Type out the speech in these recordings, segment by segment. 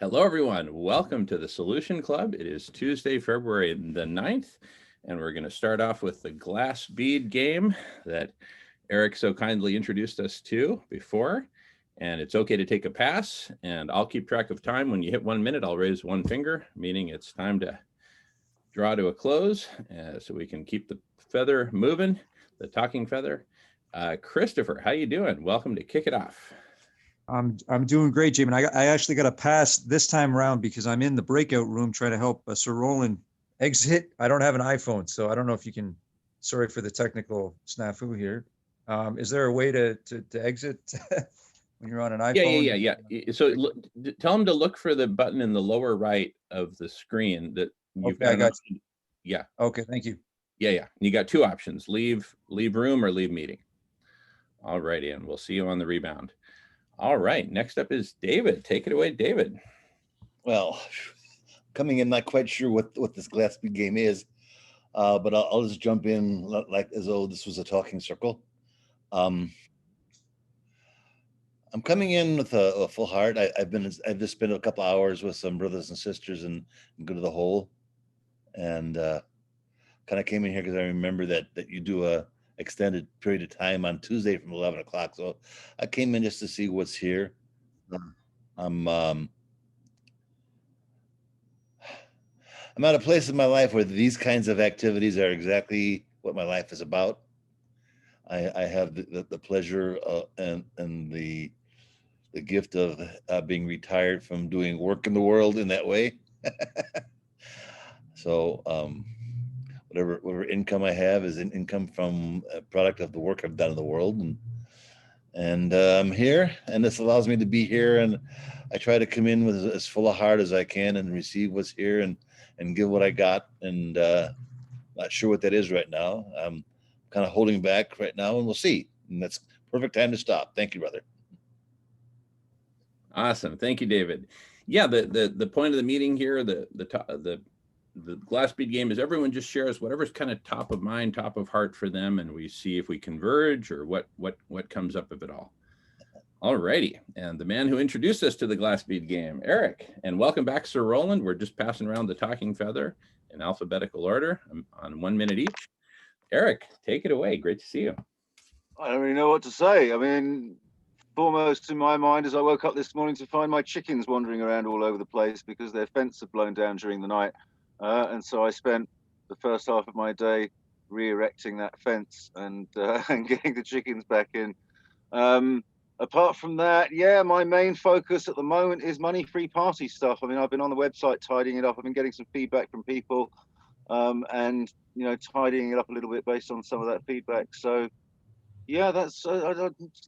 Hello, everyone. Welcome to the Solution Club. It is Tuesday, February the 9th, and we're going to start off with the glass bead game that Eric so kindly introduced us to before. And it's okay to take a pass, and I'll keep track of time. When you hit 1 minute, I'll raise one finger, meaning it's time to draw to a close so we can keep the feather moving, the talking feather. Christopher, how you doing? Welcome to Kick It Off. I'm doing great, Jim. And I actually got a pass this time around because I'm in the breakout room trying to help Sir Roland exit. I don't have an iPhone, so I don't know if you can. Sorry for the technical snafu here. Is there a way to exit when you're on an iPhone? Yeah. So tell them to look for the button in the lower right of the screen that you've Okay, I got you. Yeah. Okay, thank you. Yeah. You got two options: leave room or leave meeting. All righty, and we'll see you on the rebound. All right. Next up is David. Take it away, David. Well, coming in, not quite sure what this glass bead game is, but I'll just jump in like as though this was a talking circle. I'm coming in with a full heart. I've just spent a couple hours with some brothers and sisters and go to the hole, and kind of came in here because I remember that you do a extended period of time on Tuesday from 11 o'clock. So I came in just to see what's here. I'm at a place in my life where these kinds of activities are exactly what my life is about. I have the pleasure and the gift of being retired from doing work in the world in that way. So whatever income I have is an income from a product of the work I've done in the world, and I'm here, and this allows me to be here, and I try to come in with as full of heart as I can and receive what's here and give what I got, and not sure what that is right now. I'm kind of holding back right now, and we'll see. And that's perfect time to stop. Thank you, brother. Awesome. Thank you, David. Yeah, the point of the meeting here, the glass bead game is everyone just shares whatever's kind of top of mind, top of heart for them, and we see if we converge or what comes up of it all. All righty. And the man who introduced us to the glass bead game, Eric. And welcome back, Sir Roland. We're just passing around the talking feather in alphabetical order on 1 minute each. Eric, take it away. Great to see you. I don't really know what to say. I mean, foremost in my mind as I woke up this morning to find my chickens wandering around all over the place because their fence had blown down during the night. And so I spent the first half of my day re-erecting that fence and getting the chickens back in. Apart from that, yeah, my main focus at the moment is money-free party stuff. I mean, I've been on the website tidying it up. I've been getting some feedback from people and, tidying it up a little bit based on some of that feedback. So, yeah, that's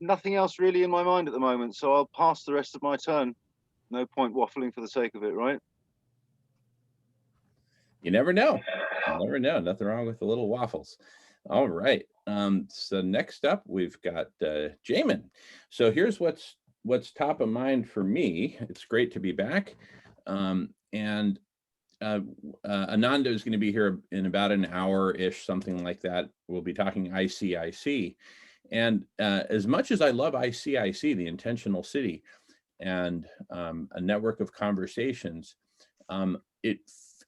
nothing else really in my mind at the moment. So I'll pass the rest of my turn. No point waffling for the sake of it, right? You never know. You never know. Nothing wrong with the little waffles. All right. So next up, we've got Jamin. So here's what's top of mind for me. It's great to be back. And Ananda is going to be here in about an hour-ish, something like that. We'll be talking ICIC. And as much as I love ICIC, the intentional city, and a network of conversations,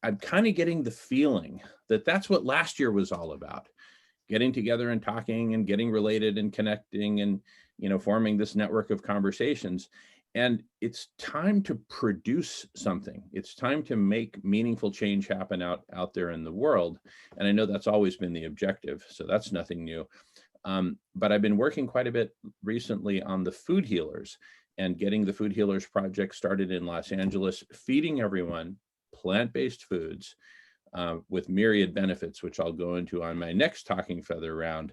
I'm kind of getting the feeling that that's what last year was all about. Getting together and talking and getting related and connecting and, forming this network of conversations. And it's time to produce something. It's time to make meaningful change happen out there in the world. And I know that's always been the objective, so that's nothing new. But I've been working quite a bit recently on the Food Healers and getting the Food Healers Project started in Los Angeles, feeding everyone plant-based foods with myriad benefits, which I'll go into on my next Talking Feather round.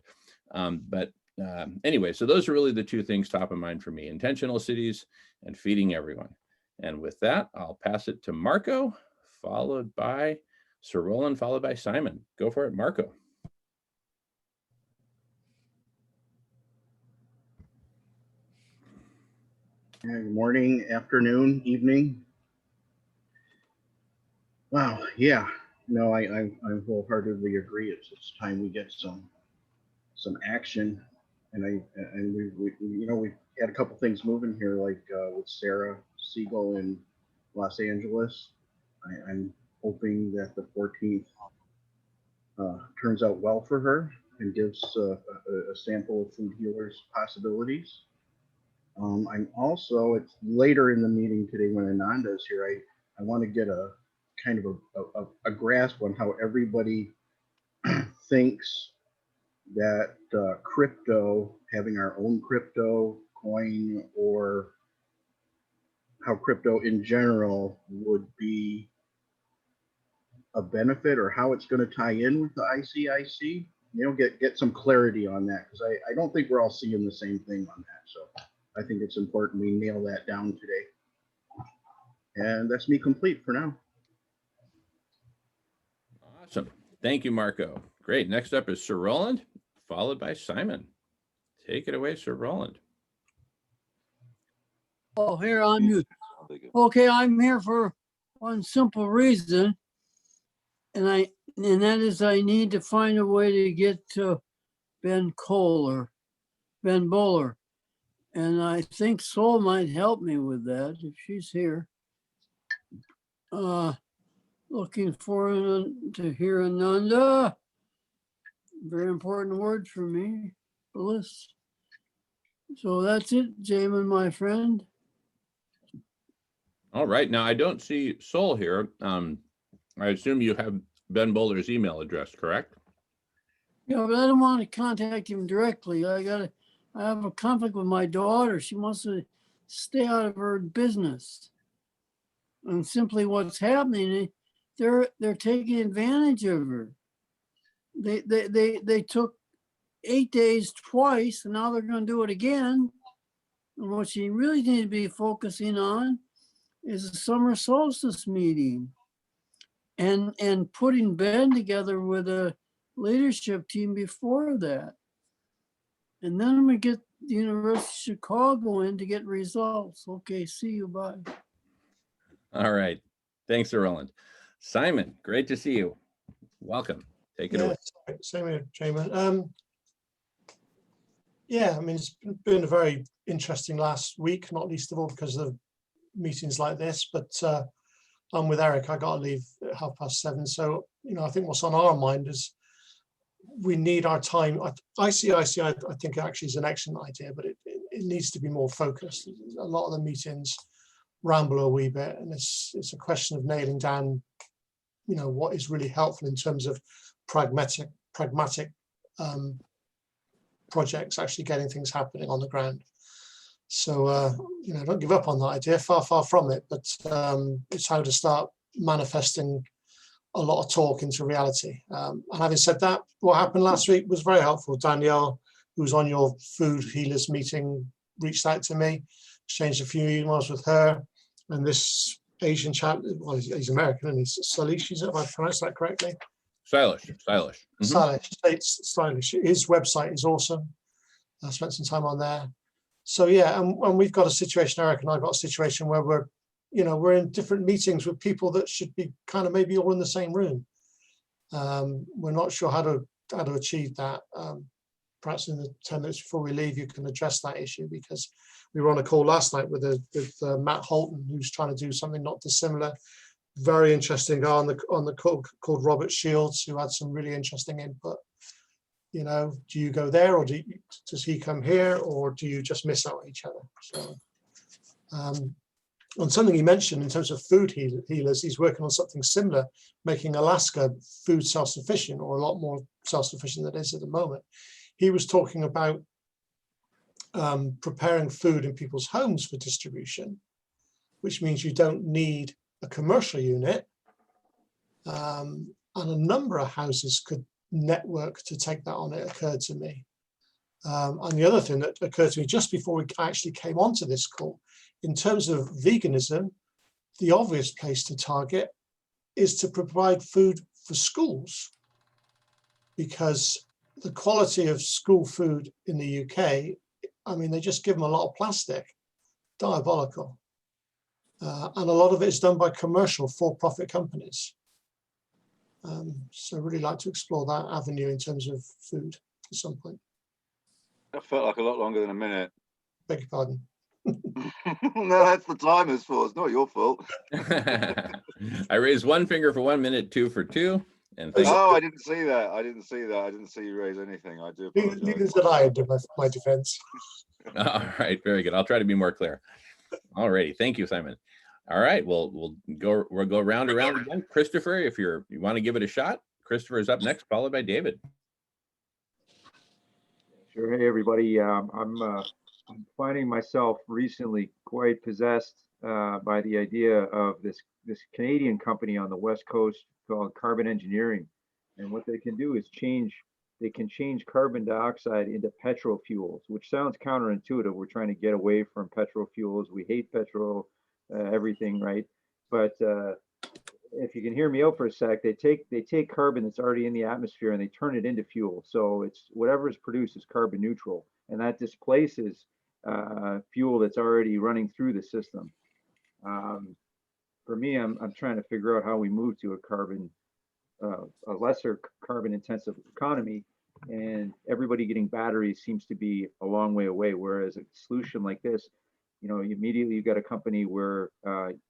Anyway, so those are really the two things top of mind for me: intentional cities and feeding everyone. And with that, I'll pass it to Marco, followed by Sir Roland, followed by Simon. Go for it, Marco. Good morning, afternoon, evening. Wow, yeah, no, I wholeheartedly agree. It's time we get some action, and we had a couple things moving here, like with Sarah Siegel and Los Angeles. I'm hoping that the 14th turns out well for her and gives a sample of food healers possibilities. I'm also, it's later in the meeting today when Ananda's here, I want to get a kind of a grasp on how everybody thinks that crypto, having our own crypto coin, or how crypto in general would be a benefit, or how it's going to tie in with the ICIC. You know, get some clarity on that, because I don't think we're all seeing the same thing on that. So I think it's important we nail that down today. And that's me complete for now. Awesome. Thank you, Marco. Great. Next up is Sir Roland, followed by Simon. Take it away, Sir Roland. Oh, here on mute. Okay, I'm here for one simple reason, and that is I need to find a way to get to Ben Bowler, and I think Sol might help me with that if she's here. Looking forward to hear Ananda. Very important word for me, bliss. So that's it, Jamin, my friend. All right. Now, I don't see Sol here. I assume you have Ben Bowler's email address, correct? Yeah, but I don't want to contact him directly. I have a conflict with my daughter. She wants to stay out of her business. And simply what's happening, they're taking advantage of her. They took 8 days twice, and now they're going to do it again. And what she really needs to be focusing on is the summer solstice meeting and putting Ben together with a leadership team before that. And then I'm going to get the University of Chicago in to get results. Okay, see you, bye. All right. Thanks, Sir Roland. Simon, great to see you. Welcome. Take it away. Same here, Jamin. Yeah, I mean, it's been a very interesting last week, not least of all because of meetings like this, but I'm with Eric. I got to leave at 7:30. So, I think what's on our mind is we need our time. ICIC, I think actually is an excellent idea, but it needs to be more focused. A lot of the meetings ramble a wee bit, and it's a question of nailing down, what is really helpful in terms of pragmatic projects, actually getting things happening on the ground. So, don't give up on that idea, far from it, but it's how to start manifesting a lot of talk into reality. And having said that, what happened last week was very helpful. Danielle, who was on your food healers meeting, reached out to me, exchanged a few emails with her, and this Asian chap, well, he's American, and he's Salish, if I pronounced that correctly. Stylish. Stylish. His website is awesome. I spent some time on there. So yeah, and we've got a situation, Eric and I've got a situation where we're in different meetings with people that should be kind of maybe all in the same room. We're not sure how to achieve that. Perhaps in the 10 minutes before we leave, you can address that issue, because we were on a call last night with Matt Holton, who's trying to do something not dissimilar. Very interesting guy on the call called Robert Shields, who had some really interesting input. Do you go there, or does he come here, or do you just miss out on each other? So, on something he mentioned in terms of food healers, he's working on something similar, making Alaska food self-sufficient, or a lot more self-sufficient than it is at the moment. He was talking about preparing food in people's homes for distribution, which means you don't need a commercial unit, and a number of houses could network to take that on, it occurred to me. And the other thing that occurred to me just before we actually came onto this call, in terms of veganism, the obvious place to target is to provide food for schools, because the quality of school food in the UK, I mean, they just give them a lot of plastic, diabolical. And a lot of it is done by commercial for-profit companies. So I'd really like to explore that avenue in terms of food at some point. That felt like a lot longer than a minute. Beg your pardon. No, that's the timer's fault. It's not your fault. I raised one finger for 1 minute, two for two. And thank Oh, I didn't see that. I didn't see that. I didn't see you raise anything. I do Neither apologize. did I, in my defense. All right, very good. I'll try to be more clear. All righty, thank you, Simon. All right, we'll go round and round again. Christopher, if you want to give it a shot, Christopher is up next, followed by David. Sure. Hey, everybody. I'm finding myself recently quite possessed by the idea of this Canadian company on the West Coast called Carbon Engineering. And what they can do is change carbon dioxide into petrol fuels, which sounds counterintuitive. We're trying to get away from petrol fuels. We hate petrol, everything, right? But if you can hear me out for a sec, they take carbon that's already in the atmosphere and they turn it into fuel. So it's whatever is produced is carbon neutral, and that displaces fuel that's already running through the system. For me, I'm trying to figure out how we move to a lesser carbon intensive economy, and everybody getting batteries seems to be a long way away. Whereas a solution like this, immediately you've got a company where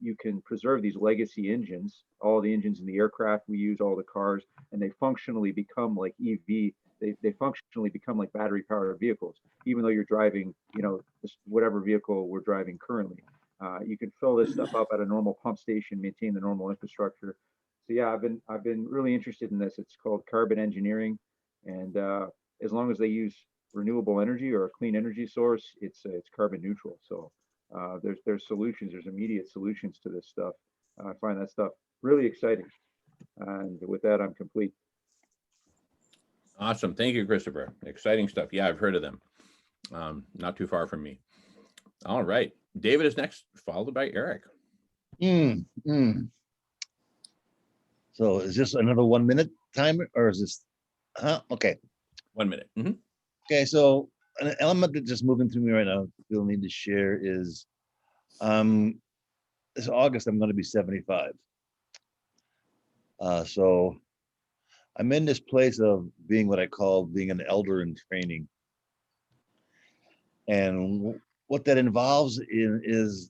you can preserve these legacy engines, all the engines in the aircraft we use, all the cars, and they functionally become like EV. They functionally become like battery powered vehicles, even though you're driving, whatever vehicle we're driving currently. You can fill this stuff up at a normal pump station, maintain the normal infrastructure. So yeah, I've been really interested in this. It's called Carbon Engineering, and as long as they use renewable energy or a clean energy source, it's carbon neutral. So there's solutions. There's immediate solutions to this stuff. I find that stuff really exciting. And with that, I'm complete. Awesome. Thank you, Christopher. Exciting stuff. Yeah, I've heard of them. Not too far from me. All right. David is next, followed by Eric. So is this another 1 minute timer or is this, okay. 1 minute. Mm-hmm. Okay, so an element that's just moving through me right now, we'll need to share is this August, I'm going to be 75. So I'm in this place of being what I call being an elder in training. And what that involves is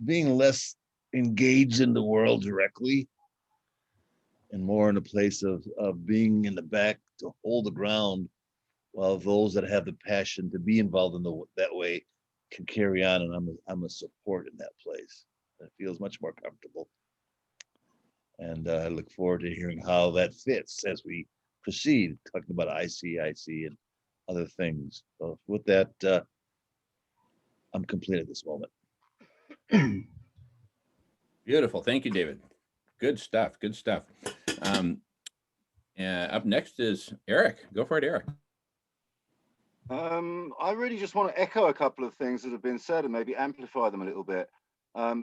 being less engaged in the world directly and more in a place of being in the back to hold the ground while those that have the passion to be involved in that way can carry on, and I'm a support in that place. It feels much more comfortable, and I look forward to hearing how that fits as we proceed, talking about IC and other things. So with that, I'm complete at this moment. Beautiful. Thank you, David. Good stuff. Good stuff. Up next is Eric. Go for it, Eric. I really just want to echo a couple of things that have been said and maybe amplify them a little bit.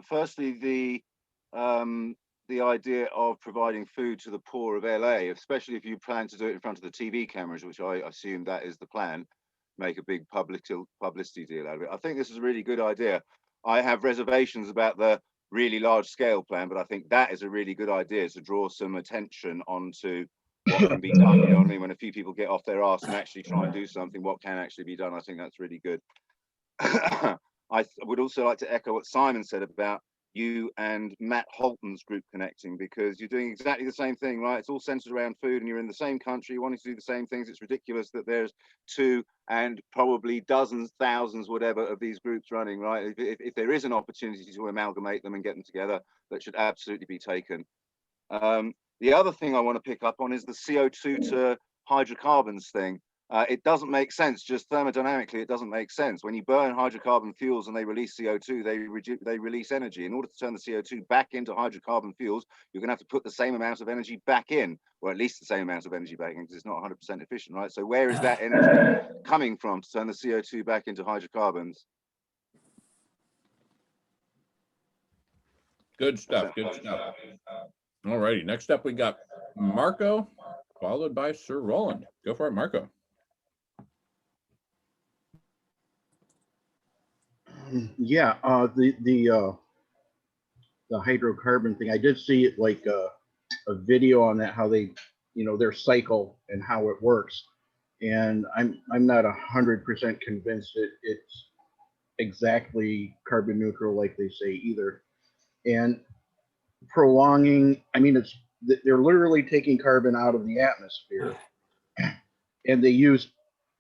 Firstly, the idea of providing food to the poor of LA, especially if you plan to do it in front of the TV cameras, which I assume that is the plan, make a big publicity deal out of it. I think this is a really good idea. I have reservations about the really large scale plan, but I think that is a really good idea to draw some attention onto what can be done. You know what I mean? When a few people get off their arse and actually try and do something, what can actually be done, I think that's really good. I would also like to echo what Simon said about you and Matt Holton's group connecting, because you're doing exactly the same thing, right? It's all centered around food and you're in the same country wanting to do the same things. It's ridiculous that there's 2 and probably dozens, thousands, whatever, of these groups running, right? If there is an opportunity to amalgamate them and get them together, that should absolutely be taken. The other thing I want to pick up on is the CO2 to hydrocarbons thing. It doesn't make sense, just thermodynamically, it doesn't make sense. When you burn hydrocarbon fuels and they release CO2, they release energy. In order to turn the CO2 back into hydrocarbon fuels, you're going to have to put the same amount of energy back in, or at least the same amount of energy back in, because it's not 100% efficient, right? So where is that energy coming from to turn the CO2 back into hydrocarbons? Good stuff. Good stuff. All righty. Next up, we got Marco, followed by Sir Roland. Go for it, Marco. Yeah, the hydrocarbon thing, I did see it like a video on that, how they, their cycle and how it works. And I'm not 100% convinced exactly carbon neutral like they say either. And prolonging, I mean, they're literally taking carbon out of the atmosphere, and they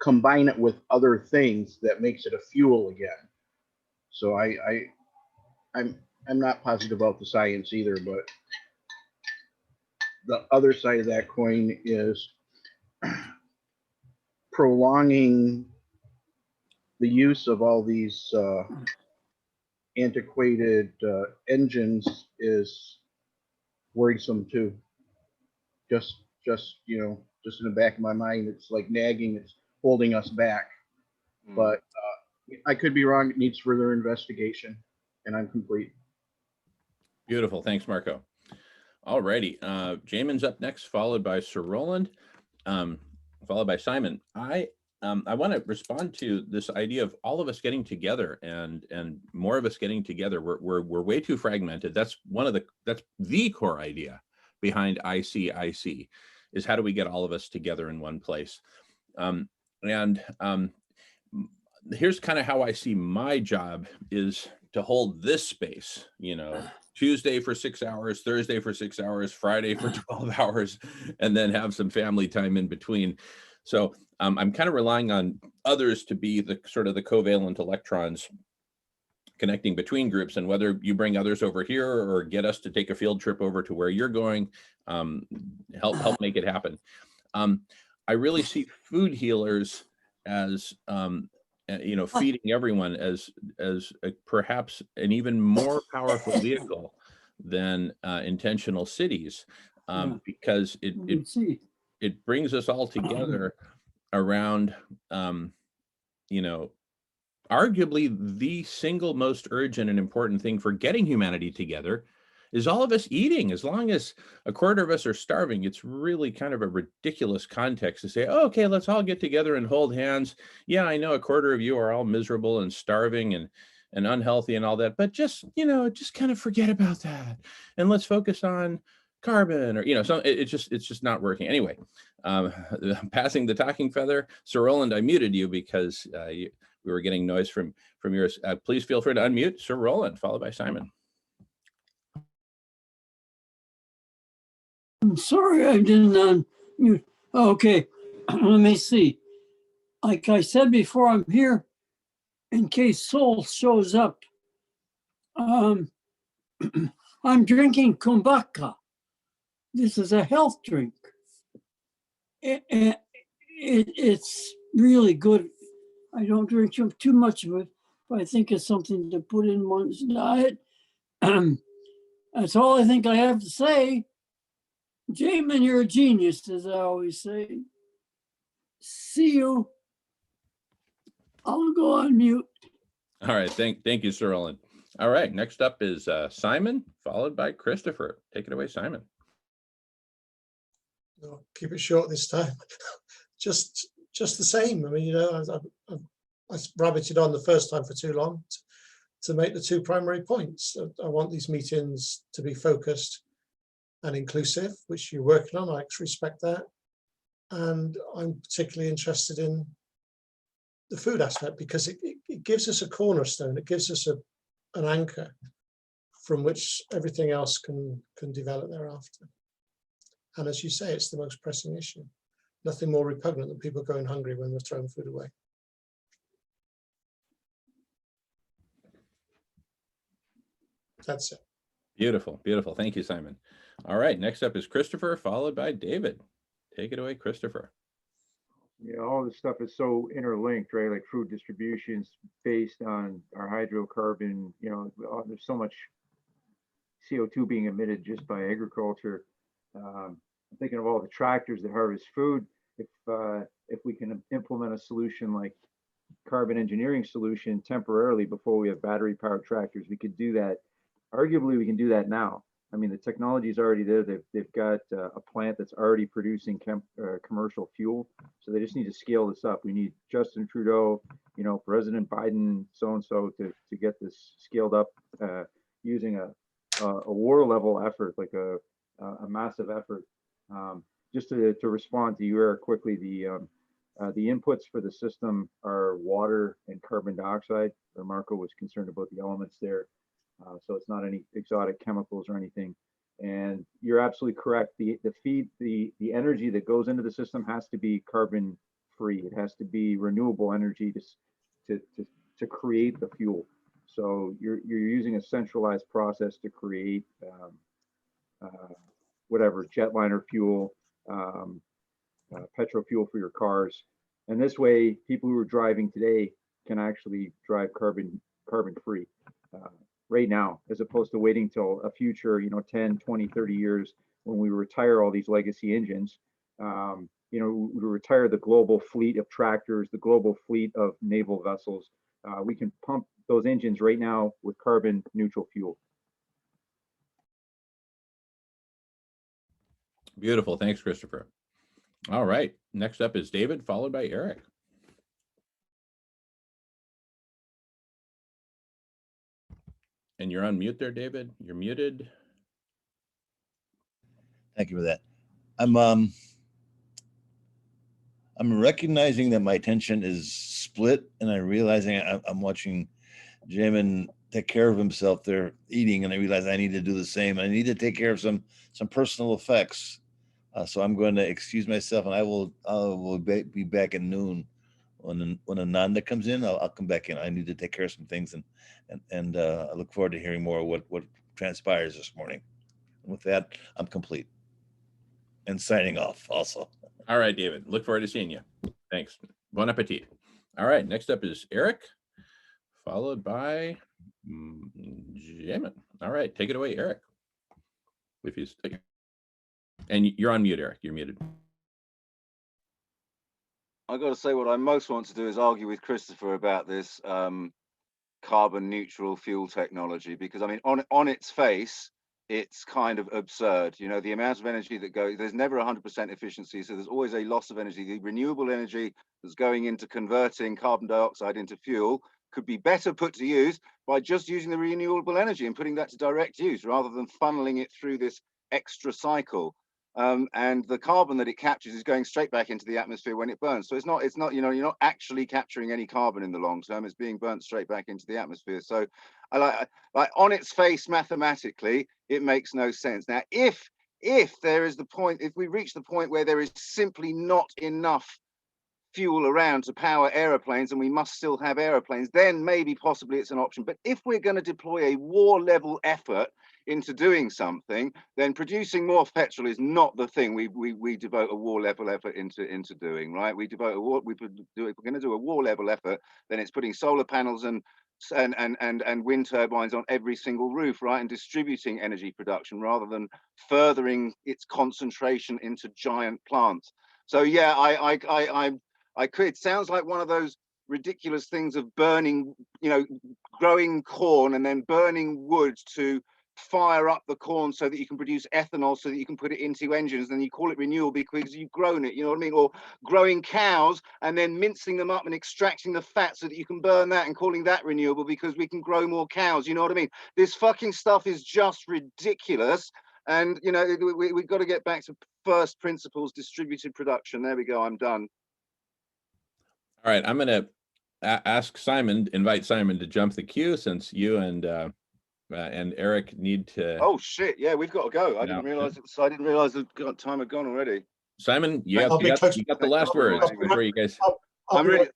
combine it with other things that makes it a fuel again. So I'm not positive about the science either, but the other side of that coin is prolonging the use of all these antiquated engines is worrisome too. Just just in the back of my mind, it's like nagging, it's holding us back. But I could be wrong. It needs further investigation, and I'm complete. Beautiful. Thanks, Marco. All righty. Jamin's up next, followed by Sir Roland, followed by Simon. I want to respond to this idea of all of us getting together and more of us getting together. We're way too fragmented. That's the core idea behind IC, is how do we get all of us together in one place? Here's kind of how I see my job is to hold this space, Tuesday for 6 hours, Thursday for 6 hours, Friday for 12 hours, and then have some family time in between. So I'm kind of relying on others to be the sort of the covalent electrons connecting between groups, and whether you bring others over here or get us to take a field trip over to where you're going, help make it happen. I really see food healers as feeding everyone as perhaps an even more powerful vehicle than intentional cities, because it brings us all together around arguably the single most urgent and important thing for getting humanity together is all of us eating. As long as a quarter of us are starving, it's really kind of a ridiculous context to say, oh, okay, let's all get together and hold hands. Yeah, I know a quarter of you are all miserable and starving and unhealthy and all that, but just kind of forget about that. And let's focus on carbon, or, so it's just not working. Anyway, passing the talking feather. Sir Roland, I muted you because we were getting noise from yours. Please feel free to unmute Sir Roland, followed by Simon. I'm sorry, I didn't unmute. Okay, let me see. Like I said before, I'm here in case Soul shows up. I'm drinking kumbaka. This is a health drink. It's really good. I don't drink too much of it, but I think it's something to put in one's diet. That's all I think I have to say. Jamin, you're a genius, as I always say. See you. I'll go on mute. All right, thank you, Sir Roland. All right, next up is Simon, followed by Christopher. Take it away, Simon. I'll keep it short this time. just the same. I mean, I rabbited on the first time for too long to make the two primary points. I want these meetings to be focused and inclusive, which you're working on. I respect that. And I'm particularly interested in the food aspect because it gives us a cornerstone. It gives us an anchor from which everything else can develop thereafter. And as you say, it's the most pressing issue. Nothing more repugnant than people going hungry when they're throwing food away. That's it. Beautiful, beautiful. Thank you, Simon. All right, next up is Christopher, followed by David. Take it away, Christopher. All this stuff is so interlinked, right? Like food distributions based on our hydrocarbon, there's so much CO2 being emitted just by agriculture. I'm thinking of all the tractors that harvest food. If we can implement a solution like carbon engineering solution temporarily before we have battery powered tractors, we could do that. Arguably, we can do that now. I mean, the technology is already there. They've got a plant that's already producing commercial fuel. So they just need to scale this up. We need Justin Trudeau, President Biden, so-and-so to get this scaled up using a war level effort, like a massive effort. Just to respond to you, Eric, quickly, The inputs for the system are water and carbon dioxide. Marco was concerned about the elements there. So it's not any exotic chemicals or anything. And you're absolutely correct. The energy that goes into the system has to be carbon free. It has to be renewable energy to create the fuel. So you're using a centralized process to create whatever jetliner fuel, petrol fuel for your cars. And this way, people who are driving today can actually drive carbon free right now, as opposed to waiting till a future, 10, 20, 30 years when we retire all these legacy engines. We retire the global fleet of tractors, the global fleet of naval vessels. We can pump those engines right now with carbon neutral fuel. Beautiful. Thanks, Christopher. All right. Next up is David, followed by Eric. And you're on mute there, David. You're muted. Thank you for that. I'm recognizing that my attention is split, and I'm realizing I'm watching Jamin take care of himself there eating, and I realize I need to do the same. I need to take care of some personal effects. So I'm going to excuse myself, and I will be back at noon. When Ananda comes in, I'll come back in. I need to take care of some things, and I look forward to hearing more of what transpires this morning. And with that, I'm complete and signing off also. All right, David. Look forward to seeing you. Thanks. Bon appetit. All right. Next up is Eric, followed by Jamin. All right. Take it away, Eric. If he's taking. And you're on mute, Eric. You're muted. I got to say, what I most want to do is argue with Christopher about this carbon neutral fuel technology, because I mean, on its face, it's kind of absurd. The amount of energy that goes, there's never 100% efficiency. So there's always a loss of energy. The renewable energy that's going into converting carbon dioxide into fuel could be better put to use by just using the renewable energy and putting that to direct use rather than funneling it through this extra cycle. And the carbon that it captures is going straight back into the atmosphere when it burns. So it's not, you're not actually capturing any carbon in the long term. It's being burnt straight back into the atmosphere. So I like on its face, mathematically, it makes no sense. Now, if there is the point, if we reach the point where there is simply not enough fuel around to power aeroplanes and we must still have aeroplanes, then maybe possibly it's an option. But if we're going to deploy a war level effort into doing something, then producing more petrol is not the thing we devote a war level effort into doing, right? We devote a war, if we're going to do a war level effort, then it's putting solar panels and wind turbines on every single roof, right, and distributing energy production rather than furthering its concentration into giant plants. So yeah, I could. It sounds like one of those ridiculous things of burning, growing corn and then burning wood to fire up the corn so that you can produce ethanol so that you can put it into engines, and you call it renewable because you've grown it, you know what I mean? Or growing cows and then mincing them up and extracting the fat so that you can burn that and calling that renewable because we can grow more cows, you know what I mean? This fucking stuff is just ridiculous. And we've got to get back to first principles, distributed production. There we go. I'm done. All right, I'm going to invite Simon to jump the queue since you and Eric need to. Oh shit! Yeah, we've got to go. I didn't realize the time had gone already. Simon, you got the last words before you guys. I'm really.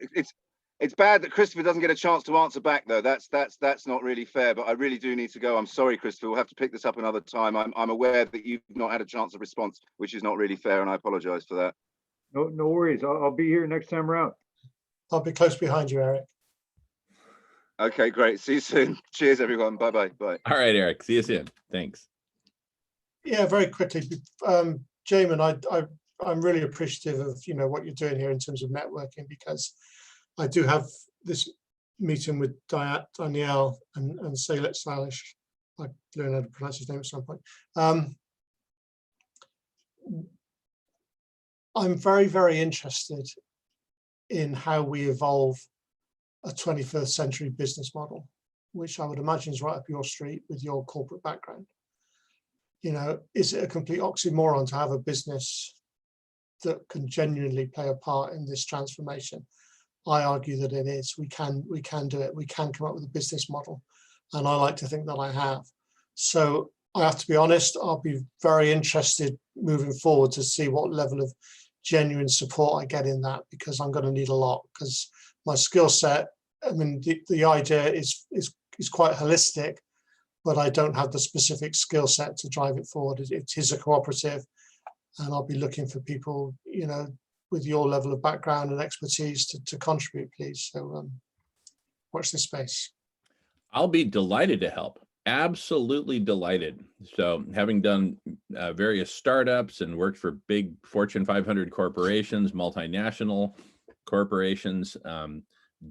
It's bad that Christopher doesn't get a chance to answer back though. That's not really fair. But I really do need to go. I'm sorry, Christopher. We'll have to pick this up another time. I'm aware that you've not had a chance of response, which is not really fair, and I apologize for that. No worries. I'll be here next time around. I'll be close behind you, Eric. Okay, great. See you soon. Cheers, everyone. Bye-bye. Bye. All right, Eric. See you soon. Thanks. Yeah, very quickly, Jamin, I'm really appreciative of what you're doing here in terms of networking, because I do have this meeting with Danielle and Saylet Salish. I learned how to pronounce his name at some point. I'm very, very interested in how we evolve a 21st century business model, which I would imagine is right up your street with your corporate background. Is it a complete oxymoron to have a business that can genuinely play a part in this transformation? I argue that it is. We can do it. We can come up with a business model, and I like to think that I have. So I have to be honest, I'll be very interested moving forward to see what level of genuine support I get in that, because I'm going to need a lot, because my skill set, I mean, the idea is quite holistic, but I don't have the specific skill set to drive it forward. It is a cooperative, and I'll be looking for people, you know, with your level of background and expertise to contribute, please. So watch this space. I'll be delighted to help. Absolutely delighted. So having done various startups and worked for big Fortune 500 corporations, multinational corporations,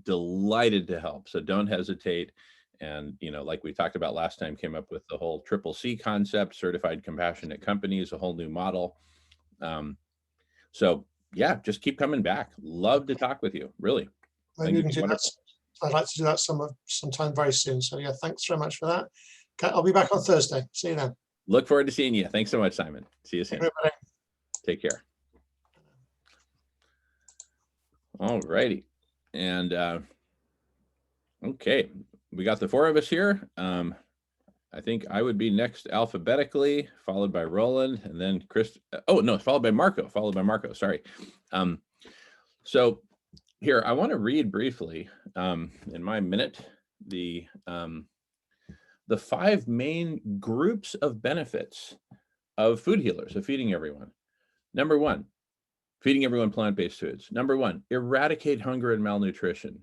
delighted to help. So don't hesitate. And, you know, like we talked about last time, came up with the whole CCC concept, certified compassionate companies, a whole new model. So yeah, just keep coming back. Love to talk with you, really. Maybe we can do that. I'd like to do that sometime very soon. So yeah, thanks very much for that. Okay, I'll be back on Thursday. See you then. Look forward to seeing you. Thanks so much, Simon. See you soon. Everybody. Take care. All righty. And okay, we got the four of us here. I think I would be next alphabetically, followed by Roland, and then Chris. Oh, no, followed by Marco, sorry. So here, I want to read briefly in my minute, the 5 main groups of benefits of food healers, of feeding everyone. Number 1, feeding everyone plant-based foods. Number 1, eradicate hunger and malnutrition.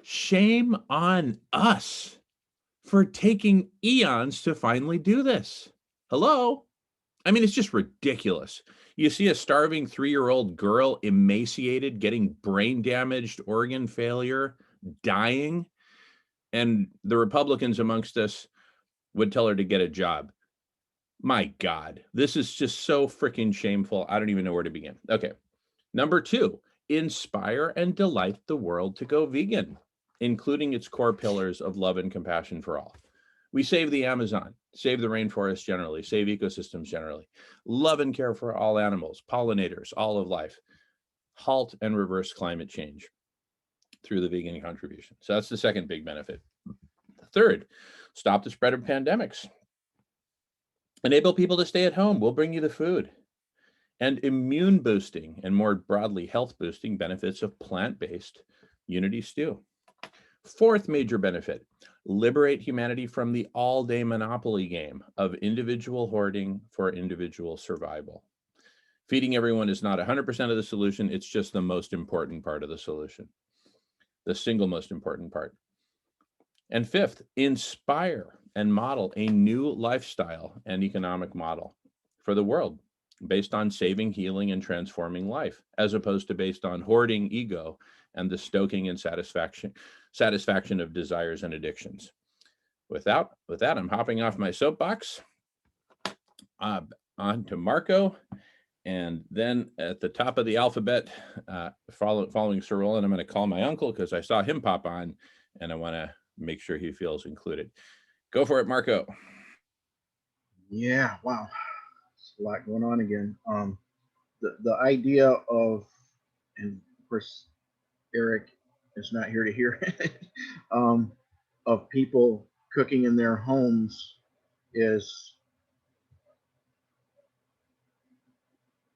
Shame on us for taking eons to finally do this. Hello? I mean, it's just ridiculous. You see a starving 3-year-old girl, emaciated, getting brain damaged, organ failure, dying, and the Republicans amongst us would tell her to get a job. My God, this is just so freaking shameful. I don't even know where to begin. Okay. Number 2, inspire and delight the world to go vegan, including its core pillars of love and compassion for all. We save the Amazon, save the rainforest generally, save ecosystems generally, love and care for all animals, pollinators, all of life, halt and reverse climate change through the vegan contribution. So that's the second big benefit. The third, stop the spread of pandemics. Enable people to stay at home. We'll bring you the food. And immune boosting and more broadly health boosting benefits of plant-based Unity Stew. Fourth major benefit, liberate humanity from the all-day monopoly game of individual hoarding for individual survival. Feeding everyone is not 100% of the solution. It's just the most important part of the solution, the single most important part. And fifth, inspire and model a new lifestyle and economic model for the world based on saving, healing, and transforming life, as opposed to based on hoarding ego and the stoking and satisfaction of desires and addictions. With that, I'm hopping off my soapbox on to Marco, and then at the top of the alphabet, following Sir Roland, I'm going to call my uncle because I saw him pop on, and I want to make sure he feels included. Go for it, Marco. Yeah, wow, there's a lot going on again. The idea of, and of course, Eric is not here to hear it, of people cooking in their homes is,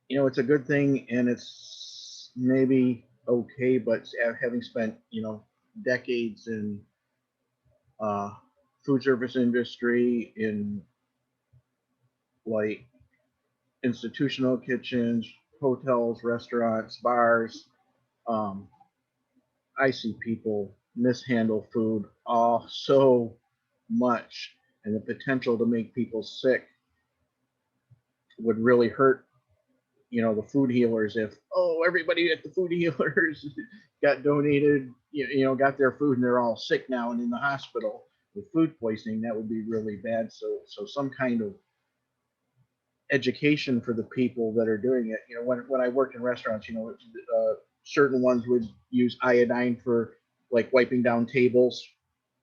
you know, it's a good thing, and it's maybe okay, but having spent, you know, decades in food service industry, in like institutional kitchens, hotels, restaurants, bars, I see people mishandle food so much, and the potential to make people sick would really hurt, you know, the food healers. If, oh, everybody at the food healers got donated, you know, got their food and they're all sick now and in the hospital with food poisoning, that would be really bad. So some kind of education for the people that are doing it. You know, when I worked in restaurants, you know, certain ones would use iodine for like wiping down tables,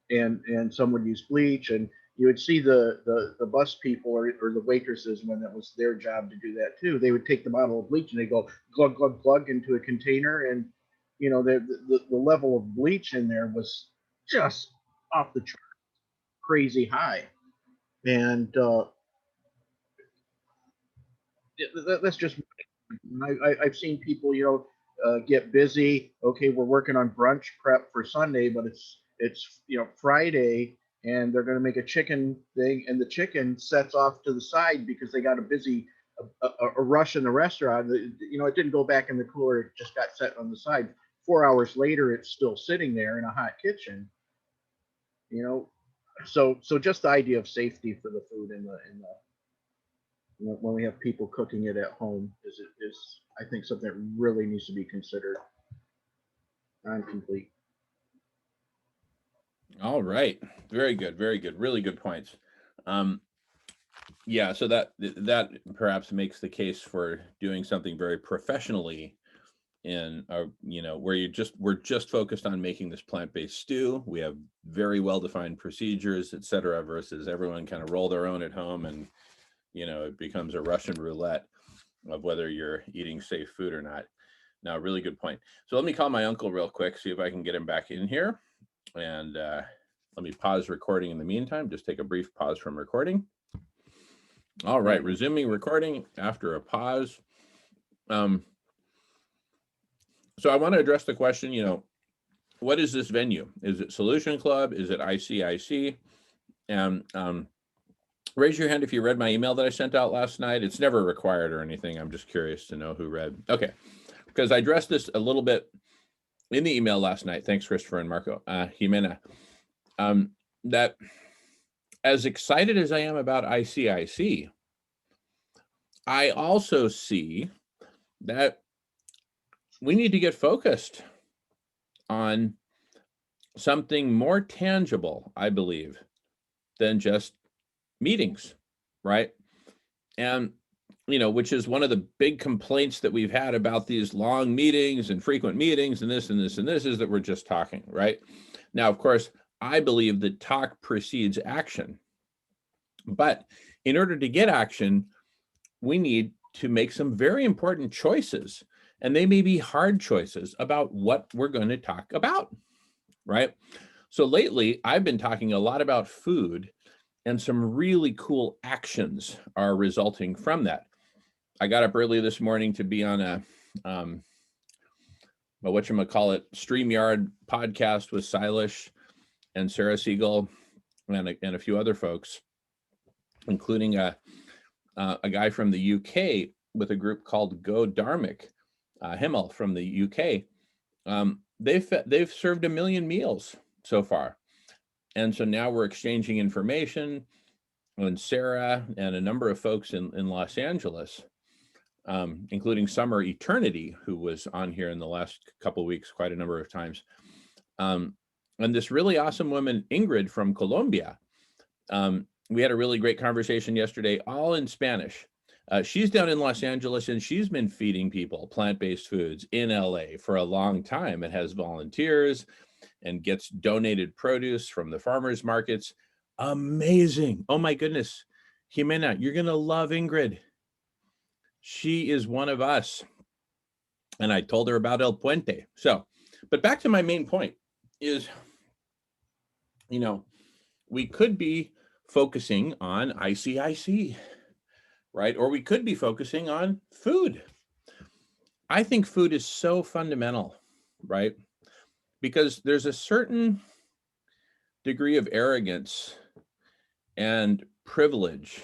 and some would use bleach, and you would see the bus people or the waitresses when it was their job to do that too. They would take the bottle of bleach and they go glug glug glug into a container, and the level of bleach in there was just off the chart, crazy high, and that's just. I've seen people, get busy. Okay, we're working on brunch prep for Sunday, but it's Friday, and they're going to make a chicken thing, and the chicken sets off to the side because they got a rush in the restaurant. It didn't go back in the cooler; it just got set on the side. 4 hours later, it's still sitting there in a hot kitchen. So just the idea of safety for the food in the when we have people cooking it at home is I think something that really needs to be considered. I'm complete. All right. Very good. Very good. Really good points. Yeah, so that perhaps makes the case for doing something very professionally in where we're just focused on making this plant-based stew. We have very well-defined procedures, et cetera, versus everyone kind of roll their own at home, and it becomes a Russian roulette of whether you're eating safe food or not. Now, really good point. So let me call my uncle real quick, see if I can get him back in here. And let me pause recording in the meantime. Just take a brief pause from recording. All right, resuming recording after a pause. So I want to address the question, what is this venue? Is it Solution Club? Is it ICIC? And raise your hand if you read my email that I sent out last night. It's never required or anything. I'm just curious to know who read. Okay, because I addressed this a little bit in the email last night. Thanks, Christopher and Marco. Jimena, that as excited as I am about ICIC, I also see that we need to get focused on something more tangible, I believe, than just meetings, right? And, which is one of the big complaints that we've had about these long meetings and frequent meetings and this and this and this is that we're just talking, right? Now, of course, I believe that talk precedes action. But in order to get action, we need to make some very important choices. And they may be hard choices about what we're going to talk about, right? So lately, I've been talking a lot about food, and some really cool actions are resulting from that. I got up early this morning to be on a, StreamYard podcast with Silas and Sarah Siegel and a few other folks, including a guy from the UK with a group called Go Dharmic, Himmel from the UK. They've served 1 million meals so far. And so now we're exchanging information, and Sarah and a number of folks in Los Angeles, including Summer Eternity, who was on here in the last couple of weeks quite a number of times. And this really awesome woman, Ingrid from Colombia. We had a really great conversation yesterday, all in Spanish. She's down in Los Angeles, and she's been feeding people plant-based foods in LA for a long time, and has volunteers and gets donated produce from the farmers markets. Amazing. Oh my goodness. Jimena, you're going to love Ingrid. She is one of us. And I told her about El Puente. So, but back to my main point is, we could be focusing on ICIC, right? Or we could be focusing on food. I think food is so fundamental, right? Because there's a certain degree of arrogance and privilege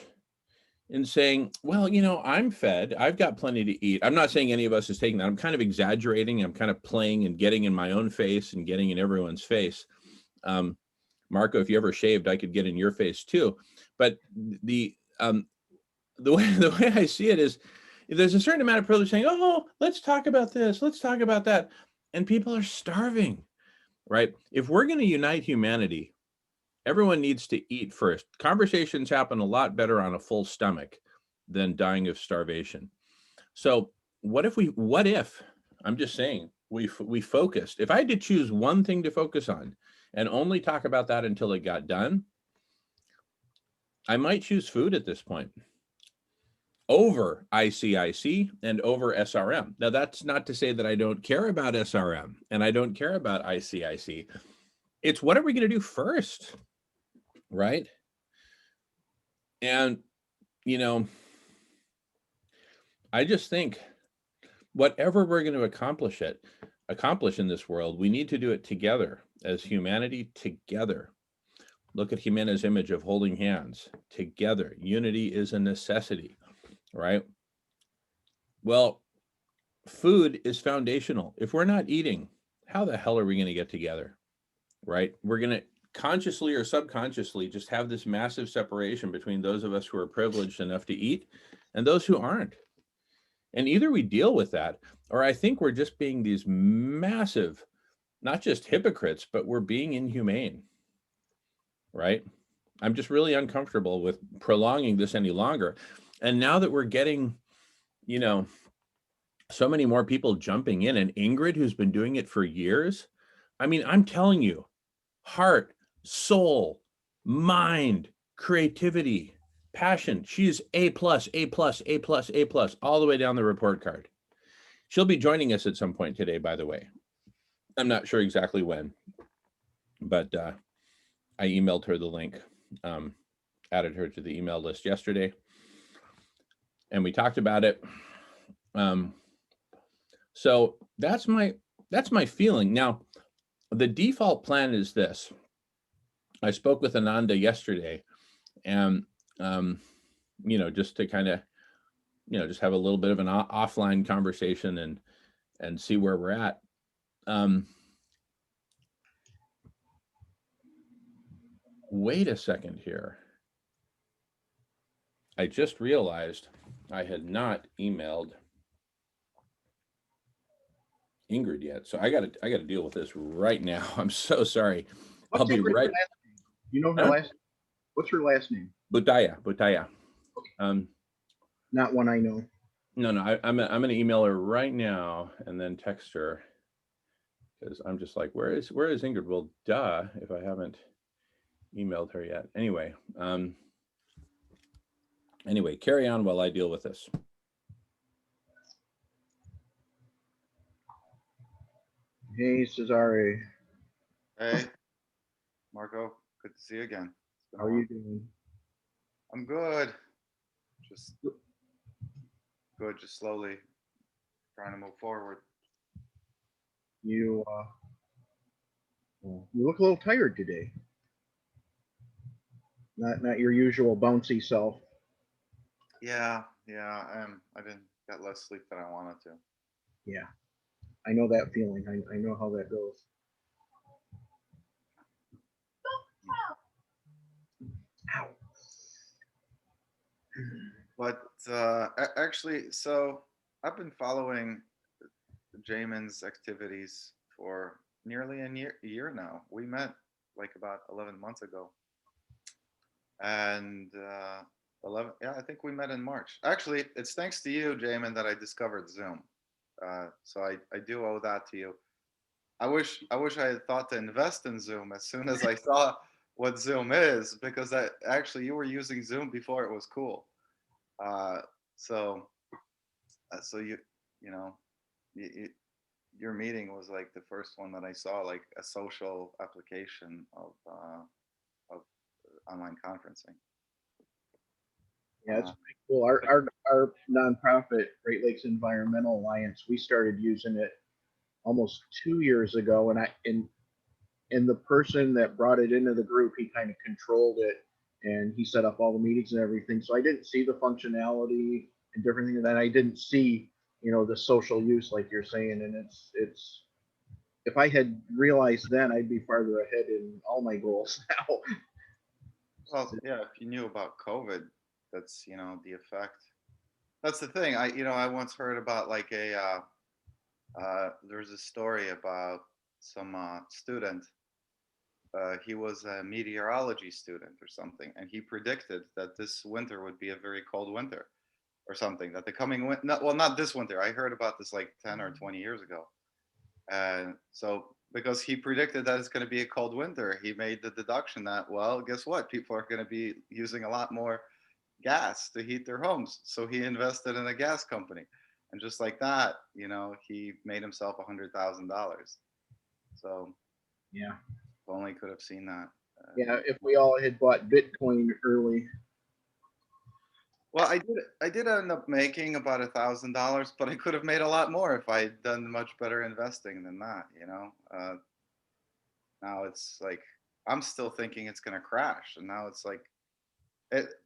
in saying, well, I'm fed, I've got plenty to eat. I'm not saying any of us is taking that. I'm kind of exaggerating. I'm kind of playing and getting in my own face and getting in everyone's face. Marco, if you ever shaved, I could get in your face too. But the way I see it is, there's a certain amount of privilege saying, oh, let's talk about this, let's talk about that. And people are starving, right? If we're going to unite humanity, everyone needs to eat first. Conversations happen a lot better on a full stomach than dying of starvation. So what if, I'm just saying, we focused, if I had to choose one thing to focus on and only talk about that until it got done, I might choose food at this point over ICIC and over SRM. Now, that's not to say that I don't care about SRM and I don't care about ICIC. It's what are we going to do first, right? And, you know, I just think whatever we're going to accomplish in this world, we need to do it together as humanity together. Look at Jimenez's image of holding hands together. Unity is a necessity, right? Well, food is foundational. If we're not eating, how the hell are we going to get together, right? We're going to consciously or subconsciously just have this massive separation between those of us who are privileged enough to eat and those who aren't. And either we deal with that, or I think we're just being these massive, not just hypocrites, but we're being inhumane, right? I'm just really uncomfortable with prolonging this any longer. And now that we're getting, you know, so many more people jumping in, and Ingrid, who's been doing it for years, I mean, I'm telling you, heart, soul, mind, creativity, passion. She's A+, A+, A+, A+, all the way down the report card. She'll be joining us at some point today, by the way. I'm not sure exactly when, but I emailed her the link, added her to the email list yesterday, and we talked about it. So that's my feeling. Now, the default plan is this. I spoke with Ananda yesterday, and you know, just to kind of, you know, just have a little bit of an offline conversation and see where we're at. Wait a second here. I just realized I had not emailed Ingrid yet, so I got to deal with this right now. I'm so sorry. I'll be right. You know her last? What's her last name? Butaya. Not one I know. No, I'm gonna email her right now and then text her, because I'm just like, where is Ingrid? Well, duh, if I haven't emailed her yet. Anyway, carry on while I deal with this. Hey, Cesare. Hey, Marco, good to see you again. How are you doing? I'm good. Just good, just slowly trying to move forward. You look a little tired today. Not your usual bouncy self. Yeah, I am. I didn't get less sleep than I wanted to. Yeah, I know that feeling. I know how that goes. Ow. But actually, so I've been following Jamin's activities for nearly a year now. We met like about 11 months ago. And 11, yeah, I think we met in March. Actually, it's thanks to you, Jamin, that I discovered Zoom. So I do owe that to you. I wish I had thought to invest in Zoom as soon as I saw what Zoom is, because you were using Zoom before it was cool. So your meeting was like the first one that I saw, like a social application of online conferencing. Yeah, it's pretty cool. Our nonprofit, Great Lakes Environmental Alliance, we started using it almost 2 years ago, and the person that brought it into the group, he kind of controlled it, and he set up all the meetings and everything. So I didn't see the functionality and different things. And I didn't see, the social use like you're saying. And it's if I had realized then, I'd be farther ahead in all my goals now. Well, yeah, if you knew about COVID, that's the effect. That's the thing. I once heard about like there's a story about some student. He was a meteorology student or something, and he predicted that this winter would be a very cold winter or something, that the coming winter, well, not this winter. I heard about this like 10 or 20 years ago. And so because he predicted that it's going to be a cold winter. He made the deduction that, well, guess what? People are going to be using a lot more gas to heat their homes. So he invested in a gas company. And just like that, you know, he made himself $100,000. So Yeah. if only could have seen that. Yeah. If we all had bought Bitcoin early. Well, I did end up making about $1,000, but I could have made a lot more if I had done much better investing than that, you know. Now it's like I'm still thinking it's going to crash, and now it's like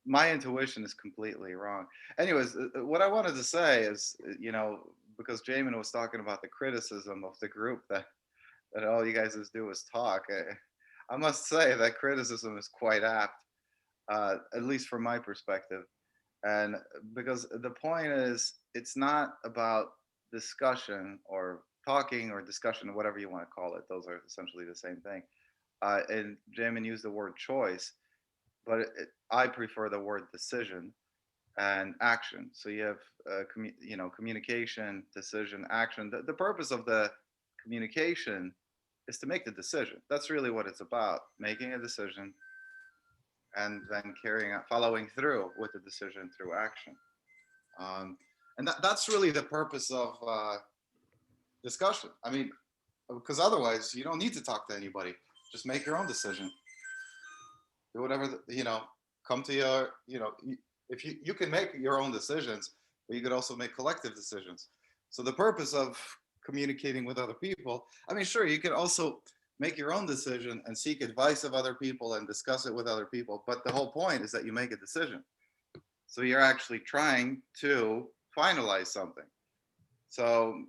my intuition is completely wrong. Anyways, what I wanted to say is, you know, because Jamin was talking about the criticism of the group that all you guys do is talk. I must say that criticism is quite apt, at least from my perspective. And because the point is, it's not about discussion or talking or discussion or whatever you want to call it. Those are essentially the same thing. And Jamin used the word choice, but I prefer the word decision and action. So you have, you know, communication, decision, action. The purpose of the communication is to make the decision. That's really what it's about, making a decision and then following through with the decision through action. And that's really the purpose of discussion. I mean, because otherwise you don't need to talk to anybody. Just make your own decision. Do whatever, you know, come to your, you know, if you can make your own decisions, but you could also make collective decisions. So the purpose of communicating with other people, I mean, sure, you can also make your own decision and seek advice of other people and discuss it with other people. But the whole point is that you make a decision. So you're actually trying to finalize something. So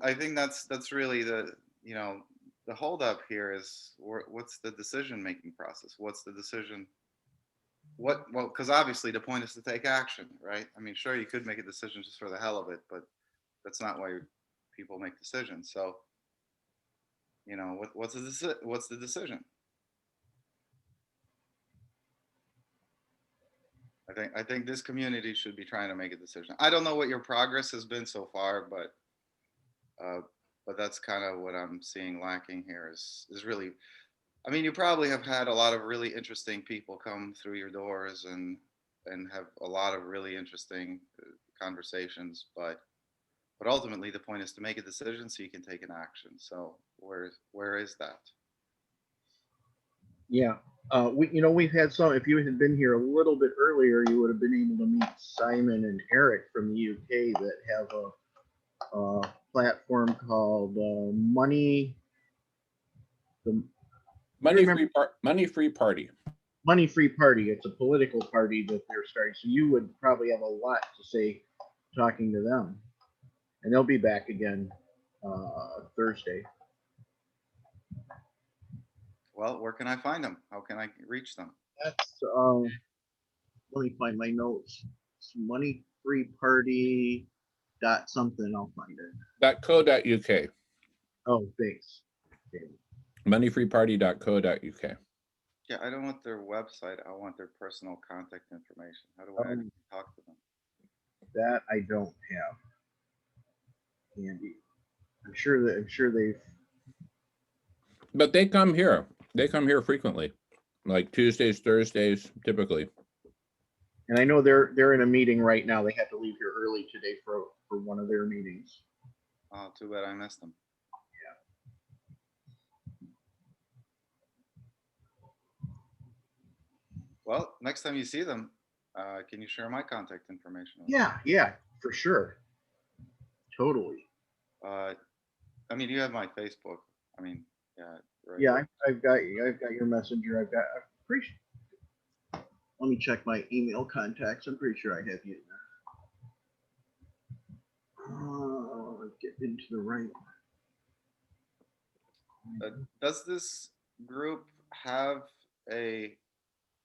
I think that's really the, you know, the holdup here is what's the decision-making process? What's the decision? Well, because obviously the point is to take action, right? I mean, sure, you could make a decision just for the hell of it, but that's not why people make decisions. So, you know, what's the decision? I think this community should be trying to make a decision. I don't know what your progress has been so far, but that's kind of what I'm seeing lacking here is really, I mean, you probably have had a lot of really interesting people come through your doors and have a lot of really interesting conversations, but ultimately the point is to make a decision so you can take an action. So where is that? Yeah. We've had some, if you had been here a little bit earlier, you would have been able to meet Simon and Eric from the UK that have a platform called Money Free Party. Money Free Party. It's a political party that they're starting. So you would probably have a lot to say talking to them. And they'll be back again Thursday. Well, where can I find them? How can I reach them? That's let me find my notes. It's moneyfreeparty dot something. I'll find it. .co.uk. Oh, thanks. Okay. Moneyfreeparty.co.uk. Yeah, I don't want their website. I want their personal contact information. How do I talk to them? That I don't have handy. I'm sure they've. But they come here. They come here frequently, like Tuesdays, Thursdays, typically. And I know they're in a meeting right now. They had to leave here early today for one of their meetings. Oh, too bad I missed them. Yeah. Well, next time you see them, can you share my contact information? Yeah, for sure. Totally. I mean, you have my Facebook. I mean, yeah. Right. Yeah, I've got your messenger. I'm pretty sure. Let me check my email contacts. I'm pretty sure I have you in there. Get into the right. Does this group have a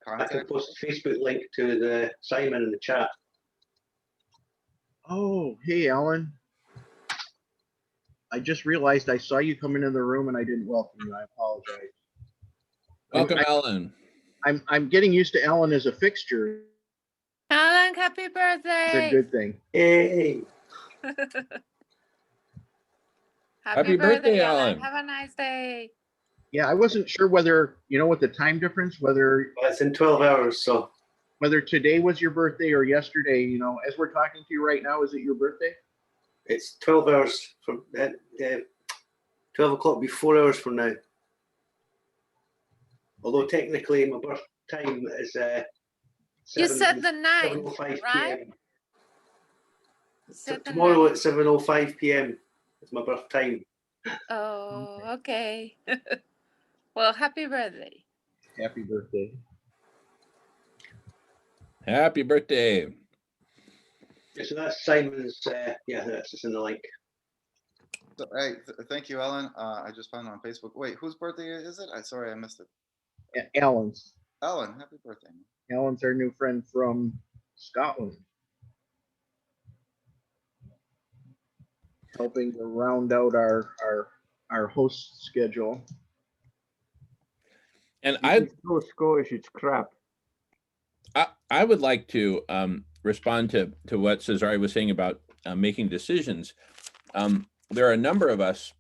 contact? I can post a Facebook link to the Simon in the chat. Oh, hey, Alan. I just realized I saw you come into the room and I didn't welcome you. I apologize. Welcome, Alan. I'm getting used to Alan as a fixture. Alan, happy birthday! It's a good thing. Hey. Happy birthday, Alan. Have a nice day. Yeah, I wasn't sure whether, you know, with the time difference, whether Well, it's in 12 hours, so whether today was your birthday or yesterday. You know, as we're talking to you right now, is it your birthday? it's 12 hours from 12 o'clock be 4 hours from now. Although technically my birth time is You said the 9th, 7:05 right? p.m. You said the Tomorrow 9th. at 7:05 p.m. is my birth time. Oh, okay. Well, happy birthday. Happy birthday. Happy birthday. Yeah, so that's Simon's. Yeah, that's just in the link. So, hey, thank you, Ellen. I just found it on Facebook. Wait, whose birthday is it? Sorry, I missed it. Alan's. Ellen, happy birthday. Alan's our new friend from Scotland. Helping to round out our host schedule. And It's so Scottish, it's crap. I would like to respond to what Cesare was saying about making decisions. There are a number of us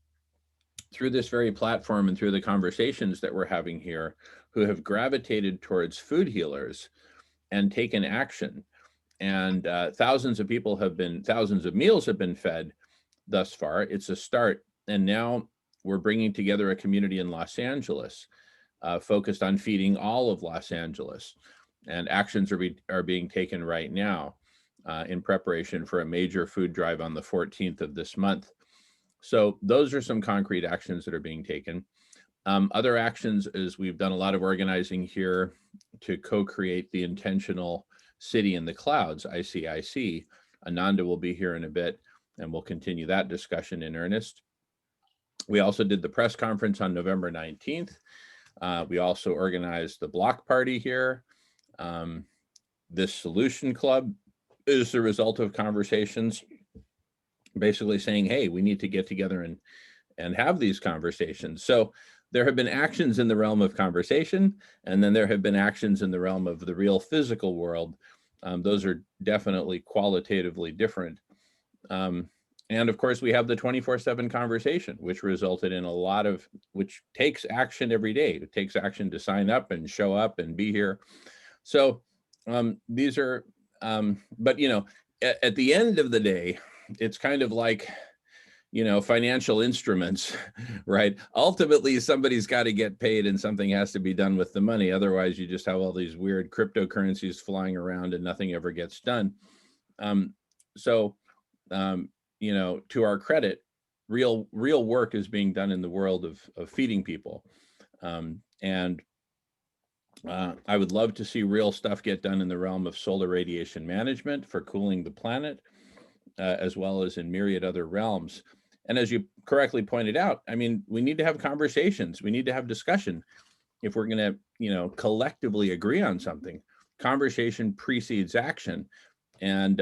through this very platform and through the conversations that we're having here who have gravitated towards food healers and taken action. And thousands of meals have been fed thus far. It's a start. And now we're bringing together a community in Los Angeles focused on feeding all of Los Angeles. And actions are being taken right now in preparation for a major food drive on the 14th of this month. So those are some concrete actions that are being taken. Other actions is we've done a lot of organizing here to co-create the intentional city in the clouds, ICIC. Ananda will be here in a bit and we'll continue that discussion in earnest. We also did the press conference on November 19th. We also organized the block party here. This solution club is the result of conversations basically saying, hey, we need to get together and have these conversations. So there have been actions in the realm of conversation, and then there have been actions in the realm of the real physical world. Those are definitely qualitatively different. And of course, we have the 24/7 conversation, which resulted in which takes action every day. It takes action to sign up and show up and be here. So these are, but you know, at the end of the day, it's kind of like, you know, financial instruments, right? Ultimately, somebody's got to get paid and something has to be done with the money. Otherwise, you just have all these weird cryptocurrencies flying around and nothing ever gets done. You know, to our credit, real work is being done in the world of feeding people. I would love to see real stuff get done in the realm of solar radiation management for cooling the planet, as well as in myriad other realms. And as you correctly pointed out, I mean, we need to have conversations. We need to have discussion. If we're going to, you know, collectively agree on something, conversation precedes action. And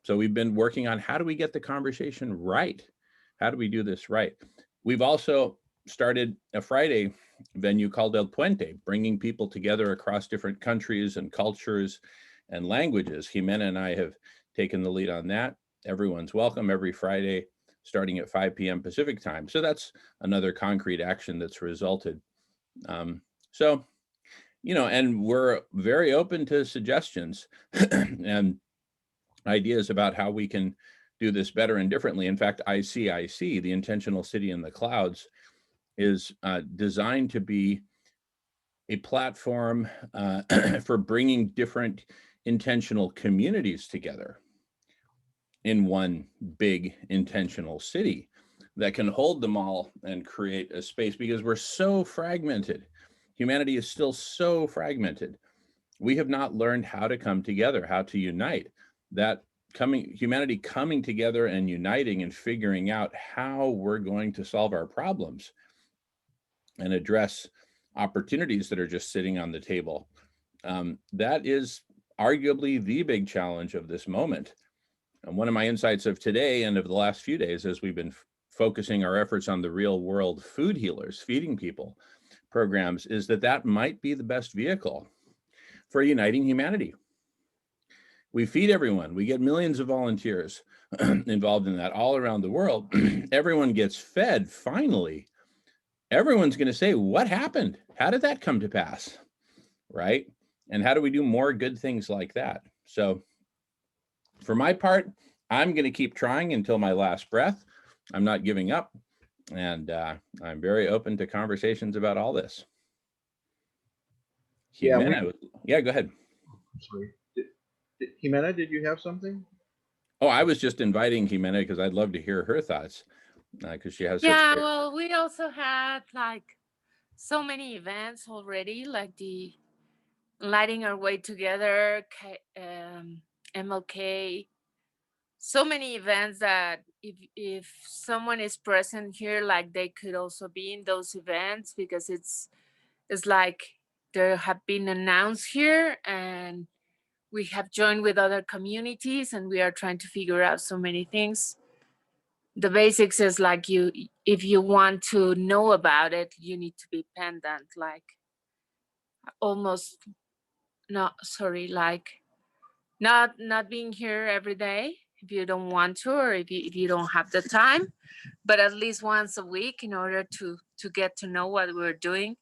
so we've been working on how do we get the conversation right? How do we do this right? We've also started a Friday venue called El Puente, bringing people together across different countries and cultures and languages. Jimena and I have taken the lead on that. Everyone's welcome every Friday, starting at 5 p.m. Pacific time. So that's another concrete action that's resulted. So, you know, and we're very open to suggestions and ideas about how we can do this better and differently. In fact, ICIC, the Intentional City in the Clouds, is designed to be a platform for bringing different intentional communities together in one big intentional city that can hold them all and create a space, because we're so fragmented. Humanity is still so fragmented. We have not learned how to come together, how to unite. That humanity coming together and uniting and figuring out how we're going to solve our problems and address opportunities that are just sitting on the table. That is arguably the big challenge of this moment. And one of my insights of today and of the last few days, as we've been focusing our efforts on the real world food healers, feeding people programs, is that might be the best vehicle for uniting humanity. We feed everyone. We get millions of volunteers involved in that all around the world. Everyone gets fed finally. Everyone's going to say, what happened? How did that come to pass? Right? And how do we do more good things like that? So for my part, I'm going to keep trying until my last breath. I'm not giving up. And I'm very open to conversations about all this. Yeah, Jimena, yeah, go ahead. Sorry. Jimena, did you have something? Oh, I was just inviting Jimena because I'd love to hear her thoughts because she has such Yeah, great... well, we also had like so many events already, like the Lighting Our Way Together, MLK, so many events that if someone is present here, like they could also be in those events because it's like there have been announced here and we have joined with other communities and we are trying to figure out so many things. The basics is like if you want to know about it, you need to be pendant, like almost not sorry, like not being here every day if you don't want to, or if you don't have the time, but at least once a week in order to get to know what we're doing,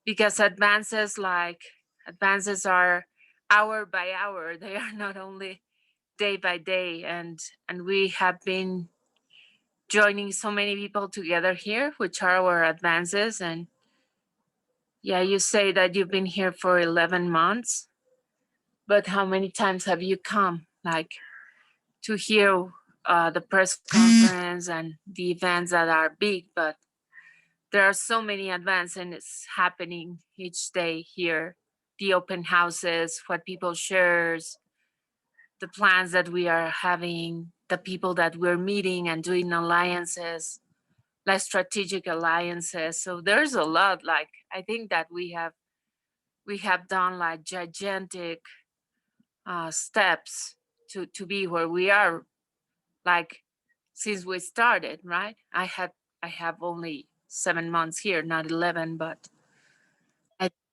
because advances are hour by hour. They are not only day by day, and we have been joining so many people together here, which are our advances. And yeah, you say that you've been here for 11 months, but how many times have you come, like, to hear the press conference and the events that are big? But there are so many events and it's happening each day here. The open houses, what people shares, the plans that we are having, the people that we're meeting and doing alliances, like strategic alliances. So there's a lot. Like, I think that we have done like gigantic steps to be where we are, like since we started, right? I have only 7 months here, not 11, but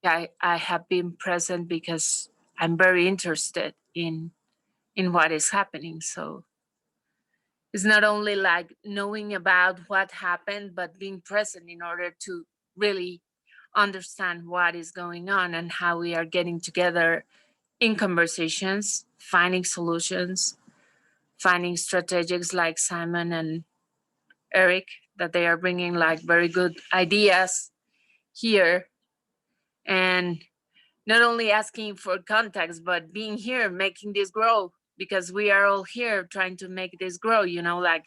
I have been present because I'm very interested in what is happening. So it's not only like knowing about what happened, but being present in order to really understand what is going on and how we are getting together in conversations, finding solutions, finding strategies like Simon and Eric, that they are bringing like very good ideas here. And not only asking for context, but being here, making this grow, because we are all here trying to make this grow, like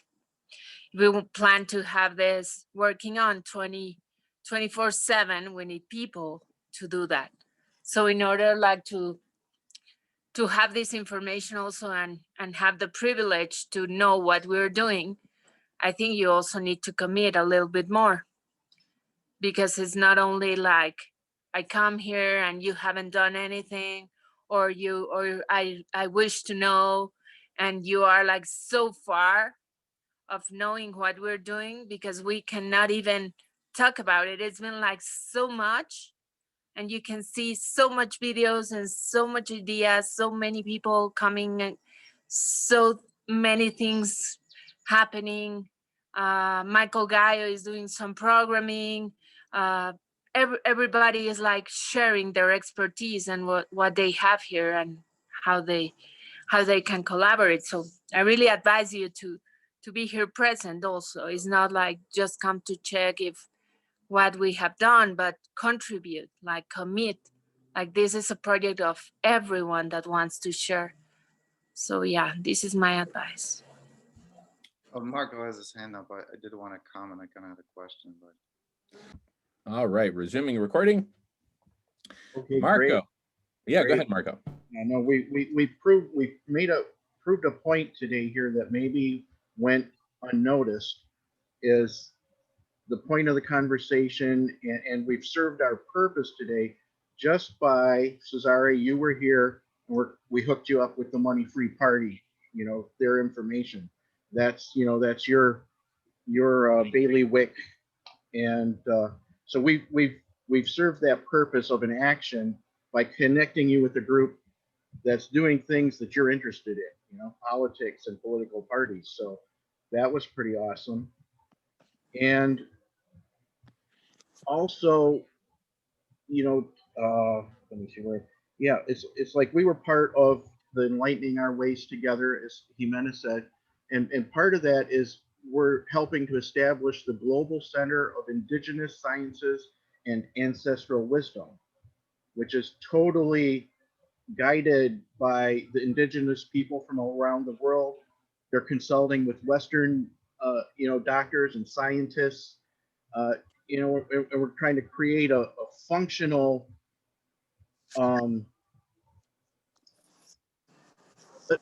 we will plan to have this working on 24/7. We need people to do that. So in order like to have this information also and have the privilege to know what we're doing, I think you also need to commit a little bit more, because it's not only like I come here and you haven't done anything, or I wish to know and you are like so far of knowing what we're doing, because we cannot even talk about it. It's been like so much, and you can see so much videos and so much ideas, so many people coming, and so many things happening. Michael Gallo is doing some programming. Everybody is like sharing their expertise and what they have here and how they can collaborate. So I really advise you to be here present also. It's not like just come to check if what we have done, but contribute, like commit. Like this is a project of everyone that wants to share. So yeah, this is my advice. Oh, Marco has his hand up. I did want to comment. I kind of had a question, but. All right, resuming recording. Okay, Marco. great. Yeah, Great. Go ahead, Marco. I know we proved a point today here that maybe went unnoticed, is the point of the conversation, and we've served our purpose today just by, Cesare, you were here, and we hooked you up with the money-free party, their information. That's your bailiwick. And so we've served that purpose of an action by connecting you with a group that's doing things that you're interested in, you know, politics and political parties. So that was pretty awesome. And also, you know, let me see where. Yeah, it's like we were part of the Enlightening Our Ways Together, as Jimena said, and part of that is we're helping to establish the Global Center of Indigenous Sciences and Ancestral Wisdom, which is totally guided by the indigenous people from around the world. They're consulting with Western, you know, doctors and scientists. You know, and we're trying to create a functional, um,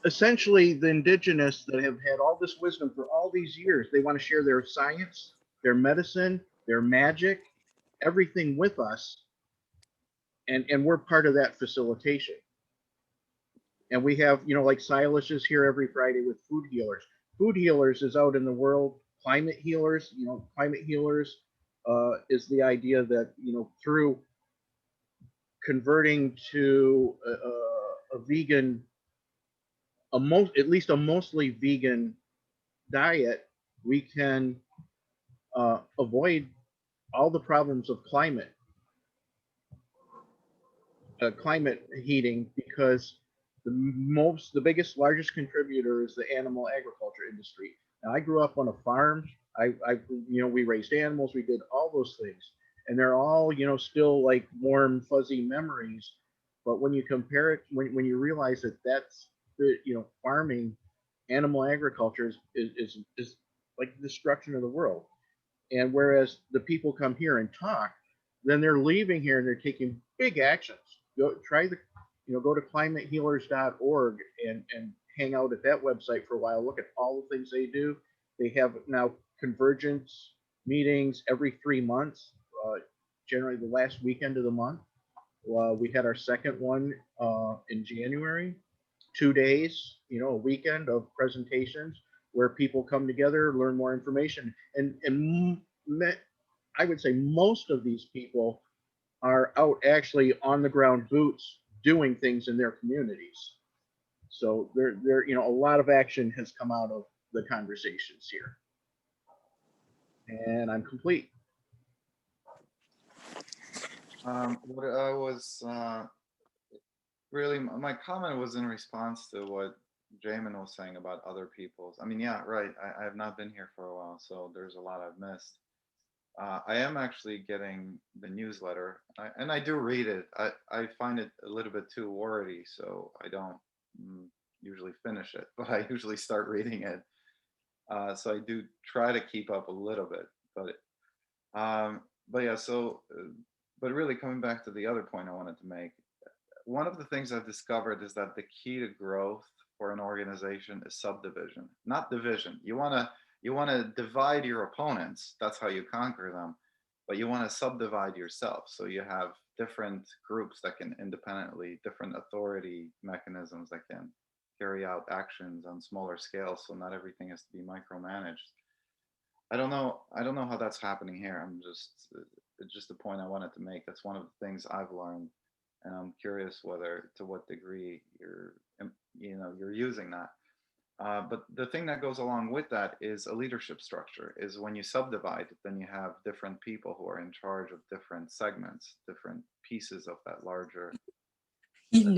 essentially the indigenous that have had all this wisdom for all these years. They want to share their science, their medicine, their magic, everything with us, and we're part of that facilitation. And we have, you know, like Silas is here every Friday with Food Healers. Food Healers is out in the world. Climate Healers, you know, Climate Healers is the idea that, you know, through converting to a vegan, at least a mostly vegan diet, we can avoid all the problems of climate heating, because the biggest, largest contributor is the animal agriculture industry. Now, I grew up on a farm. You know, we raised animals, we did all those things, and they're all, you know, still like warm, fuzzy memories. But when you compare it, when you realize that that's the, you know, farming, animal agriculture is like the destruction of the world. And whereas the people come here and talk, then they're leaving here and they're taking big actions. Go to climatehealers.org and hang out at that website for a while. Look at all the things they do. They have now convergence meetings every 3 months, generally the last weekend of the month. We had our second one in January. 2 days, you know, a weekend of presentations where people come together, learn more information, and I would say most of these people are out actually on the ground boots doing things in their communities. So you know, a lot of action has come out of the conversations here. And I'm complete. What I was really, my comment was in response to what Jamin was saying about other people's. I mean, yeah, right. I have not been here for a while, so there's a lot I've missed. I am actually getting the newsletter, and I do read it. I find it a little bit too wordy, so I don't usually finish it, but I usually start reading it. So I do try to keep up a little bit, but yeah. So, but really coming back to the other point I wanted to make, one of the things I've discovered is that the key to growth for an organization is subdivision, not division. You want to divide your opponents. That's how you conquer them. But you want to subdivide yourself. So you have different groups that can independently, different authority mechanisms that can carry out actions on smaller scales. So not everything has to be micromanaged. I don't know how that's happening here. It's just the point I wanted to make. That's one of the things I've learned. And I'm curious to what degree you're using that. But the thing that goes along with that is a leadership structure. Is when you subdivide, then you have different people who are in charge of different segments, different pieces of that larger. So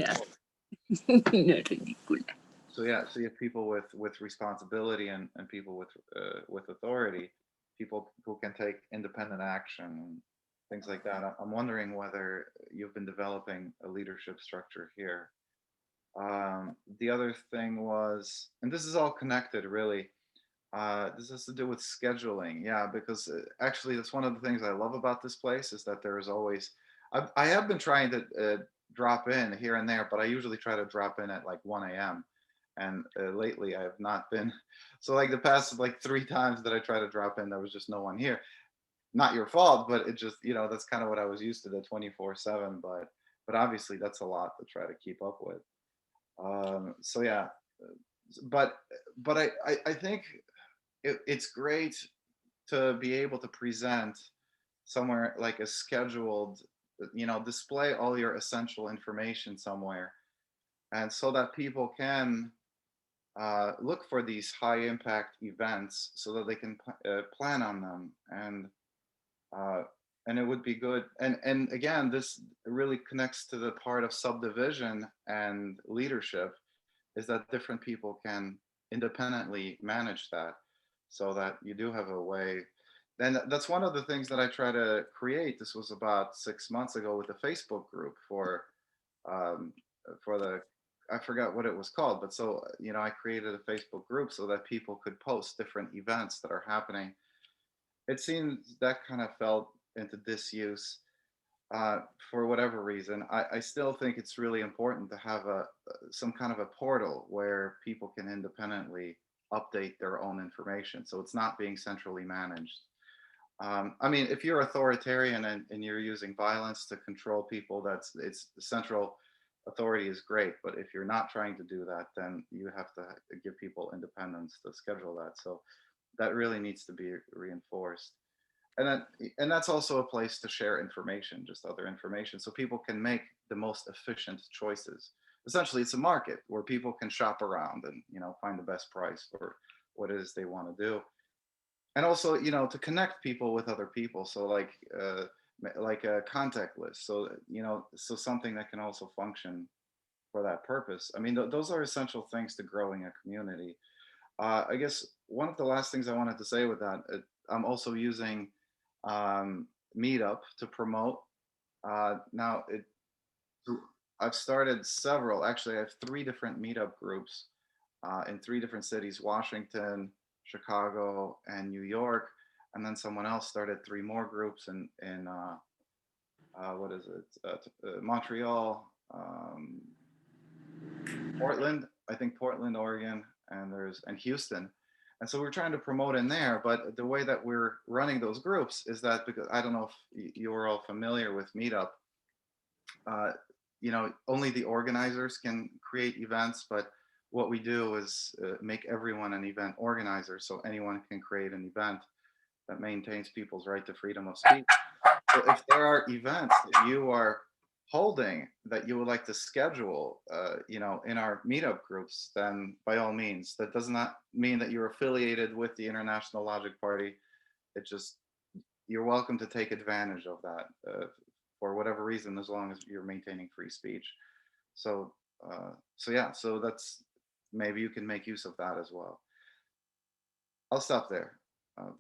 yeah, so you have people with responsibility and people with authority, people who can take independent action and things like that. I'm wondering whether you've been developing a leadership structure here. The other thing was, and this is all connected really, this has to do with scheduling. Yeah, because actually that's one of the things I love about this place is that there is always, I have been trying to drop in here and there, but I usually try to drop in at like 1 a.m. And lately I have not been. So like the past like 3 times that I try to drop in, there was just no one here. Not your fault, but it just, that's kind of what I was used to, the 24/7, but obviously that's a lot to try to keep up with. So yeah, but I think it's great to be able to present somewhere like a scheduled, display all your essential information somewhere. and so that people can look for these high impact events so that they can plan on them, and it would be good. And again, this really connects to the part of subdivision and leadership, is that different people can independently manage that, so that you do have a way. And that's one of the things that I try to create. This was about 6 months ago with the Facebook group for the, I forgot what it was called, but so, you know, I created a Facebook group so that people could post different events that are happening. It seems that kind of fell into disuse for whatever reason. I still think it's really important to have some kind of a portal where people can independently update their own information, so it's not being centrally managed. I mean, if you're authoritarian and you're using violence to control people, it's the central authority is great. But if you're not trying to do that, then you have to give people independence to schedule that. So that really needs to be reinforced. And that's also a place to share information, just other information, so people can make the most efficient choices. Essentially, it's a market where people can shop around and, you know, find the best price for what it is they want to do. And also, you know, to connect people with other people. So like a contact list. So, you know, so something that can also function for that purpose. I mean, those are essential things to growing a community. I guess one of the last things I wanted to say with that, I'm also using Meetup to promote. Now, I've started several, actually I have 3 different Meetup groups in 3 different cities: Washington, Chicago, and New York. And then someone else started 3 more groups in what is it, Montreal, Portland, I think Portland, Oregon, and Houston. And so we're trying to promote in there, but the way that we're running those groups is that, because I don't know if you are all familiar with Meetup, you know, only the organizers can create events, but what we do is make everyone an event organizer, so anyone can create an event that maintains people's right to freedom of speech. So if there are events that you are holding that you would like to schedule, you know, in our Meetup groups, then by all means. That does not mean that you're affiliated with the International Logic Party. It just, you're welcome to take advantage of that for whatever reason, as long as you're maintaining free speech. So, yeah, so that's, maybe you can make use of that as well. I'll stop there.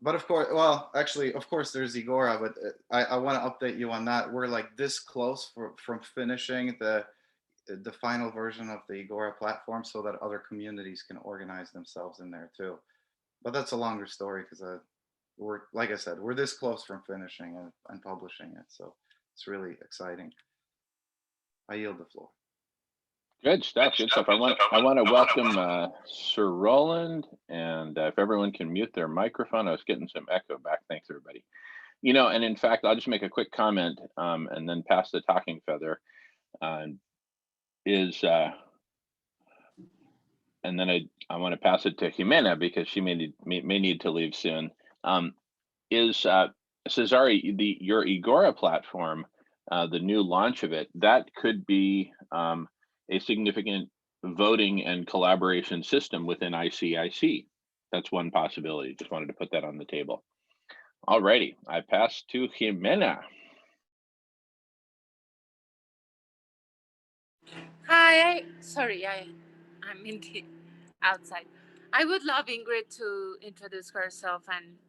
But of course, well, actually, of course, there's Igora, but I want to update you on that. We're like this close from finishing the final version of the Igora platform, so that other communities can organize themselves in there too. But that's a longer story, because we're, like I said, we're this close from finishing and publishing it. So it's really exciting. I yield the floor. Good stuff. Good stuff. I want to welcome Sir Roland, and if everyone can mute their microphone. I was getting some echo back. Thanks, everybody. You know, and in fact, I'll just make a quick comment and then pass the talking feather. And then I want to pass it to Jimena, because she may need to leave soon. Cesare, your Igora platform, the new launch of it, that could be a significant voting and collaboration system within ICIC. That's one possibility. Just wanted to put that on the table. All righty, I pass to Jimena. Hi, I'm in the outside. I would love Ingrid to introduce herself and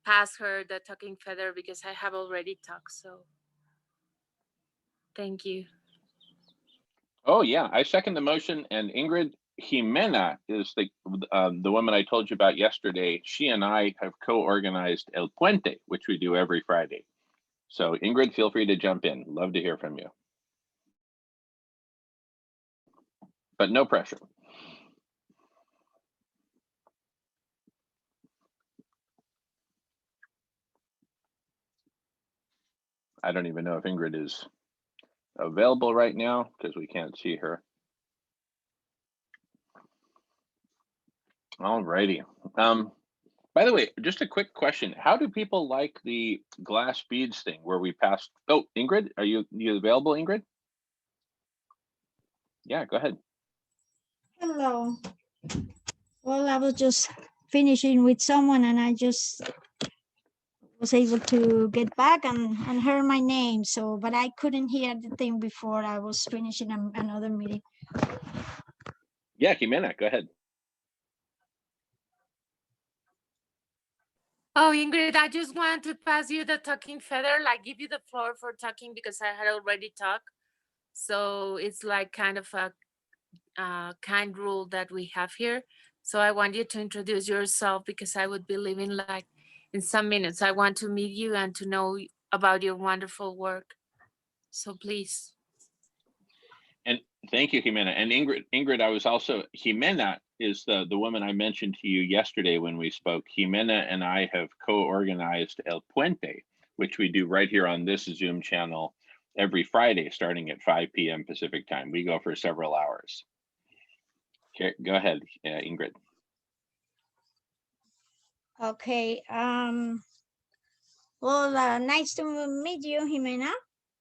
pass her the talking feather, because I have already talked. So thank you. Oh yeah, I second the motion. And Ingrid Jimena is the woman I told you about yesterday. She and I have co-organized El Puente, which we do every Friday. So Ingrid, feel free to jump in. Love to hear from you. But no pressure. I don't even know if Ingrid is available right now, because we can't see her. All righty. By the way, just a quick question. How do people like the glass beads thing where we passed? Oh, Ingrid, are you available, Ingrid? Yeah, go ahead. Hello. Well, I was just finishing with someone and I just was able to get back and heard my name. So, but I couldn't hear the thing before I was finishing another meeting. Yeah, Jimena, go ahead. Oh, Ingrid, I just want to pass you the talking feather, like give you the floor for talking because I had already talked. So it's like kind of a kind rule that we have here. So I want you to introduce yourself because I would be leaving like in some minutes. I want to meet you and to know about your wonderful work. So please. And thank you, Jimena. And Ingrid, I was also, Jimena is the woman I mentioned to you yesterday when we spoke. Jimena and I have co-organized El Puente, which we do right here on this Zoom channel every Friday, starting at 5 p.m. Pacific time. We go for several hours. Okay, go ahead, Ingrid. Okay. Well, nice to meet you, Jimena.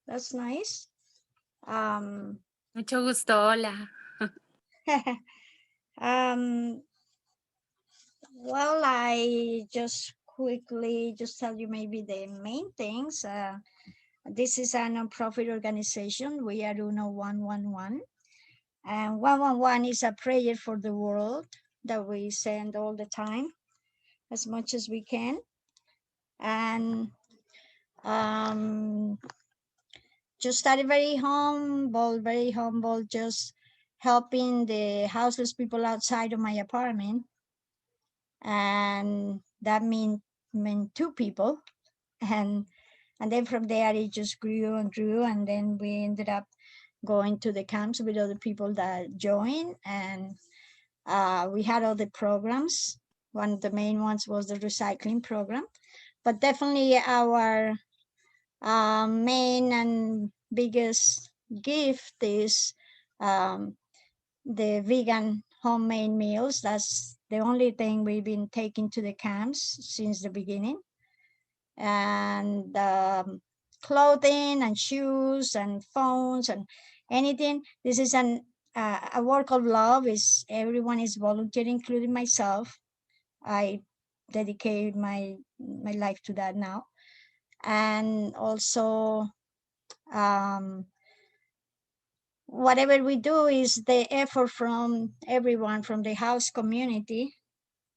That's nice. Mucho gusto, hola. Well, I just quickly just tell you maybe the main things. This is a nonprofit organization. We are UNO 111. And 111 is a prayer for the world that we send all the time, as much as we can. And just started very humble, just helping the houseless people outside of my apartment. And that meant 2 people. And then from there, it just grew and grew. And then we ended up going to the camps with other people that joined. And we had other programs. One of the main ones was the recycling program. But definitely our main and biggest gift is the vegan homemade meals. That's the only thing we've been taking to the camps since the beginning. And clothing and shoes and phones and anything. This is a work of love. Is everyone is volunteering, including myself. I dedicate my life to that now. And also whatever we do is the effort from everyone, from the house community,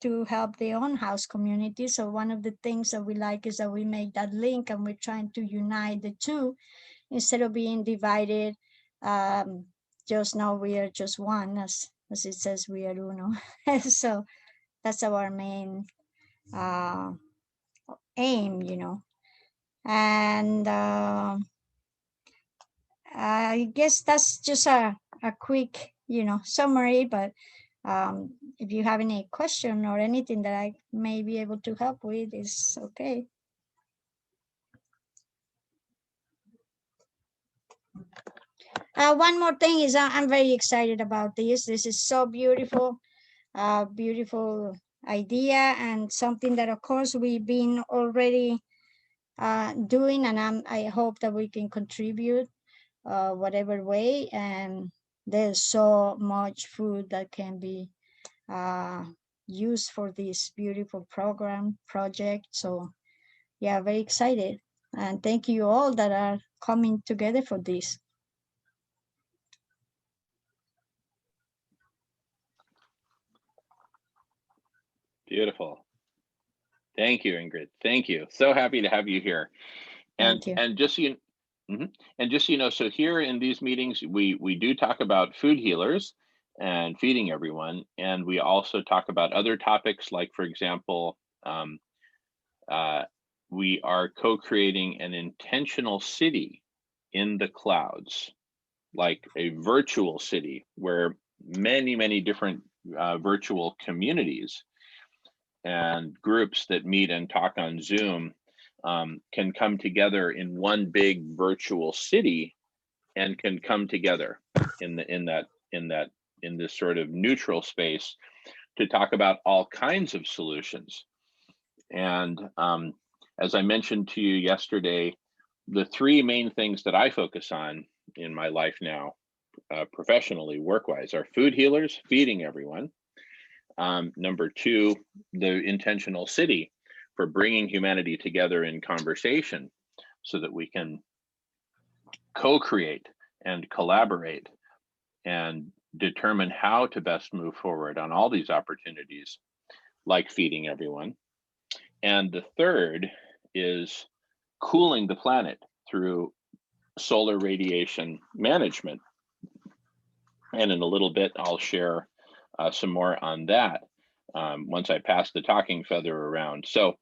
to help their own house community. So one of the things that we like is that we make that link and we're trying to unite the two instead of being divided. Just now we are just one, as it says, we are uno. So that's our main aim, you know. And I guess that's just a quick, you know, summary, but if you have any question or anything that I may be able to help with, is okay. One more thing is I'm very excited about this. This is so beautiful, beautiful idea, and something that of course we've been already doing, and I hope that we can contribute whatever way. And there's so much food that can be used for this beautiful project. So yeah, very excited. And thank you all that are coming together for this. Beautiful. Thank you, Ingrid. Thank you. So happy to have you here. And Thank you. and just so you, and just so you know, so here in these meetings, we do talk about food healers and feeding everyone, and we also talk about other topics, like, for example, we are co-creating an intentional city in the clouds, like a virtual city where many different virtual communities and groups that meet and talk on Zoom can come together in one big virtual city and can come together in this sort of neutral space to talk about all kinds of solutions. And as I mentioned to you yesterday, the 3 main things that I focus on in my life now professionally, work-wise, are food healers, feeding everyone. Number two, the intentional city, for bringing humanity together in conversation so that we can co-create and collaborate and determine how to best move forward on all these opportunities, like feeding everyone. And the third is cooling the planet through solar radiation management. And in a little bit, I'll share some more on that once I pass the talking feather around. So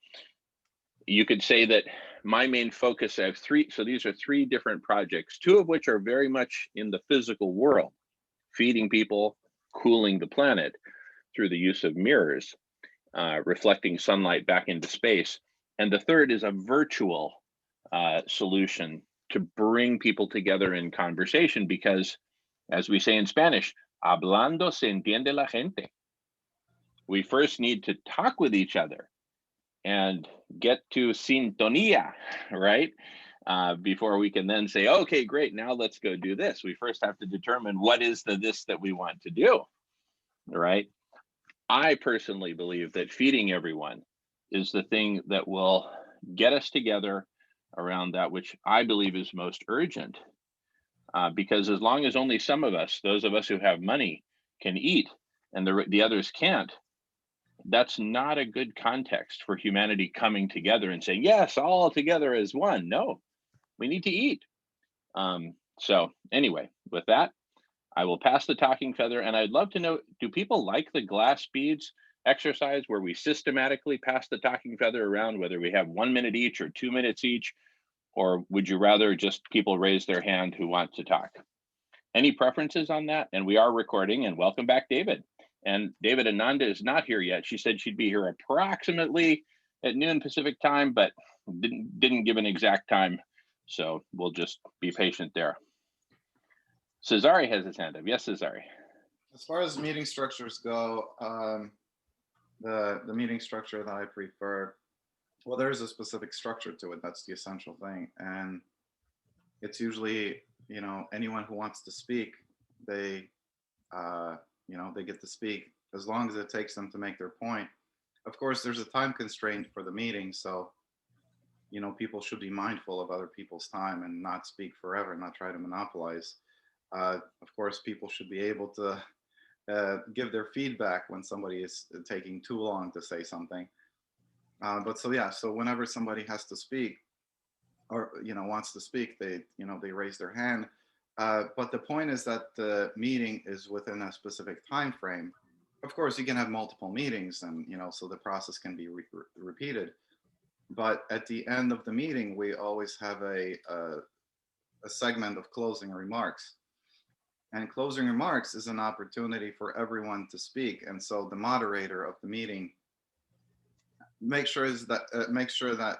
you could say that my main focus, I have three, so these are three different projects, two of which are very much in the physical world, feeding people, cooling the planet through the use of mirrors, reflecting sunlight back into space. And the third is a virtual solution to bring people together in conversation, because as we say in Spanish, hablando se entiende la gente. We first need to talk with each other and get to sintonía, right? Before we can then say, okay, great, now let's go do this. We first have to determine what is the this that we want to do, right? I personally believe that feeding everyone is the thing that will get us together around that which I believe is most urgent. Because as long as only some of us, those of us who have money, can eat and the others can't, that's not a good context for humanity coming together and saying, yes, all together as one. No, we need to eat. So anyway, with that, I will pass the talking feather, and I'd love to know, do people like the glass beads exercise where we systematically pass the talking feather around, whether we have 1 minute each or 2 minutes each, or would you rather just people raise their hand who want to talk? Any preferences on that? And we are recording, and welcome back, David. And David, Ananda is not here yet. She said she'd be here approximately at noon Pacific time, but didn't give an exact time. So we'll just be patient there. Cesare has his hand up. Yes, Cesare. As far as meeting structures go, the meeting structure that I prefer, well, there is a specific structure to it. That's the essential thing. And it's usually, you know, anyone who wants to speak, they, you know, they get to speak as long as it takes them to make their point. Of course, there's a time constraint for the meeting. So, you know, people should be mindful of other people's time and not speak forever, not try to monopolize. Of course, people should be able to give their feedback when somebody is taking too long to say something. But so, yeah, so whenever somebody has to speak or, you know, wants to speak, they, you know, they raise their hand. But the point is that the meeting is within a specific time frame. Of course, you can have multiple meetings and, you know, so the process can be repeated. But at the end of the meeting, we always have a segment of closing remarks. And closing remarks is an opportunity for everyone to speak. And so the moderator of the meeting makes sure that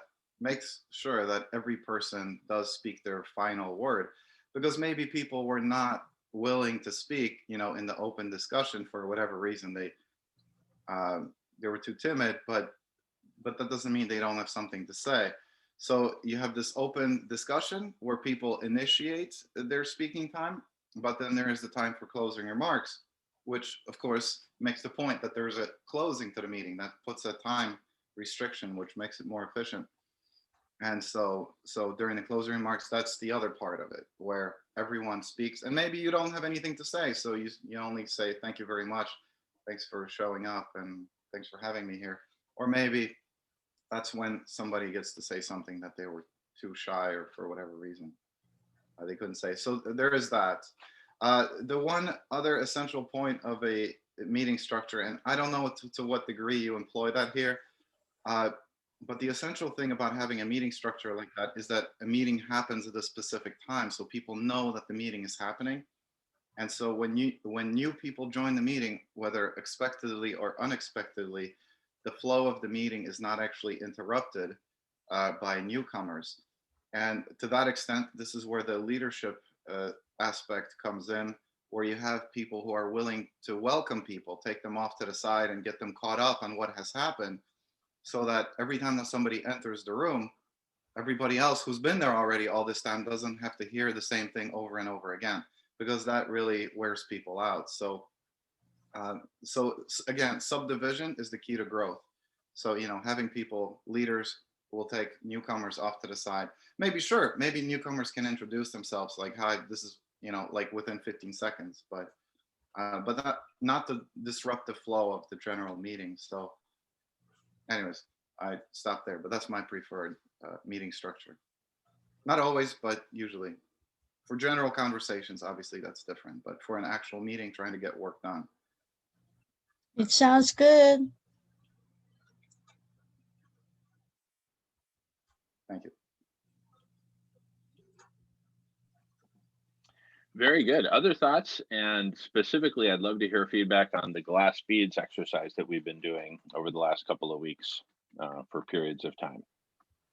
every person does speak their final word, because maybe people were not willing to speak, you know, in the open discussion for whatever reason. They were too timid, but that doesn't mean they don't have something to say. So you have this open discussion where people initiate their speaking time, but then there is the time for closing remarks, which of course makes the point that there's a closing to the meeting that puts a time restriction, which makes it more efficient. And so during the closing remarks, that's the other part of it, where everyone speaks, and maybe you don't have anything to say, so you only say thank you very much, thanks for showing up, and thanks for having me here. Or maybe that's when somebody gets to say something that they were too shy or for whatever reason they couldn't say. So there is that. The one other essential point of a meeting structure, and I don't know to what degree you employ that here, but the essential thing about having a meeting structure like that is that a meeting happens at a specific time, so people know that the meeting is happening. And so when new people join the meeting, whether expectedly or unexpectedly, the flow of the meeting is not actually interrupted by newcomers. And to that extent, this is where the leadership aspect comes in, where you have people who are willing to welcome people, take them off to the side and get them caught up on what has happened, so that every time that somebody enters the room, everybody else who's been there already all this time doesn't have to hear the same thing over and over again. because that really wears people out. So again, subdivision is the key to growth. So, you know, having people, leaders who will take newcomers off to the side. Maybe, sure, maybe newcomers can introduce themselves like, hi, this is, you know, like within 15 seconds, but not to disrupt the flow of the general meeting. So anyways, I stop there, but that's my preferred meeting structure. Not always, but usually. For general conversations, obviously that's different, but for an actual meeting trying to get work done. It sounds good. Thank you. Very good. Other thoughts? And specifically, I'd love to hear feedback on the glass beads exercise that we've been doing over the last couple of weeks for periods of time.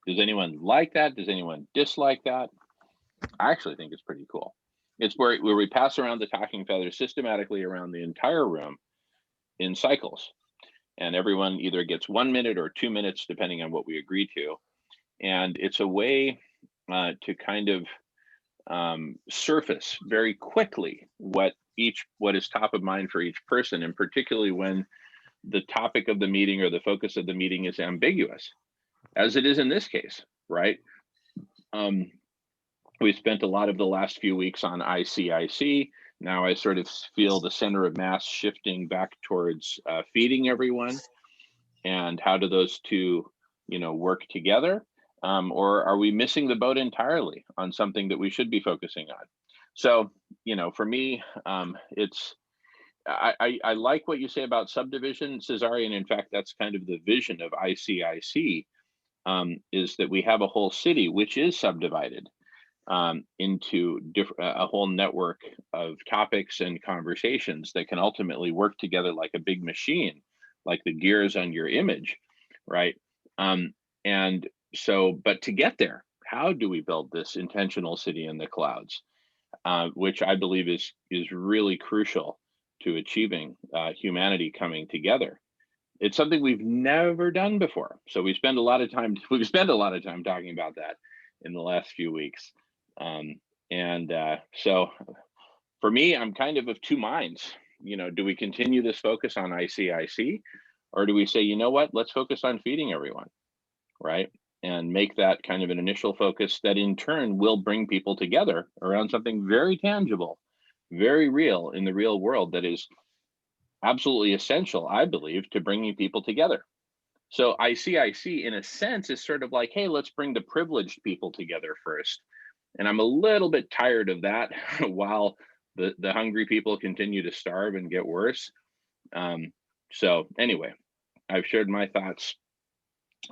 Does anyone like that? Does anyone dislike that? I actually think it's pretty cool. It's where we pass around the talking feather systematically around the entire room in cycles. And everyone either gets 1 minute or 2 minutes, depending on what we agree to. And it's a way to kind of surface very quickly what is top of mind for each person, and particularly when the topic of the meeting or the focus of the meeting is ambiguous, as it is in this case, right? We spent a lot of the last few weeks on ICIC. Now I sort of feel the center of mass shifting back towards feeding everyone, and how do those two, you know, work together? Or are we missing the boat entirely on something that we should be focusing on? So, you know, for me, I like what you say about subdivision, Cesare, and in fact, that's kind of the vision of ICIC, is that we have a whole city which is subdivided into a whole network of topics and conversations that can ultimately work together like a big machine, like the gears on your image, right? And so, but to get there, how do we build this intentional city in the clouds, which I believe is really crucial to achieving humanity coming together. It's something we've never done before. So we spend a lot of time talking about that in the last few weeks. So for me, I'm kind of two minds. You know, do we continue this focus on ICIC, or do we say, you know what, let's focus on feeding everyone, right? And make that kind of an initial focus that in turn will bring people together around something very tangible, very real in the real world, that is absolutely essential, I believe, to bringing people together. So ICIC, in a sense, is sort of like, hey, let's bring the privileged people together first. And I'm a little bit tired of that while the hungry people continue to starve and get worse. So anyway, I've shared my thoughts.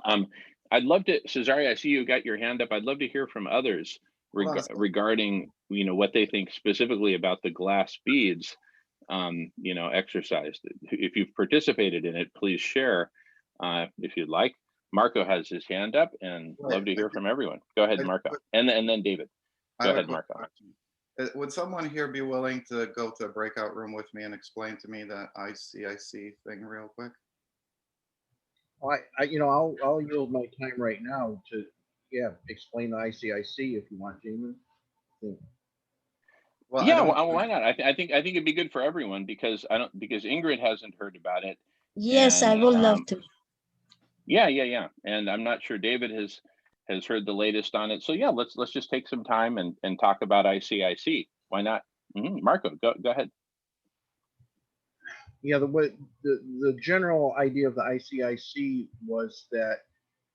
I'd love to, Cesare, I see you got your hand up. I'd love to hear from others regarding, you know, what they think specifically about the glass beads, you know, exercise. If you've participated in it, please share if you'd like. Marco has his hand up, and love to hear from everyone. Go ahead, Marco, and then David. Go ahead, Marco. Would someone here be willing to go to a breakout room with me and explain to me that ICIC thing real quick? I'll yield my time right now to explain the ICIC if you want, Jamin. Well, yeah, why not? I think it'd be good for everyone, because Ingrid hasn't heard about it. Yes, I would love to. Yeah. And I'm not sure David has heard the latest on it. So yeah, let's just take some time and talk about ICIC. Why not? Marco, go ahead. Yeah, the general idea of the ICIC was that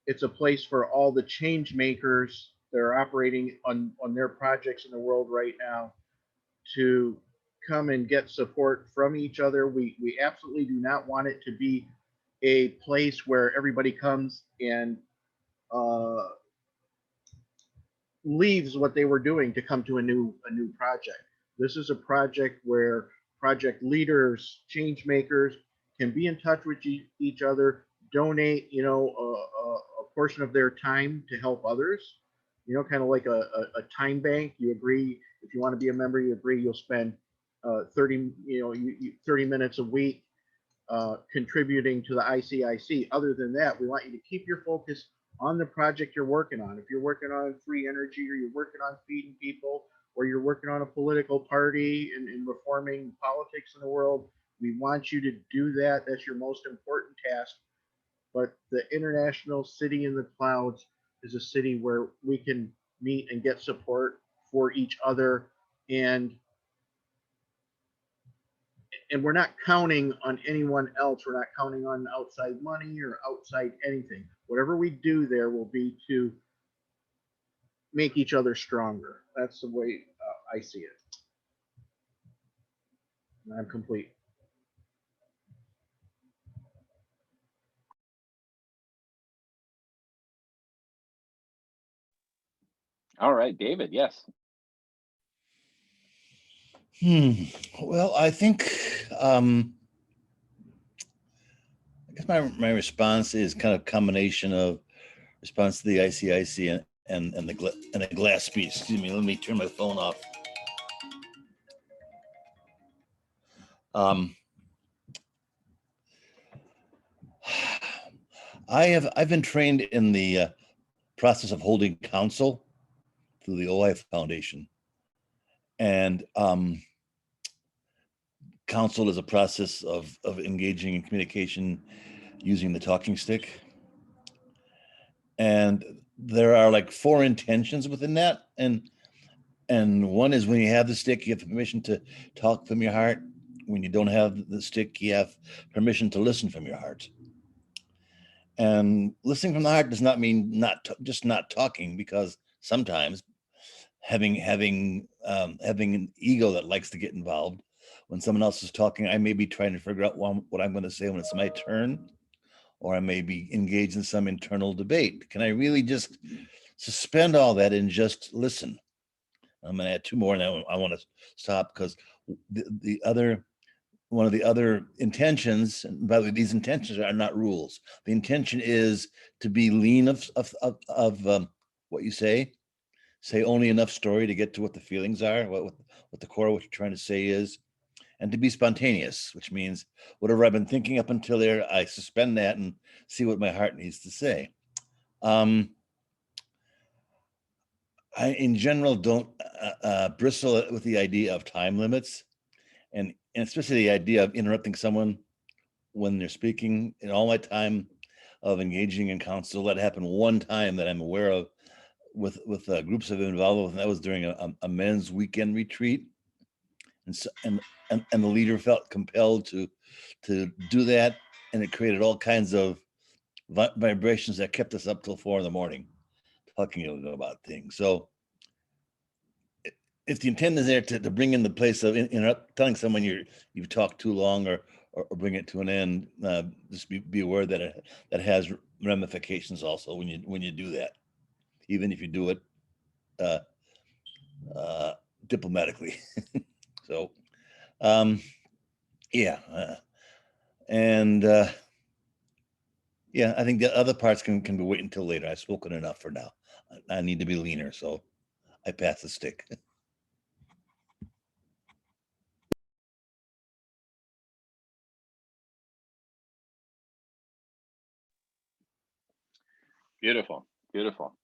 it's a place for all the change makers that are operating on their projects in the world right now to come and get support from each other. We absolutely do not want it to be a place where everybody comes and leaves what they were doing to come to a new project. This is a project where project leaders, change makers can be in touch with each other, donate, a portion of their time to help others, kind of like a time bank. You agree, if you want to be a member, you agree you'll spend 30 minutes a week contributing to the ICIC. Other than that, we want you to keep your focus on the project you're working on. If you're working on free energy, or you're working on feeding people, or you're working on a political party and reforming politics in the world, we want you to do that. That's your most important task. But the International City in the Clouds is a city where we can meet and get support for each other, and we're not counting on anyone else. We're not counting on outside money or outside anything. Whatever we do there will be to make each other stronger. That's the way I see it. I'm complete. All right, David, yes. Well, I think I guess my response is kind of combination of response to the ICIC and the glass speech. Excuse me, let me turn my phone off. I've been trained in the process of holding counsel through the OI Foundation, and counsel is a process of engaging in communication using the talking stick, and there are like 4 intentions within that, and one is when you have the stick, you have permission to talk from your heart. When you don't have the stick, you have permission to listen from your heart. And listening from the heart does not mean just not talking, because sometimes having an ego that likes to get involved, when someone else is talking, I may be trying to figure out what I'm going to say when it's my turn, or I may be engaged in some internal debate. Can I really just suspend all that and just listen? I'm going to add 2 more, and I want to stop, because one of the other intentions, and by the way, these intentions are not rules. The intention is to be lean of what you say only enough story to get to what the feelings are, what the core of what you're trying to say is, and to be spontaneous, which means whatever I've been thinking up until there, I suspend that and see what my heart needs to say. I, in general, don't bristle with the idea of time limits, and especially the idea of interrupting someone when they're speaking. In all my time of engaging in counsel, that happened one time that I'm aware of with groups I've been involved with, and that was during a men's weekend retreat. And so, and the leader felt compelled to do that, and it created all kinds of vibrations that kept us up till 4 a.m. talking about things. So if the intent is there to bring in the place of telling someone you've talked too long, or bring it to an end, just be aware that that has ramifications also when you do that, even if you do it diplomatically. So yeah, yeah, I think the other parts can be wait until later. I've spoken enough for now. I need to be leaner, so I pass the stick. Beautiful, beautiful.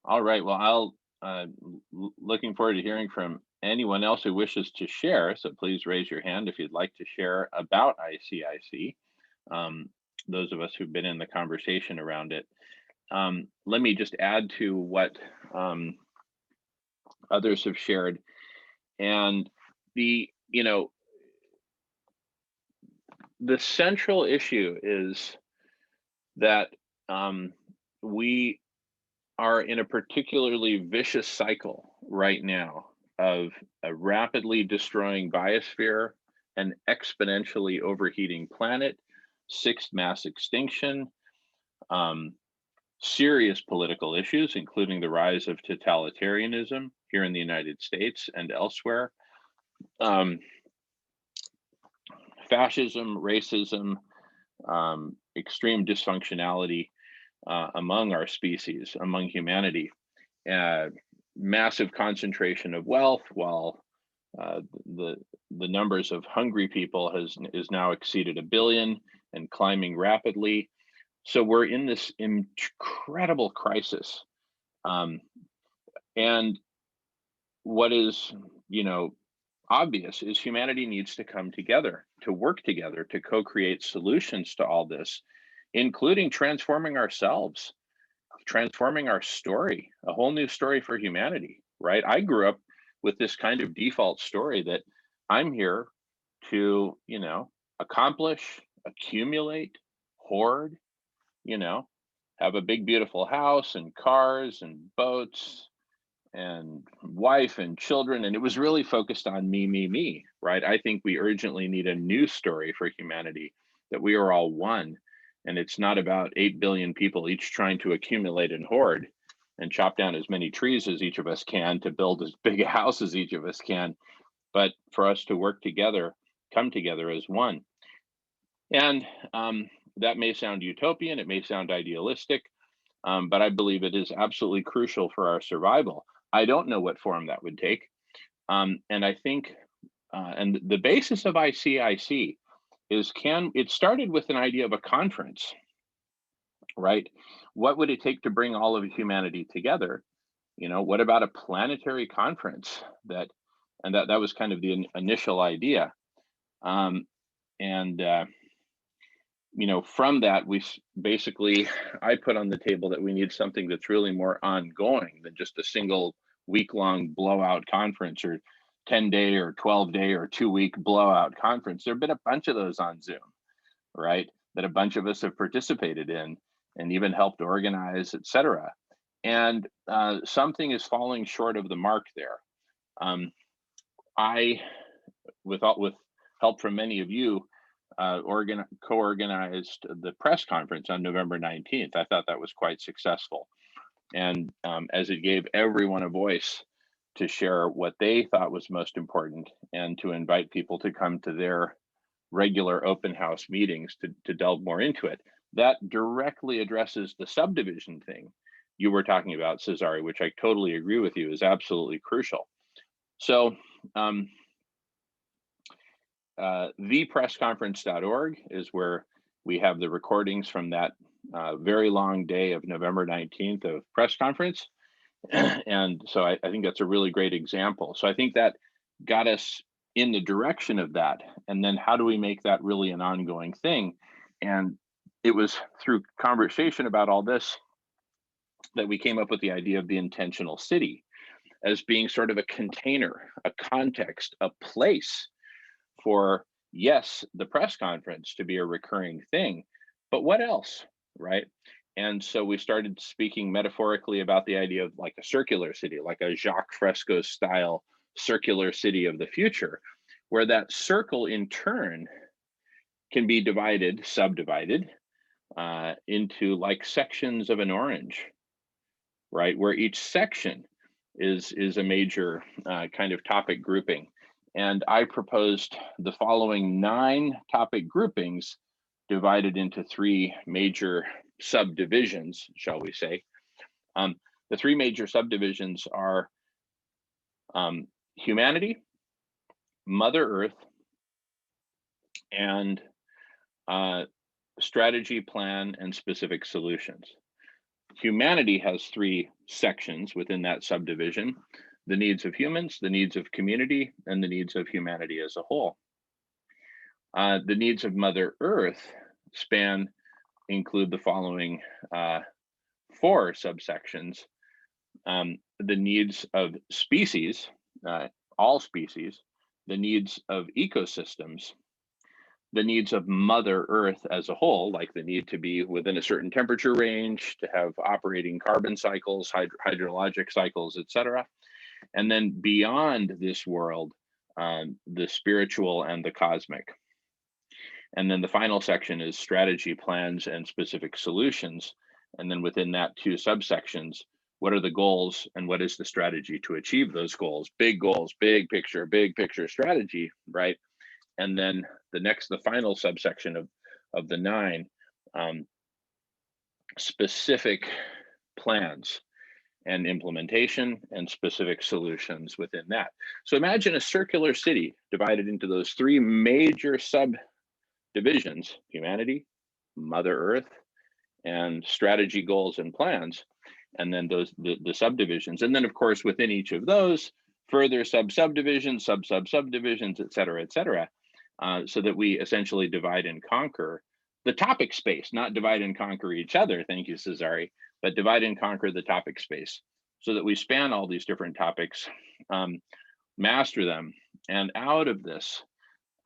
All right, well, looking forward to hearing from anyone else who wishes to share. So please raise your hand if you'd like to share about ICIC. Those of us who've been in the conversation around it. Let me just add to what others have shared. And the central issue is that we are in a particularly vicious cycle right now of a rapidly destroying biosphere, an exponentially overheating planet, 6th mass extinction, serious political issues, including the rise of totalitarianism here in the United States and elsewhere, fascism, racism, extreme dysfunctionality among our species, among humanity, massive concentration of wealth, while the numbers of hungry people is now exceeded 1 billion and climbing rapidly. So we're in this incredible crisis, and what is, obvious is humanity needs to come together, to work together, to co-create solutions to all this, including transforming ourselves, transforming our story, a whole new story for humanity, right? I grew up with this kind of default story that I'm here to, accomplish, accumulate, hoard, have a big, beautiful house and cars and boats and wife and children. And it was really focused on me, right? I think we urgently need a new story for humanity, that we are all one. And it's not about 8 billion people each trying to accumulate and hoard and chop down as many trees as each of us can to build as big a house as each of us can, but for us to work together, come together as one. And that may sound utopian, it may sound idealistic, but I believe it is absolutely crucial for our survival. I don't know what form that would take. And I think, and the basis of ICIC is, it started with an idea of a conference, right? What would it take to bring all of humanity together? What about a planetary conference? That was kind of the initial idea. From that, I put on the table that we need something that's really more ongoing than just a single week-long blowout conference, or 10-day or 12-day or 2-week blowout conference. There have been a bunch of those on Zoom, right? That a bunch of us have participated in and even helped organize, etc. And something is falling short of the mark there. I, with help from many of you, co-organized the press conference on November 19th. I thought that was quite successful. And as it gave everyone a voice to share what they thought was most important, and to invite people to come to their regular open house meetings to delve more into it. That directly addresses the subdivision thing you were talking about, Cesare, which I totally agree with you is absolutely crucial. So thepressconference.org is where we have the recordings from that very long day of November 19th of press conference. And so I think that's a really great example. So I think that got us in the direction of that. And then how do we make that really an ongoing thing? And it was through conversation about all this that we came up with the idea of the intentional city as being sort of a container, a context, a place for, yes, the press conference to be a recurring thing, but what else, right? And so we started speaking metaphorically about the idea of like a circular city, like a Jacques Fresco style circular city of the future, where that circle in turn can be subdivided into like sections of an orange, right? Where each section is a major kind of topic grouping. And I proposed the following 9 topic groupings divided into 3 major subdivisions, shall we say. The 3 major subdivisions are humanity, Mother Earth, and strategy, plan, and specific solutions. Humanity has 3 sections within that subdivision: the needs of humans, the needs of community, and the needs of humanity as a whole. The needs of Mother Earth include the following 4 subsections: the needs of species, all species, the needs of ecosystems, the needs of Mother Earth as a whole, like the need to be within a certain temperature range, to have operating carbon cycles, hydrologic cycles, etc. And then beyond this world, the spiritual and the cosmic. And then the final section is strategy, plans, and specific solutions. And then within that 2 subsections, what are the goals and what is the strategy to achieve those goals? Big goals, big picture strategy, right? And then the final subsection of the 9, specific plans and implementation and specific solutions within that. So imagine a circular city divided into those 3 major subdivisions: humanity, Mother Earth, and strategy, goals, and plans. And then the subdivisions. And then of course, within each of those, further subdivisions, subdivisions, et cetera, so that we essentially divide and conquer the topic space, not divide and conquer each other. Thank you, Cesare, but divide and conquer the topic space so that we span all these different topics, master them, and out of this,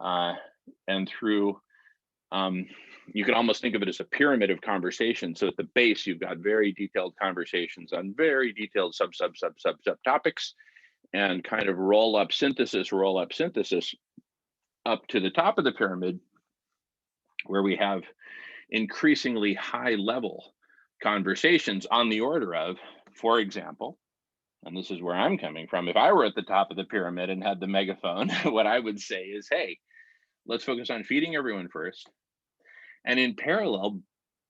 and through, you can almost think of it as a pyramid of conversation. So at the base, you've got very detailed conversations on very detailed sub topics, and kind of roll up synthesis up to the top of the pyramid, where we have increasingly high level conversations on the order of, for example, and this is where I'm coming from, if I were at the top of the pyramid and had the megaphone, what I would say is, hey, let's focus on feeding everyone first, and in parallel,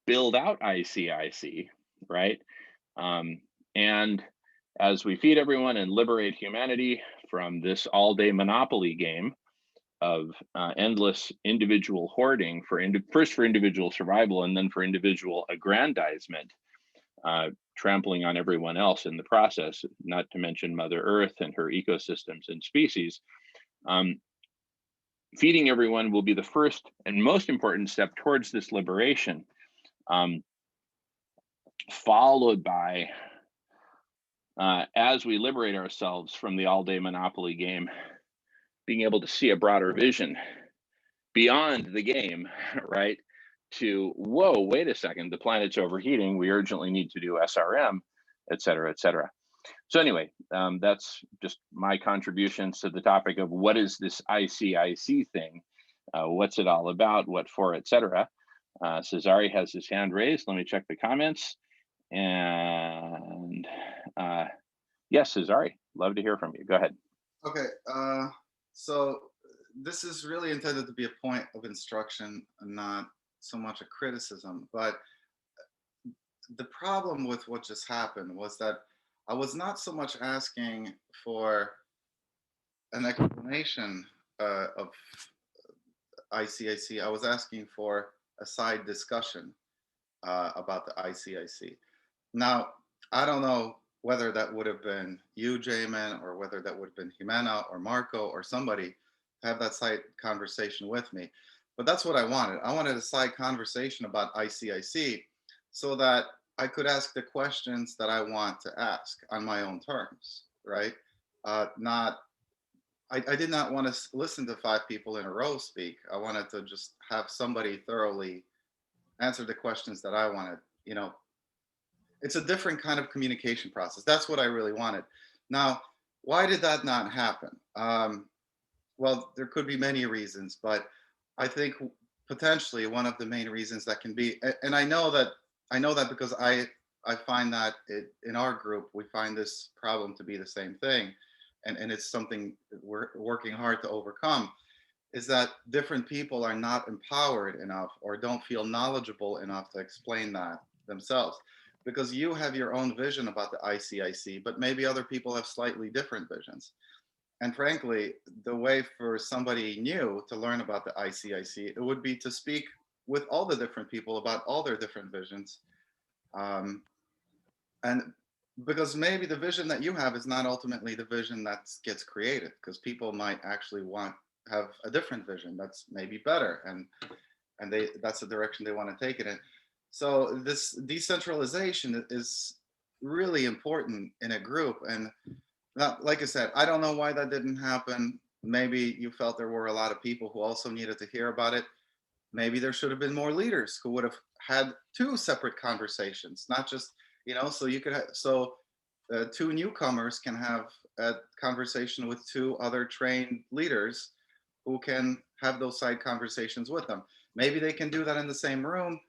build out ICIC, right? And as we feed everyone and liberate humanity from this all-day monopoly game of endless individual hoarding first for individual survival and then for individual aggrandizement, trampling on everyone else in the process, not to mention Mother Earth and her ecosystems and species. Feeding everyone will be the first and most important step towards this liberation, followed by, as we liberate ourselves from the all-day monopoly game, being able to see a broader vision beyond the game, right? To, whoa, wait a second, the planet's overheating, we urgently need to do SRM, et cetera, et cetera. So anyway, that's just my contributions to the topic of what is this ICIC thing? What's it all about? What for, et cetera. Cesare has his hand raised. Let me check the comments. And yes, Cesare, love to hear from you. Go ahead. Okay, so this is really intended to be a point of instruction and not so much a criticism. But the problem with what just happened was that I was not so much asking for an explanation of ICIC. I was asking for a side discussion about the ICIC. Now, I don't know whether that would have been you, Jamin, or whether that would have been Jimena or Marco or somebody to have that side conversation with me. But that's what I wanted. I wanted a side conversation about ICIC so that I could ask the questions that I want to ask on my own terms, right? I did not want to listen to 5 people in a row speak. I wanted to just have somebody thoroughly answer the questions that I wanted. You know, it's a different kind of communication process. That's what I really wanted. Now, why did that not happen? Well, there could be many reasons, but I think potentially one of the main reasons that can be, and I know that because I find that in our group, we find this problem to be the same thing. And it's something we're working hard to overcome, is that different people are not empowered enough or don't feel knowledgeable enough to explain that themselves. Because you have your own vision about the ICIC, but maybe other people have slightly different visions. And frankly, the way for somebody new to learn about the ICIC, it would be to speak with all the different people about all their different visions. And because maybe the vision that you have is not ultimately the vision that gets created, because people might actually have a different vision that's maybe better, and that's the direction they want to take it in. So this decentralization is really important in a group. And not, like I said, I don't know why that didn't happen. Maybe you felt there were a lot of people who also needed to hear about it. Maybe there should have been more leaders who would have had 2 separate conversations, not just, so you could have, 2 newcomers can have a conversation with 2 other trained leaders who can have those side conversations with them. Maybe they can do that in the same room.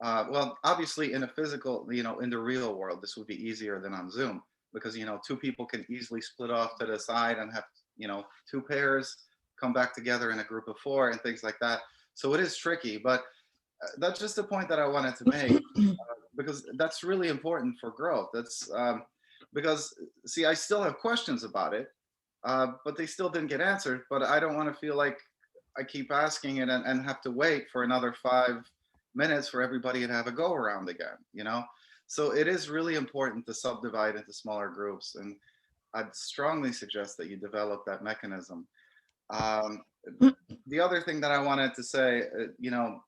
Well, obviously in a physical, in the real world, this would be easier than on Zoom, because, 2 people can easily split off to the side and have, 2 pairs come back together in a group of 4 and things like that. So it is tricky, but that's just the point that I wanted to make, because that's really important for growth. That's because, see, I still have questions about it, but they still didn't get answered. But I don't want to feel like I keep asking it and have to wait for another 5 minutes for everybody to have a go around again, So it is really important to subdivide into smaller groups. And I'd strongly suggest that you develop that mechanism. The other thing that I wanted to say, you know,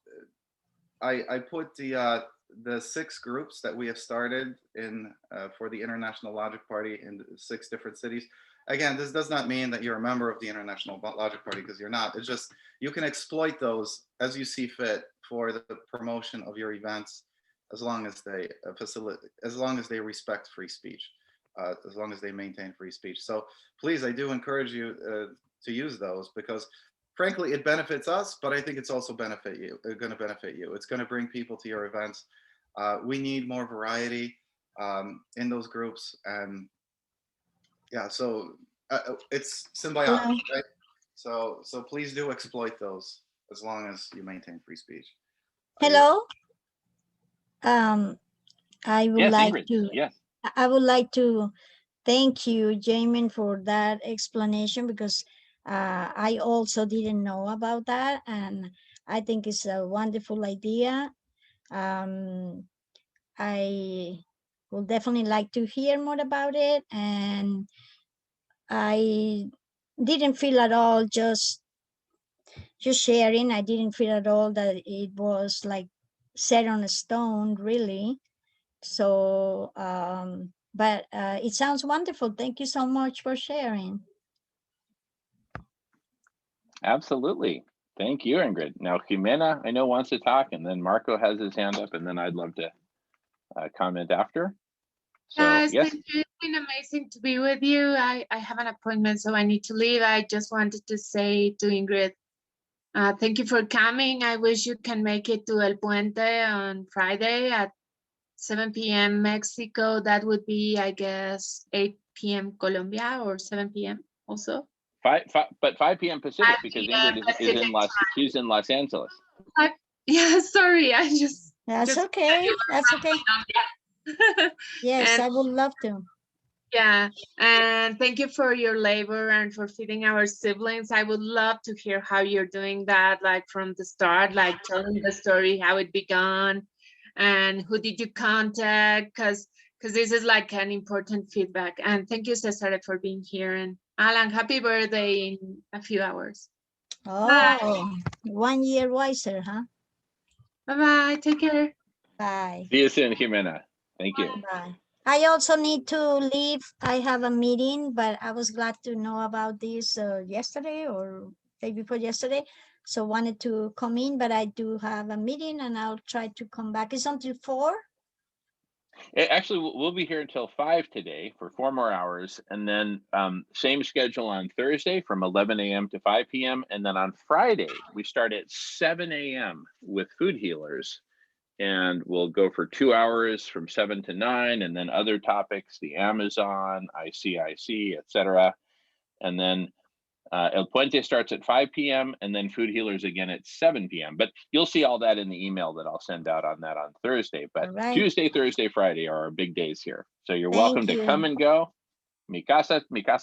I put the 6 groups that we have started in for the International Logic Party in 6 different cities. Again, this does not mean that you're a member of the International Logic Party, because you're not. It's just you can exploit those as you see fit for the promotion of your events, as long as they as long as they respect free speech, as long as they maintain free speech. So please, I do encourage you to use those, because frankly, it benefits us, but I think it's also going to benefit you. It's going to bring people to your events. We need more variety in those groups, and yeah, so it's symbiotic, Hello. right? So please do exploit those as long as you maintain free speech. Hello. I would Yes, like Ingrid. to. Yes. I would like to thank you, Jamin, for that explanation, because I also didn't know about that, and I think it's a wonderful idea. I would definitely like to hear more about it, and I didn't feel at all just sharing. I didn't feel at all that it was like set on a stone, really. So, but it sounds wonderful. Thank you so much for sharing. Absolutely. Thank you, Ingrid. Now, Jimena, I know, wants to talk, and then Marco has his hand up, and then I'd love to comment after. So, Guys, yes. thank you. It's been amazing to be with you. I have an appointment, so I need to leave. I just wanted to say to Ingrid, thank you for coming. I wish you can make it to El Puente on Friday at 7 p.m. Mexico. That would be, I guess, 8 p.m. Colombia, or 7 p.m. also. 5 p.m. Pacific, 5 because p.m. Ingrid is Pacific in she's in Los Angeles. Yeah, sorry. That's okay. That's okay. Yes, And I would love to. yeah, and thank you for your labor and for feeding our siblings. I would love to hear how you're doing that, like from the start, like telling the story, how it began, and who did you contact, because this is like an important feedback. And thank you, Cesare, for being here. And Alan, happy birthday in a few hours. Oh, Bye. 1 year wiser, huh? Bye-bye. Take care. Bye. See you soon, Jimena. Thank you. Bye. I also need to leave. I have a meeting, but I was glad to know about this yesterday or day before yesterday. So wanted to come in, but I do have a meeting and I'll try to come back. It's until 4? Actually, we'll be here until 5 today for 4 more hours, and then same schedule on Thursday from 11 a.m. to 5 p.m. And then on Friday, we start at 7 a.m. with food healers, and we'll go for 2 hours from 7 to 9, and then other topics, the Amazon, ICIC, etc. And then El Puente starts at 5 p.m. and then food healers again at 7 p.m. But you'll see all that in the email that I'll send out on that on Thursday. But Right. Tuesday, Thursday, Friday are our big days here. So you're Thank welcome you. to come and go. Mi casa,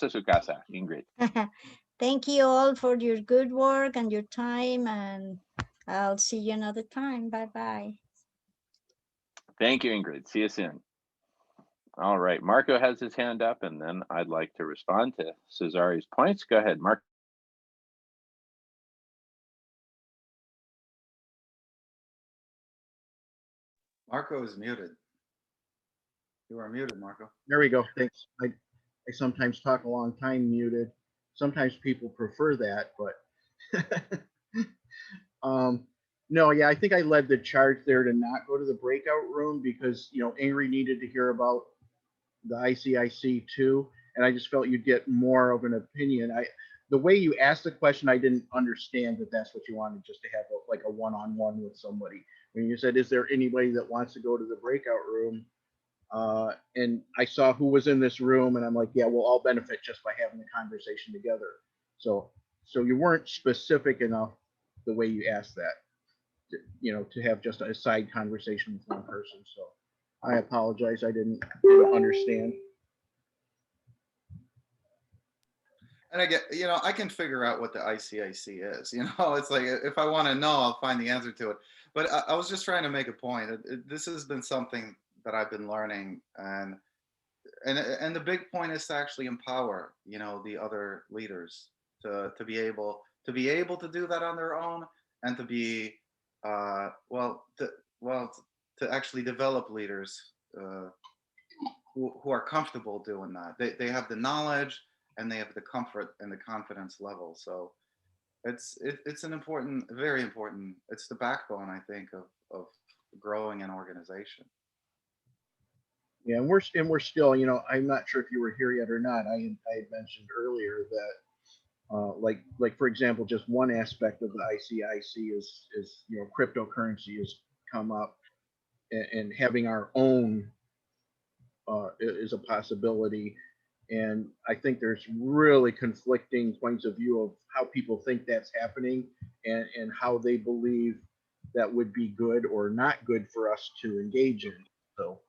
su casa, Ingrid. Thank you all for your good work and your time, and I'll see you another time. Bye-bye. Thank you, Ingrid. See you soon. All right, Marco has his hand up, and then I'd like to respond to Cesare's points. Go ahead, Marco. Marco is muted. You are muted, Marco. There we go. Thanks. I sometimes talk a long time muted. Sometimes people prefer that, but no, yeah, I think I led the charge there to not go to the breakout room because, you know, Angry needed to hear about the ICIC too, and I just felt you'd get more of an opinion. The way you asked the question, I didn't understand that that's what you wanted, just to have like a one-on-one with somebody. When you said, is there anybody that wants to go to the breakout room? And I saw who was in this room, and I'm like, yeah, we'll all benefit just by having the conversation together. So you weren't specific enough the way you asked that, you know, to have just a side conversation with one person. So I apologize. I didn't understand. And I get, you know, I can figure out what the ICIC is. You know, it's like if I want to know, I'll find the answer to it. But I was just trying to make a point. This has been something that I've been learning, and and the big point is to actually empower, you know, the other leaders to be able to do that on their own, and to be to actually develop leaders who are comfortable doing that. They have the knowledge, and they have the comfort and the confidence level. So it's an important, very important, it's the backbone, I think, of growing an organization. Yeah, and we're still, you know, I'm not sure if you were here yet or not. I had mentioned earlier that like for example, just one aspect of the ICIC is you know, cryptocurrency has come up, and having our own is a possibility. And I think there's really conflicting points of view of how people think that's happening, and how they believe that would be good or not good for us to engage in. So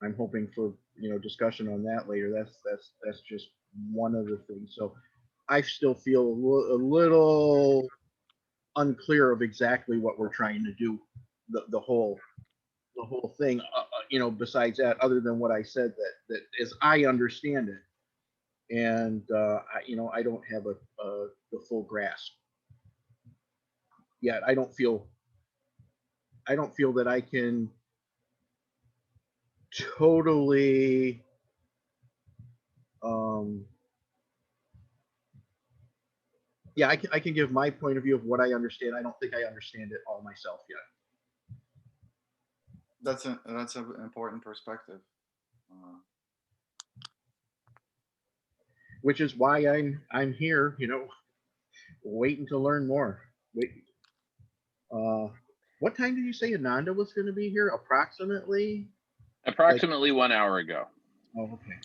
I'm hoping for, you know, discussion on that later. That's just one of the things. So I still feel a little unclear of exactly what we're trying to do, the whole thing, you know, besides that, other than what I said, that as I understand it, and you know, I don't have the full grasp yet. I don't feel that I can totally yeah, I can give my point of view of what I understand. I don't think I understand it all myself yet. That's an important perspective. Which is why I'm here, you know, waiting to learn more. Wait, what time did you say Ananda was going to be here? Approximately 1 hour ago. Oh, okay.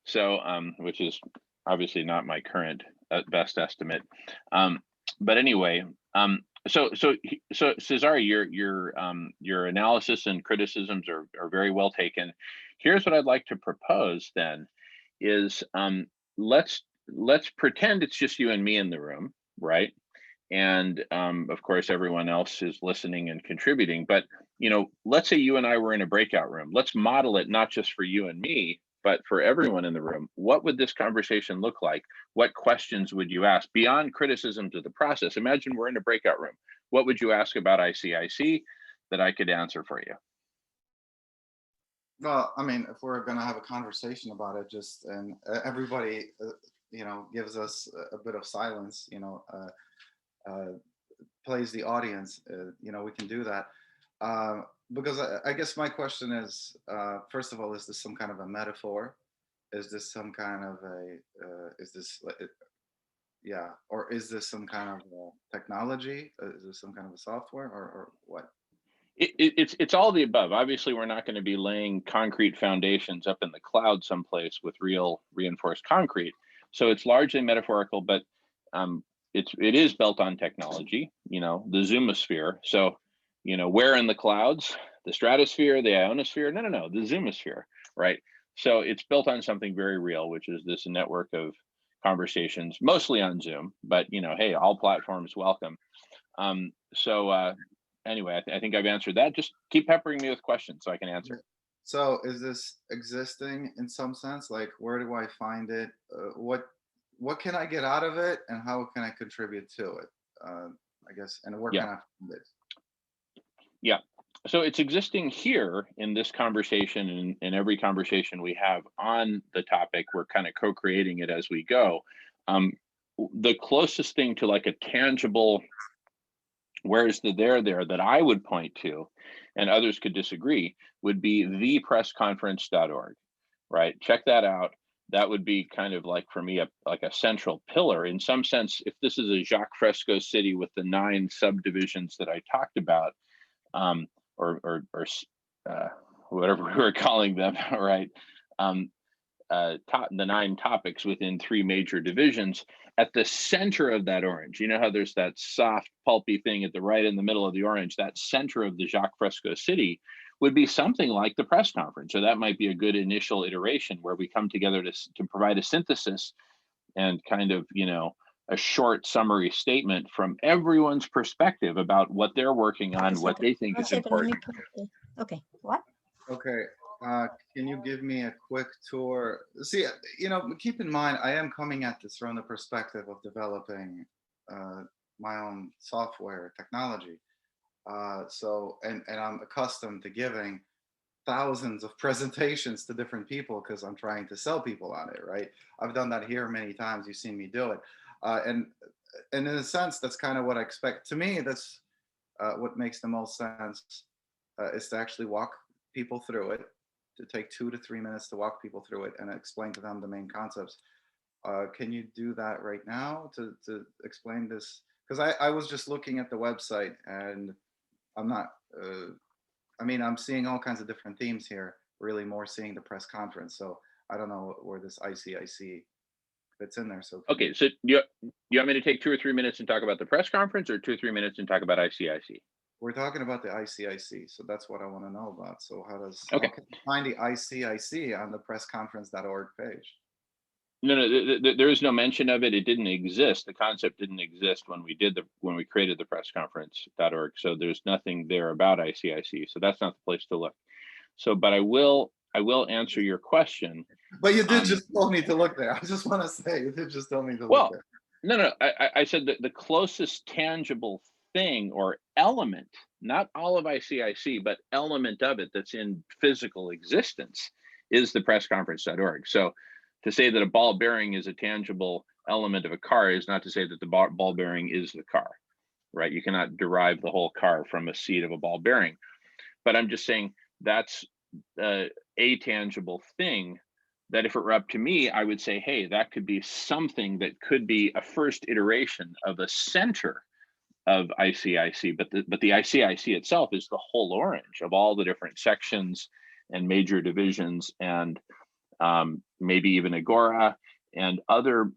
So, which is obviously not my current best estimate. But anyway, so Cesare, your analysis and criticisms are very well taken. Here's what I'd like to propose then is let's pretend it's just you and me in the room, right? And of course, everyone else is listening and contributing. But you know, let's say you and I were in a breakout room. Let's model it not just for you and me, but for everyone in the room. What would this conversation look like? What questions would you ask beyond criticisms of the process? Imagine we're in a breakout room. What would you ask about ICIC that I could answer for you? Well, I mean, if we're going to have a conversation about it, just and everybody, you know, gives us a bit of silence, you know, plays the audience, you know, we can do that. Because I guess my question is, first of all, is this some kind of a metaphor? Is this some kind of a, yeah, or is this some kind of technology? Is this some kind of a software, or what? It's all the above. Obviously, we're not going to be laying concrete foundations up in the cloud someplace with real reinforced concrete. So it's largely metaphorical, but it is built on technology, you know, the zoomosphere. So, you know, where in the clouds? The stratosphere, the ionosphere? No, the zoomosphere, right? So it's built on something very real, which is this network of conversations, mostly on Zoom, but you know, hey, all platforms welcome. Anyway, I think I've answered that. Just keep peppering me with questions so I can answer. So is this existing in some sense? Like, where do I find it? What can I get out of it, and how can I contribute to it? I guess, and where can I find it? Yeah. So it's existing here in this conversation, and in every conversation we have on the topic. We're kind of co-creating it as we go. The closest thing to like a tangible, where's the there that I would point to, and others could disagree, would be thepressconference.org, right? Check that out. That would be kind of like, for me, like a central pillar in some sense. If this is a Jacques Fresco city with the 9 subdivisions that I talked about, or whatever we were calling them, right? The 9 topics within 3 major divisions. At the center of that orange, you know how there's that soft, pulpy thing at the right in the middle of the orange, that center of the Jacques Fresco city would be something like the press conference. So that might be a good initial iteration where we come together to provide a synthesis and kind of, you know, a short summary statement from everyone's perspective about what they're working on, what they think is important. Okay, what? Okay, Can you give me a quick tour? See, keep in mind, I am coming at this from the perspective of developing my own software technology. And I'm accustomed to giving thousands of presentations to different people because I'm trying to sell people on it, right? I've done that here many times. You've seen me do it. And in a sense, that's kind of what I expect. To me, that's what makes the most sense is to actually walk people through it, to take 2 to 3 minutes to walk people through it and explain to them the main concepts. Can you do that right now to explain this? Because I was just looking at the website and I'm not, I'm seeing all kinds of different themes here, really more seeing the press conference. So I don't know where this ICIC fits in there. So Okay, so you want me to take 2 or 3 minutes and talk about the press conference, or 2 or 3 minutes and talk about ICIC? we're talking about the ICIC, so that's what I want to know about. So how Okay. can you find the ICIC on the pressconference.org page? No, there is no mention of it. It didn't exist. The concept didn't exist when we created the pressconference.org. So there's nothing there about ICIC. So that's not the place to look. So, but I will answer your question. But you did just tell me to look there. I just want to say, you did just tell me to look there. No. I said that the closest tangible thing or element, not all of ICIC, but element of it that's in physical existence is the pressconference.org. So to say that a ball bearing is a tangible element of a car is not to say that the ball bearing is the car, right? You cannot derive the whole car from a seed of a ball bearing. But I'm just saying that's a tangible thing that if it were up to me, I would say, hey, that could be something that could be a first iteration of a center of ICIC, but the ICIC itself is the whole orange of all the different sections and major divisions and maybe even Agora and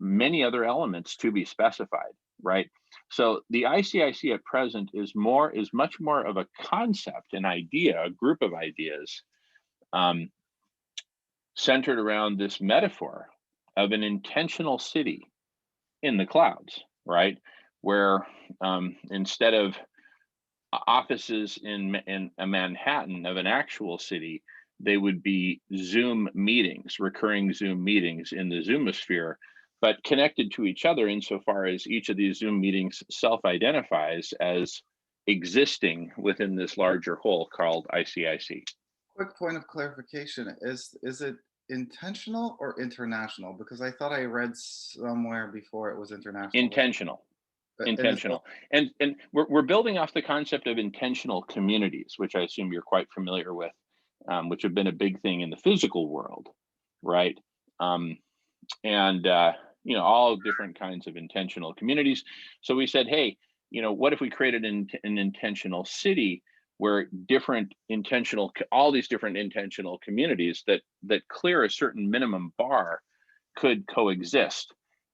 many other elements to be specified, right? So the ICIC at present is much more of a concept, an idea, a group of ideas centered around this metaphor of an intentional city in the clouds, right? Where instead of offices in a Manhattan of an actual city, they would be Zoom meetings, recurring Zoom meetings in the Zoomosphere, but connected to each other insofar as each of these Zoom meetings self-identifies as existing within this larger whole called ICIC. Quick point of clarification, is it intentional or international? Because I thought I read somewhere before it was international. Intentional. And we're building off the concept of intentional communities, which I assume you're quite familiar with, which have been a big thing in the physical world, right? All different kinds of intentional communities. So we said, hey, what if we created an intentional city where all these different intentional communities that clear a certain minimum bar could coexist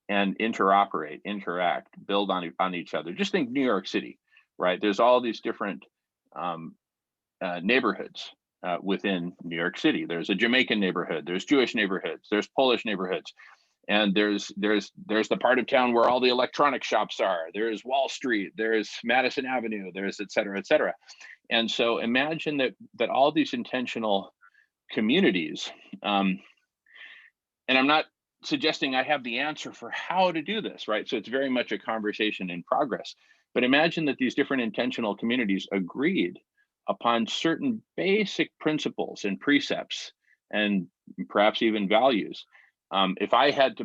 and interoperate, interact, build on each other. Just think New York City, right? There's all these different neighborhoods within New York City. There's a Jamaican neighborhood, there's Jewish neighborhoods, there's Polish neighborhoods, and there's the part of town where all the electronic shops are. There's Wall Street, there's Madison Avenue, there's et cetera, et cetera. And so imagine that all these intentional communities, and I'm not suggesting I have the answer for how to do this, right? So it's very much a conversation in progress. But imagine that these different intentional communities agreed upon certain basic principles and precepts, and perhaps even values. If I had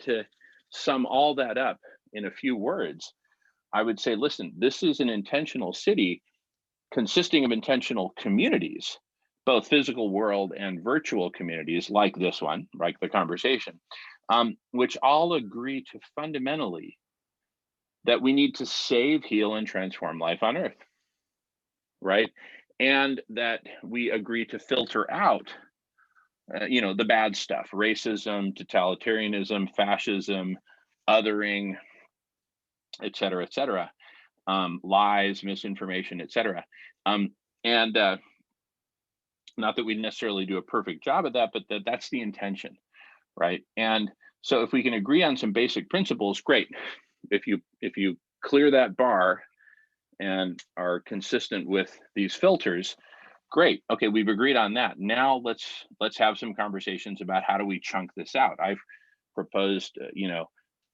to sum all that up in a few words, I would say, listen, this is an intentional city consisting of intentional communities, both physical world and virtual communities like this one, like the conversation, which all agree to fundamentally that we need to save, heal, and transform life on Earth, right? And that we agree to filter out, the bad stuff, racism, totalitarianism, fascism, othering, et cetera, lies, misinformation, et cetera. Not that we necessarily do a perfect job of that, but that's the intention, right? And so if we can agree on some basic principles, great. If you clear that bar and are consistent with these filters, Great. Okay, we've agreed on that. Now let's have some conversations about how do we chunk this out. I've proposed,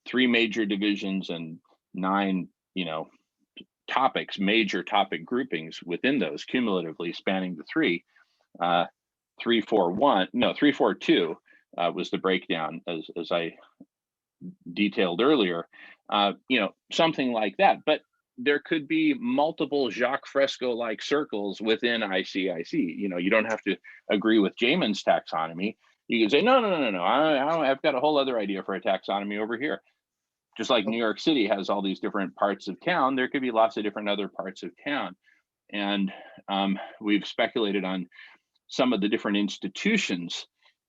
3 major divisions and 9, topics, major topic groupings within those cumulatively spanning the 3. 3-4-1, no, 3-4-2 was the breakdown as I detailed earlier. Something like that. But there could be multiple Jacques Fresco-like circles within ICIC. You don't have to agree with Jamin's taxonomy. You can say, no. I've got a whole other idea for a taxonomy over here. Just like New York City has all these different parts of town, there could be lots of different other parts of town. And we've speculated on some of the different institutions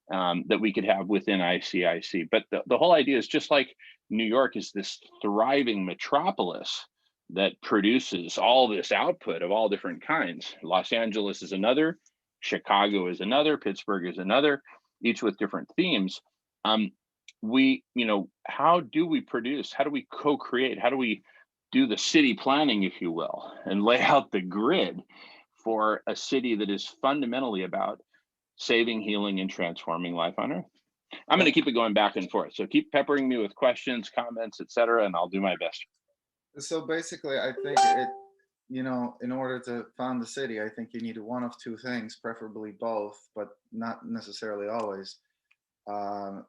that we could have within ICIC. But the whole idea is, just like New York is this thriving metropolis that produces all this output of all different kinds. Los Angeles is another, Chicago is another, Pittsburgh is another, each with different themes. How do we produce? How do we co-create? How do we do the city planning, if you will, and lay out the grid for a city that is fundamentally about saving, healing, and transforming life on Earth? I'm going to keep it going back and forth. So keep peppering me with questions, comments, etc., and I'll do my best. So basically, I think in order to found the city, I think you need one of 2 things, preferably both, but not necessarily always.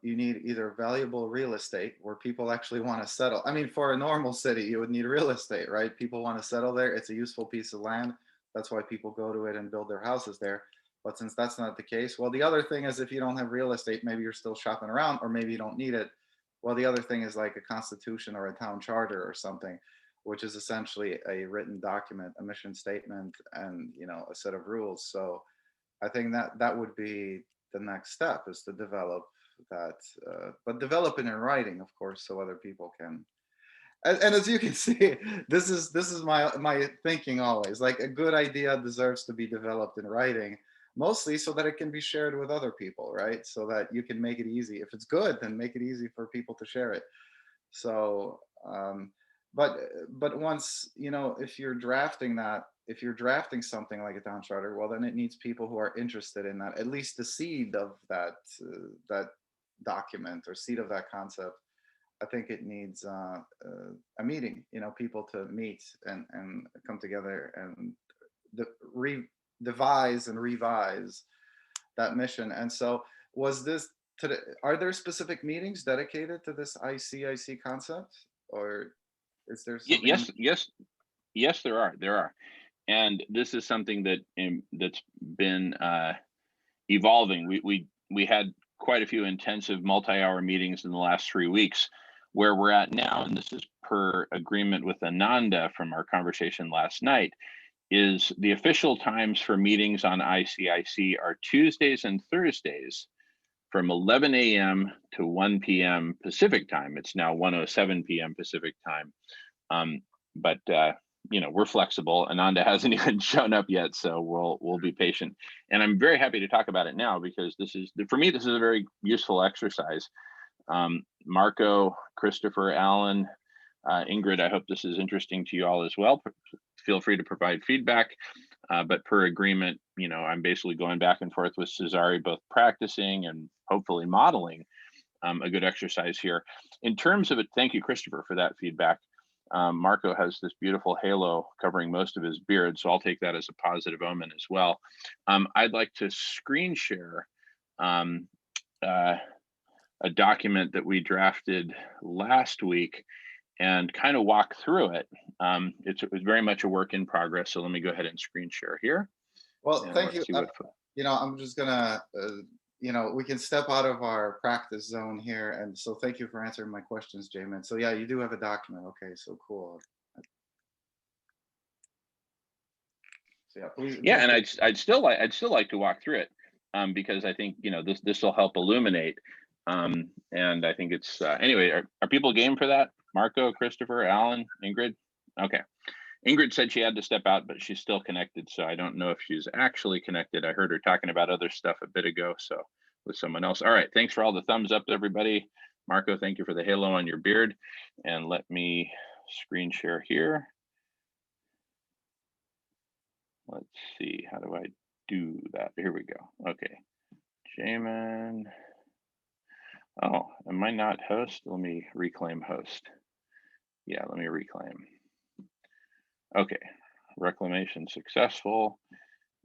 You need either valuable real estate where people actually want to settle. I mean, for a normal city, you would need real estate, right? People want to settle there. It's a useful piece of land. That's why people go to it and build their houses there. But since that's not the case, well, the other thing is, if you don't have real estate, maybe you're still shopping around, or maybe you don't need it. Well, the other thing is like a constitution or a town charter or something, which is essentially a written document, a mission statement, and a set of rules. So I think that would be the next step, is to develop that, but develop it in writing, of course, so other people can. And as you can see, this is my thinking always. Like, a good idea deserves to be developed in writing, mostly so that it can be shared with other people, right? So that you can make it easy. If it's good, then make it easy for people to share it. So, but once, if you're drafting something like a town charter, well, then it needs people who are interested in that, at least the seed of that document or seed of that concept. I think it needs a meeting, people to meet and come together and devise and revise that mission. And so, are there specific meetings dedicated to this ICIC concept, or is there something? Yes, there are. And this is something that's been evolving. We had quite a few intensive multi-hour meetings in the last 3 weeks. Where we're at now, and this is per agreement with Ananda from our conversation last night, is the official times for meetings on ICIC are Tuesdays and Thursdays from 11 a.m. to 1 p.m. Pacific time. It's now 1:07 p.m. Pacific time. But we're flexible. Ananda hasn't even shown up yet, so we'll be patient. And I'm very happy to talk about it now, because for me, this is a very useful exercise. Marco, Christopher, Alan, Ingrid, I hope this is interesting to you all as well. Feel free to provide feedback, but per agreement, I'm basically going back and forth with Cesare, both practicing and hopefully modeling a good exercise here. In terms of it, thank you, Christopher, for that feedback. Marco has this beautiful halo covering most of his beard, so I'll take that as a positive omen as well. I'd like to screen share a document that we drafted last week and kind of walk through it. It was very much a work in progress, so let me go ahead and screen share here. Well, thank you. I'm just gonna, we can step out of our practice zone here, and so thank you for answering my questions, Jamin. So yeah, you do have a document. Okay, so cool. So yeah, please. Yeah, and I'd still like to walk through it, because I think this will help illuminate. And I think it's anyway. Are people game for that? Marco, Christopher, Alan, Ingrid. Okay. Ingrid said she had to step out, but she's still connected, so I don't know if she's actually connected. I heard her talking about other stuff a bit ago, so with someone else. All right, thanks for all the thumbs up, everybody. Marco, thank you for the halo on your beard. And let me screen share here. Let's see, how do I do that. Here we go. Okay. Jamin. Oh, am I not host? Let me reclaim host. Yeah, let me reclaim. Okay. Reclamation successful.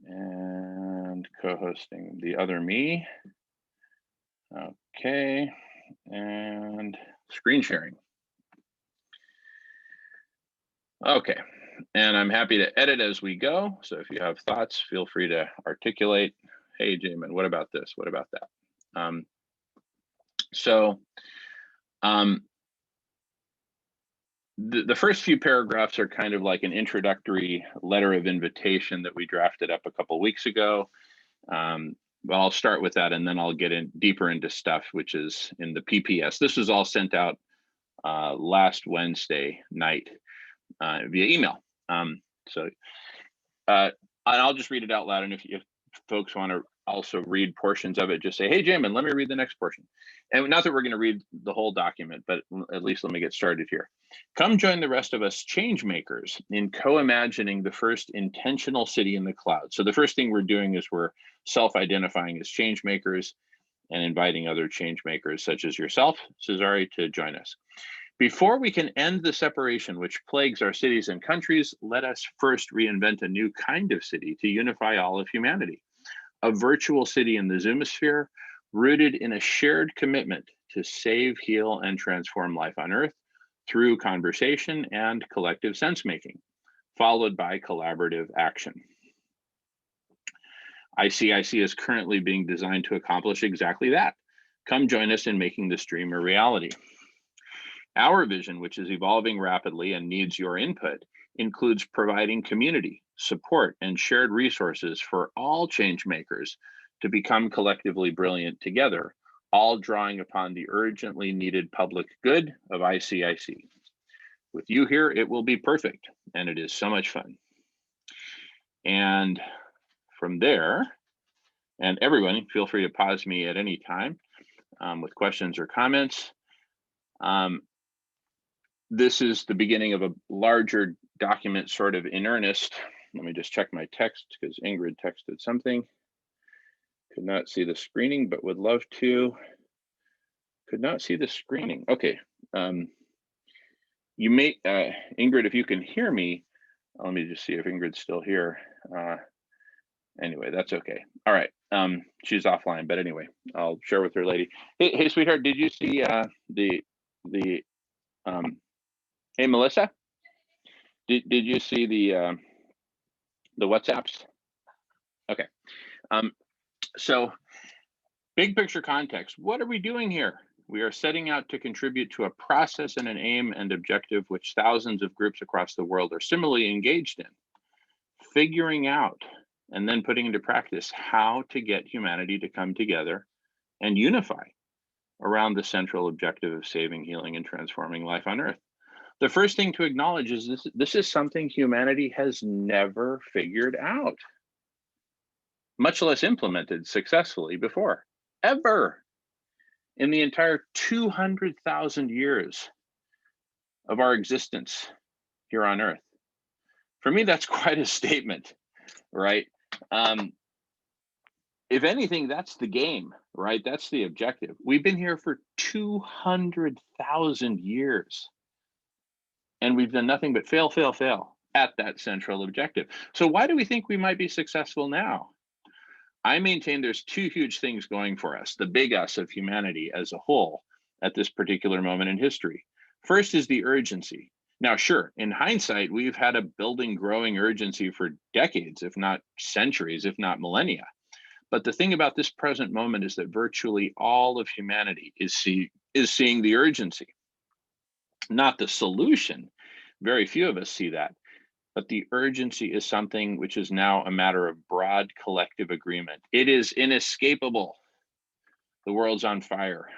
And co-hosting the other me. Okay. And screen sharing. Okay. And I'm happy to edit as we go. So if you have thoughts, feel free to articulate. Hey, Jamin, what about this? What about that? The first few paragraphs are kind of like an introductory letter of invitation that we drafted up a couple weeks ago. But I'll start with that, and then I'll get in deeper into stuff, which is in the PPS. This was all sent out last Wednesday night via email. And I'll just read it out loud. And if folks want to also read portions of it, just say, hey, Jamin, let me read the next portion. And not that we're going to read the whole document, but at least let me get started here. Come join the rest of us change makers in co-imagining the first intentional city in the cloud. So the first thing we're doing is we're self-identifying as change makers and inviting other change makers such as yourself, Cesare, to join us. Before we can end the separation which plagues our cities and countries, let us first reinvent a new kind of city to unify all of humanity. A virtual city in the Zoomosphere, rooted in a shared commitment to save, heal, and transform life on Earth through conversation and collective sense-making, followed by collaborative action. ICIC is currently being designed to accomplish exactly that. Come join us in making this dream a reality. Our vision, which is evolving rapidly and needs your input, includes providing community, support, and shared resources for all change makers to become collectively brilliant together, all drawing upon the urgently needed public good of ICIC. With you here, it will be perfect, and it is so much fun. And from there, and everyone, feel free to pause me at any time with questions or comments. This is the beginning of a larger document, sort of in earnest. Let me just check my text because Ingrid texted something. Could not see the screening, but would love to. Could not see the screening. Okay. You may, Ingrid, if you can hear me, let me just see if Ingrid's still here. Anyway, that's okay. All right. She's offline, but anyway, I'll share with her lady. Hey, sweetheart, did you see hey, Melissa, did you see the WhatsApps? Okay. So big picture context, what are we doing here? We are setting out to contribute to a process and an aim and objective which thousands of groups across the world are similarly engaged in, figuring out and then putting into practice how to get humanity to come together and unify around the central objective of saving, healing, and transforming life on Earth. The first thing to acknowledge is this is something humanity has never figured out, much less implemented successfully before, ever. In the entire 200,000 years of our existence here on Earth. For me, that's quite a statement, right? If anything, that's the game, right? That's the objective. We've been here for 200,000 years, and we've done nothing but fail, fail, fail at that central objective. So why do we think we might be successful now? I maintain there's two huge things going for us, the big us of humanity as a whole at this particular moment in history. First is the urgency. Now, sure, in hindsight, we've had a building, growing urgency for decades, if not centuries, if not millennia. But the thing about this present moment is that virtually all of humanity is seeing the urgency, not the solution. Very few of us see that. But the urgency is something which is now a matter of broad collective agreement. It is inescapable. The world's on fire.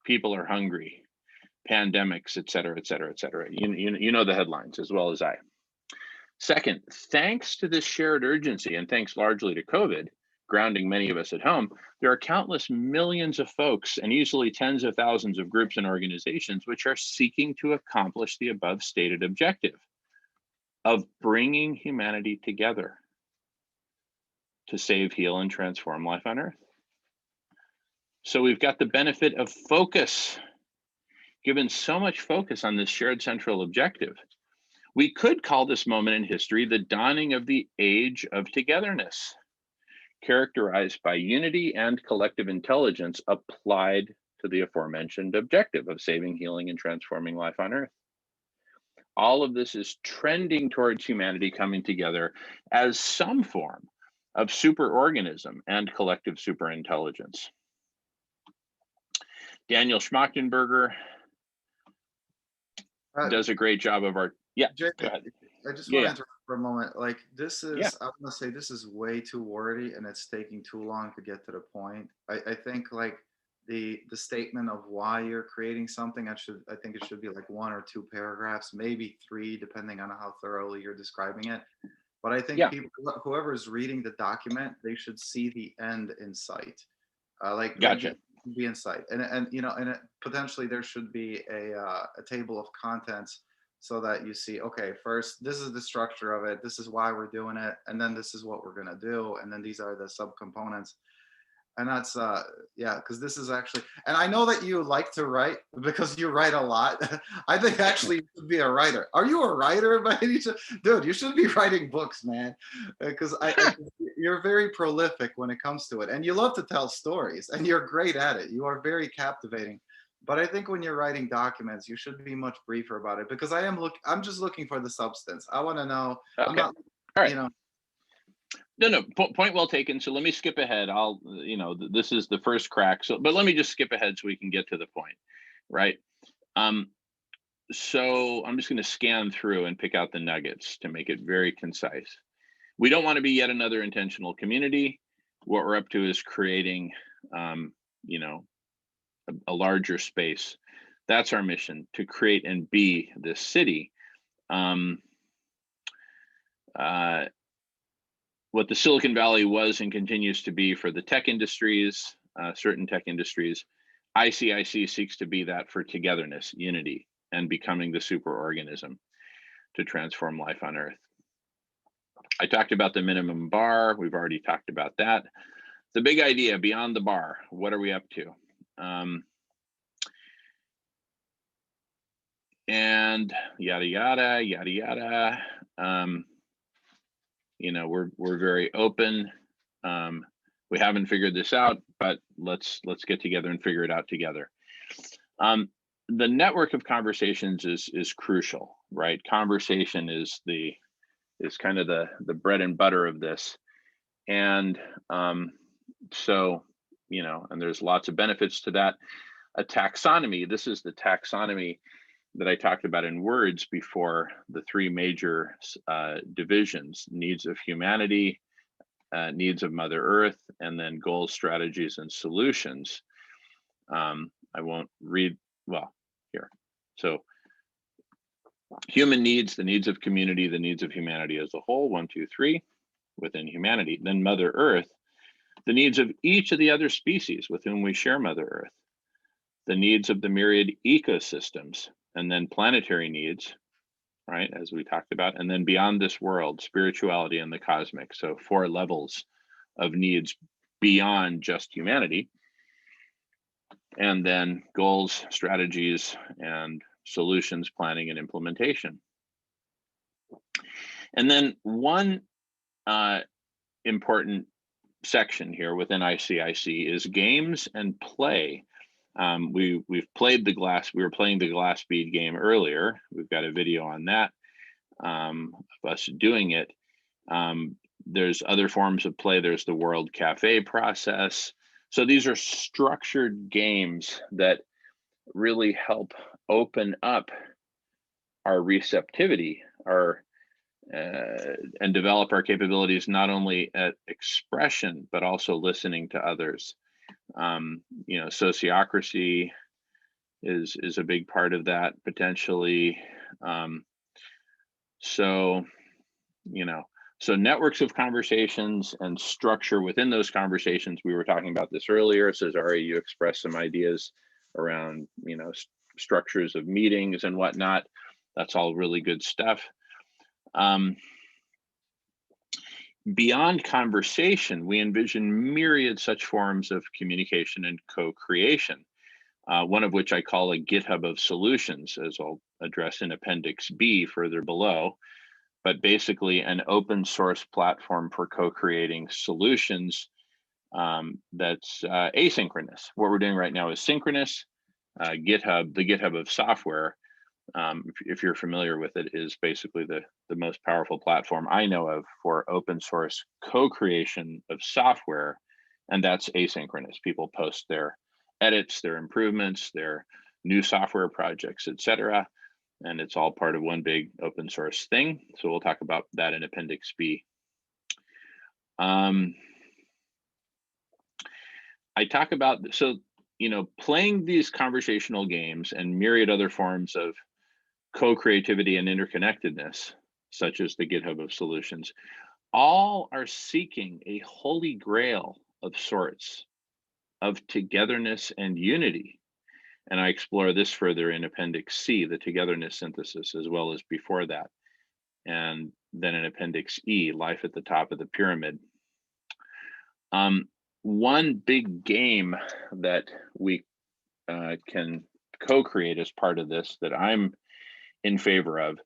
People are hungry. Pandemics, et cetera, et cetera, et cetera. You know the headlines as well as I. Second, thanks to this shared urgency, and thanks largely to COVID, grounding many of us at home, there are countless millions of folks and easily tens of thousands of groups and organizations which are seeking to accomplish the above stated objective of bringing humanity together. to save, heal, and transform life on Earth. So we've got the benefit of focus, given so much focus on this shared central objective. We could call this moment in history the dawning of the age of togetherness, characterized by unity and collective intelligence applied to the aforementioned objective of saving, healing, and transforming life on Earth. All of this is trending towards humanity coming together as some form of superorganism and collective superintelligence. Daniel Schmachtenberger does a great job of our, yeah, Jay, go ahead. I just Yeah, want to yeah. interrupt for a moment. Like this is, Yeah. I want to say this is way too wordy and it's taking too long to get to the point. I think like the statement of why you're creating something, I think it should be like 1 or 2 paragraphs, maybe 3, depending on how thoroughly you're describing it. But I think Yeah. people, whoever is reading the document, they should see the end in sight. Gotcha. Be in sight, and you know, and potentially there should be a table of contents so that you see, okay, first this is the structure of it, this is why we're doing it, and then this is what we're gonna do, and then these are the subcomponents. And that's yeah, because this is actually, and I know that you like to write because you write a lot. I think actually you should be a writer. Are you a writer by any chance? Dude, you should be writing books, man, because you're very prolific when it comes to it, and you love to tell stories, and you're great at it. You are very captivating. But I think when you're writing documents, you should be much briefer about it, because I'm just looking for the substance. I want to know. Okay. I'm not, all right. you know. No, point well taken. So let me skip ahead. This is the first crack. So, but let me just skip ahead so we can get to the point, right? So I'm just going to scan through and pick out the nuggets to make it very concise. We don't want to be yet another intentional community. What we're up to is creating, a larger space. That's our mission, to create and be this city. What the Silicon Valley was and continues to be for the tech industries, certain tech industries, ICIC seeks to be that for togetherness, unity, and becoming the superorganism to transform life on Earth. I talked about the minimum bar. We've already talked about that. The big idea beyond the bar, what are we up to? And yada, yada, yada, yada. We're very open. We haven't figured this out, but let's get together and figure it out together. The network of conversations is crucial, right? Conversation is kind of the bread and butter of this. And so, and there's lots of benefits to that. A taxonomy, this is the taxonomy that I talked about in words before, the 3 major divisions: needs of humanity, needs of Mother Earth, and then goals, strategies, and solutions. I won't read, well, here. So human needs, the needs of community, the needs of humanity as a whole, 1, 2, 3, within humanity. Then Mother Earth, the needs of each of the other species with whom we share Mother Earth, the needs of the myriad ecosystems, and then planetary needs, right, as we talked about, and then beyond this world, spirituality and the cosmic. So 4 levels of needs beyond just humanity. And then goals, strategies, and solutions, planning, and implementation. And then one important section here within ICIC is games and play. We've played we were playing the glass bead game earlier. We've got a video on that, of us doing it. There's other forms of play. There's the World Cafe process. So these are structured games that really help open up our receptivity, and develop our capabilities, not only at expression, but also listening to others. Sociocracy is a big part of that, potentially. So networks of conversations and structure within those conversations. We were talking about this earlier. So Zari, you expressed some ideas around, structures of meetings and whatnot. That's all really good stuff. beyond conversation, we envision myriad such forms of communication and co-creation, one of which I call a GitHub of solutions, as I'll address in Appendix B further below, but basically an open source platform for co-creating solutions that's asynchronous. What we're doing right now is synchronous. GitHub, the GitHub of software, if you're familiar with it, is basically the most powerful platform I know of for open source co-creation of software, and that's asynchronous. People post their edits, their improvements, their new software projects, etc., and it's all part of one big open source thing. So we'll talk about that in Appendix B. I talk about, so, playing these conversational games and myriad other forms of co-creativity and interconnectedness, such as the GitHub of solutions, all are seeking a holy grail of sorts of togetherness and unity. And I explore this further in Appendix C, the togetherness synthesis, as well as before that. And then in Appendix E, life at the top of the pyramid. One big game that we can co-create as part of this that I'm in favor of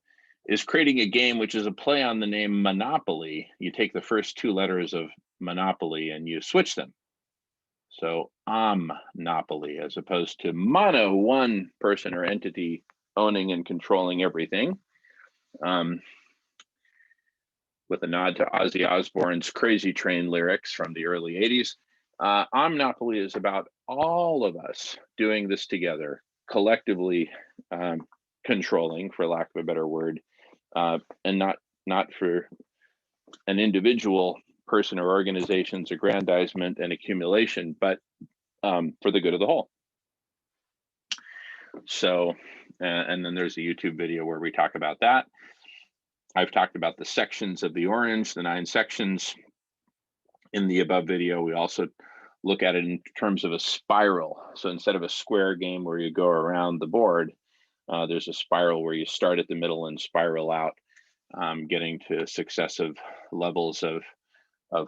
is creating a game which is a play on the name Monopoly. You take the first two letters of Monopoly and you switch them. So Monopoly, as opposed to mono, one person or entity owning and controlling everything. With a nod to Ozzy Osbourne's Crazy Train lyrics from the early 80s. Monopoly is about all of us doing this together, collectively controlling, for lack of a better word, and not for an individual person or organization's aggrandizement and accumulation, but for the good of the whole. So, and then there's a YouTube video where we talk about that. I've talked about the sections of the orange, the 9 sections in the above video. We also look at it in terms of a spiral. So instead of a square game where you go around the board, there's a spiral where you start at the middle and spiral out, getting to successive levels of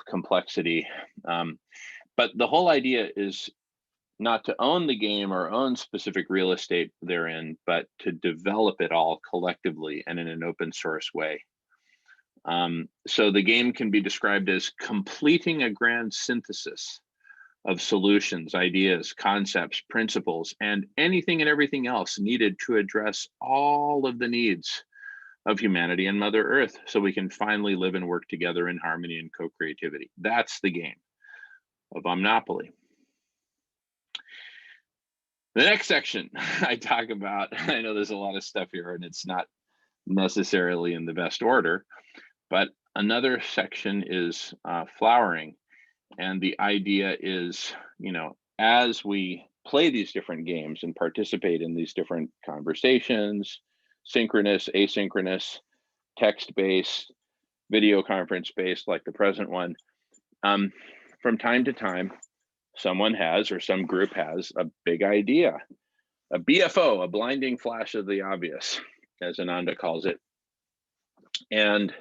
complexity. But the whole idea is not to own the game or own specific real estate therein, but to develop it all collectively and in an open source way. So the game can be described as completing a grand synthesis of solutions, ideas, concepts, principles, and anything and everything else needed to address all of the needs of humanity and Mother Earth, so we can finally live and work together in harmony and co-creativity. That's the game of Monopoly. The next section I talk about, I know there's a lot of stuff here and it's not necessarily in the best order, but another section is flowering. And the idea is, as we play these different games and participate in these different conversations, synchronous, asynchronous, text-based, video conference-based, like the present one, from time to time, someone has, or some group has, a big idea, a BFO, a blinding flash of the obvious, as Ananda calls it. And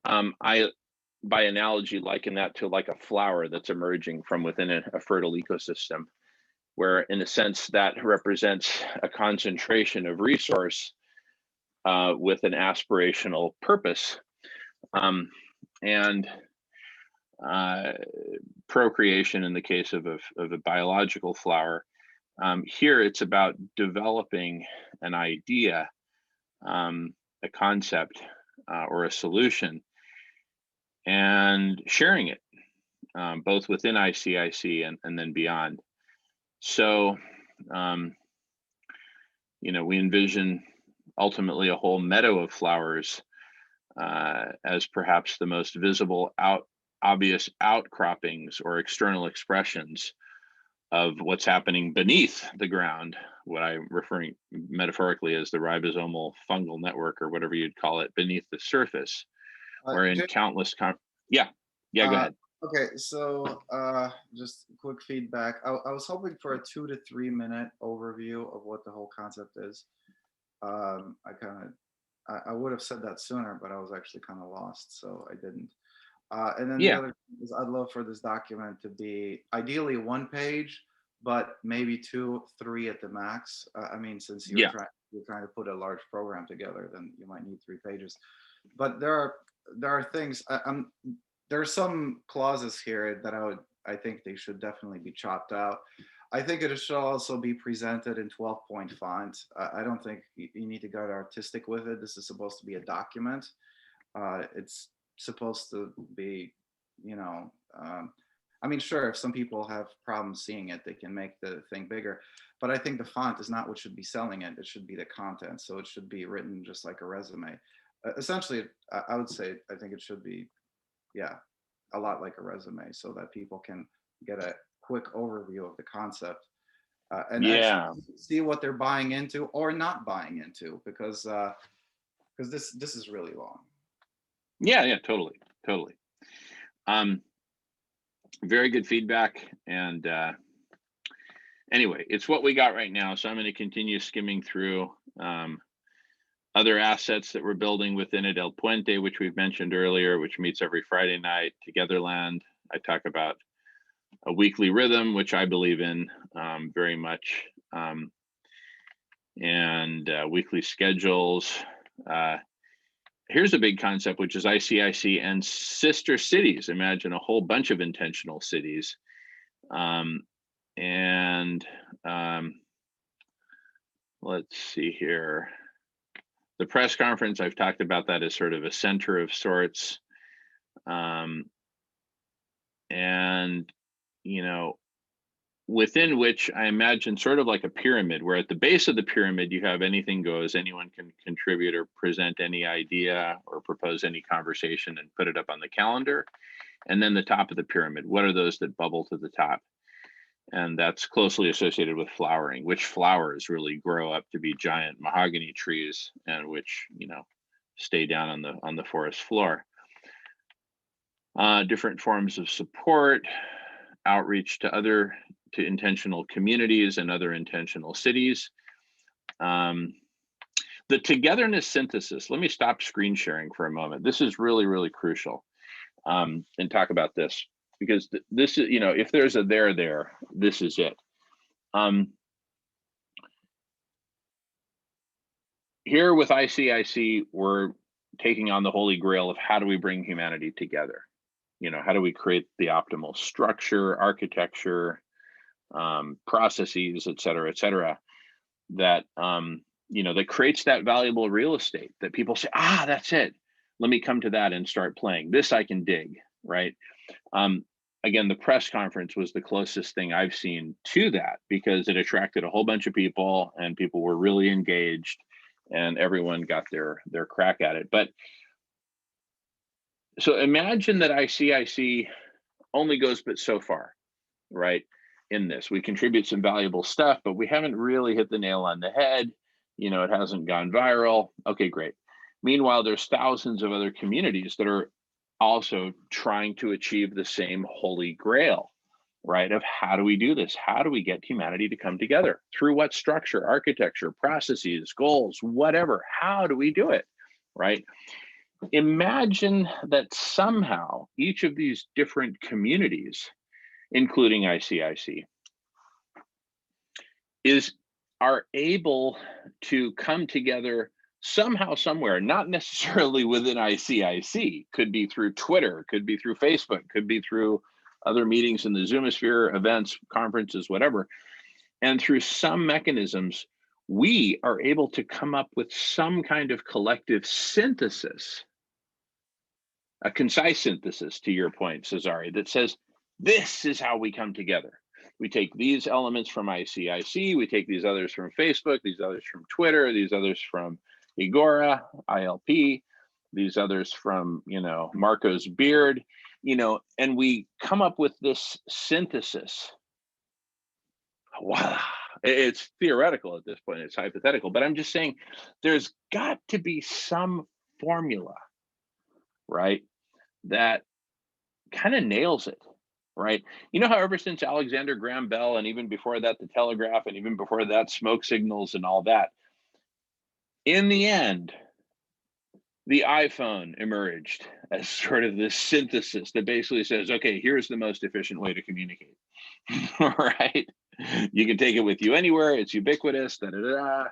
I, by analogy, liken that to like a flower that's emerging from within a fertile ecosystem, where in a sense that represents a concentration of resource with an aspirational purpose. And procreation in the case of a biological flower. Here it's about developing an idea, a concept, or a solution, and sharing it, both within ICIC and then beyond. So, we envision ultimately a whole meadow of flowers as perhaps the most visible obvious outcroppings or external expressions of what's happening beneath the ground, what I'm referring metaphorically as the ribosomal fungal network, or whatever you'd call it, beneath the surface, wherein countless go ahead. Okay, so just quick feedback. I was hoping for a 2 to 3 minute overview of what the whole concept is. I would have said that sooner, but I was actually kind of lost, so I didn't. And then the other thing is I'd love for this document to be ideally 1 page, but maybe 2, 3 at the max. I mean, since you're trying to put a large program together, then you might need 3 pages. But there are things. There are some clauses here that I think they should definitely be chopped out. I think it should also be presented in 12-point font. I don't think you need to get artistic with it. This is supposed to be a document. It's supposed to be, you know, I mean, sure, if some people have problems seeing it, they can make the thing bigger. But I think the font is not what should be selling it. It should be the content. So it should be written just like a resume. Essentially, I would say, I think it should be, a lot like a resume, so that people can get a quick overview of the concept and actually see what they're buying into or not buying into, because this is really long. Yeah, totally. Very good feedback. And anyway, it's what we got right now. So I'm going to continue skimming through other assets that we're building within it. El Puente, which we've mentioned earlier, which meets every Friday night. Togetherland, I talk about a weekly rhythm, which I believe in very much. And weekly schedules. Here's a big concept, which is ICIC and sister cities. Imagine a whole bunch of intentional cities. Let's see here. The press conference, I've talked about that as sort of a center of sorts. And, you know, within which I imagine sort of like a pyramid, where at the base of the pyramid, you have anything goes, anyone can contribute or present any idea or propose any conversation and put it up on the calendar. And then the top of the pyramid, what are those that bubble to the top? And that's closely associated with flowering, which flowers really grow up to be giant mahogany trees, and which, you know, stay down on the forest floor. Different forms of support, outreach to intentional communities and other intentional cities. The togetherness synthesis. Let me stop screen sharing for a moment. This is really, really crucial, and talk about this, because this is, you know, if there's a there, this is it. Here with ICIC, we're taking on the holy grail of how do we bring humanity together? You know, how do we create the optimal structure, architecture, processes, et cetera, that, you know, that creates that valuable real estate that people say, that's it. Let me come to that and start playing. This I can dig, right? Again, the press conference was the closest thing I've seen to that, because it attracted a whole bunch of people and people were really engaged and everyone got their crack at it. But so imagine that ICIC only goes but so far, right? In this, we contribute some valuable stuff, but we haven't really hit the nail on the head. You know, it hasn't gone viral. Okay, great. Meanwhile, there's thousands of other communities that are also trying to achieve the same holy grail, right? Of how do we do this? How do we get humanity to come together? Through what structure, architecture, processes, goals, whatever? How do we do it, right? Imagine that somehow each of these different communities, including ICIC, are able to come together somehow, somewhere, not necessarily within ICIC, could be through Twitter, could be through Facebook, could be through other meetings in the Zoomosphere, events, conferences, whatever. And through some mechanisms, we are able to come up with some kind of collective synthesis, a concise synthesis, to your point, Cesare, that says, this is how we come together. We take these elements from ICIC, we take these others from Facebook, these others from Twitter, these others from Agora, ILP, these others from, you know, Marco's Beard, you know, and we come up with this synthesis. Voila. It's theoretical at this point, it's hypothetical, but I'm just saying there's got to be some formula, right, that kind of nails it, right? You know how ever since Alexander Graham Bell, and even before that, the telegraph, and even before that, smoke signals and all that, in the end, the iPhone emerged as sort of this synthesis that basically says, okay, here's the most efficient way to communicate. Right? You can take it with you anywhere. It's ubiquitous. Da, da, da.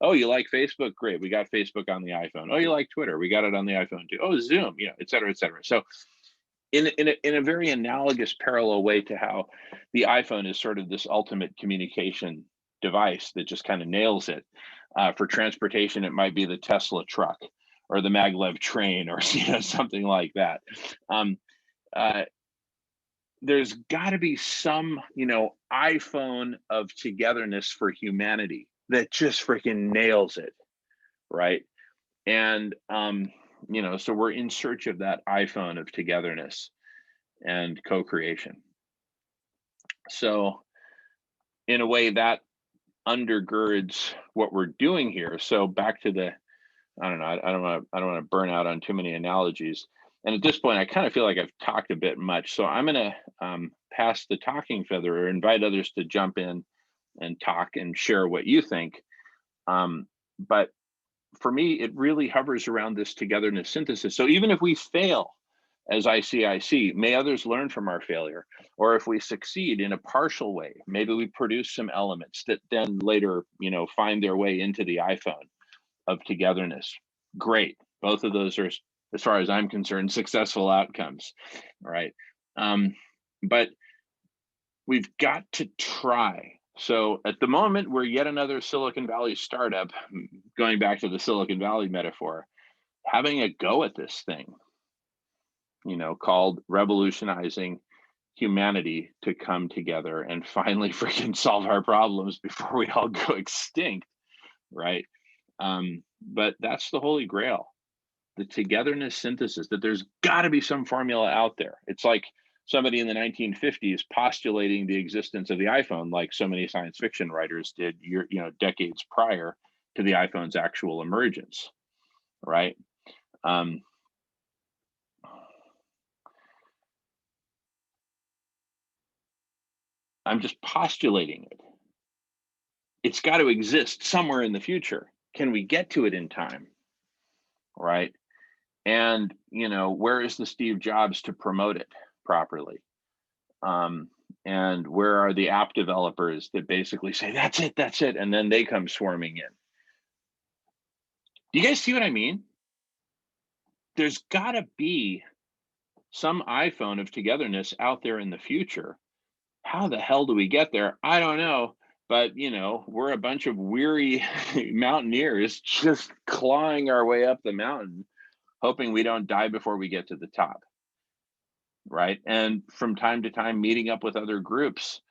Oh, you like Facebook? Great. We got Facebook on the iPhone. Oh, you like Twitter? We got it on the iPhone too. Oh, Zoom, et cetera, et cetera. So in a very analogous parallel way to how the iPhone is sort of this ultimate communication device that just kind of nails it. For transportation, it might be the Tesla truck or the maglev train or something like that. There's got to be some iPhone of togetherness for humanity that just freaking nails it, right? And so we're in search of that iPhone of togetherness and co-creation. So in a way that undergirds what we're doing here. So back to the, I don't know, I don't want to burn out on too many analogies. And at this point, I kind of feel like I've talked a bit much. So I'm going to pass the talking feather or invite others to jump in and talk and share what you think. But for me, it really hovers around this togetherness synthesis. So even if we fail as ICIC, may others learn from our failure. Or if we succeed in a partial way, maybe we produce some elements that then later, find their way into the iPhone of togetherness. Great. Both of those are, as far as I'm concerned, successful outcomes, right? But we've got to try. So at the moment, we're yet another Silicon Valley startup, going back to the Silicon Valley metaphor, having a go at this thing, called revolutionizing humanity to come together and finally freaking solve our problems before we all go extinct, right? But that's the holy grail, the togetherness synthesis, that there's got to be some formula out there. It's like somebody in the 1950s postulating the existence of the iPhone, like so many science fiction writers did, decades prior to the iPhone's actual emergence, right? I'm just postulating it. It's got to exist somewhere in the future. Can we get to it in time? Right? And, where is the Steve Jobs to promote it properly? And where are the app developers that basically say, that's it, and then they come swarming in? Do you guys see what I mean? There's got to be some iPhone of togetherness out there in the future. How the hell do we get there? I don't know. But, we're a bunch of weary mountaineers just clawing our way up the mountain, hoping we don't die before we get to the top. Right. And from time to time, meeting up with other groups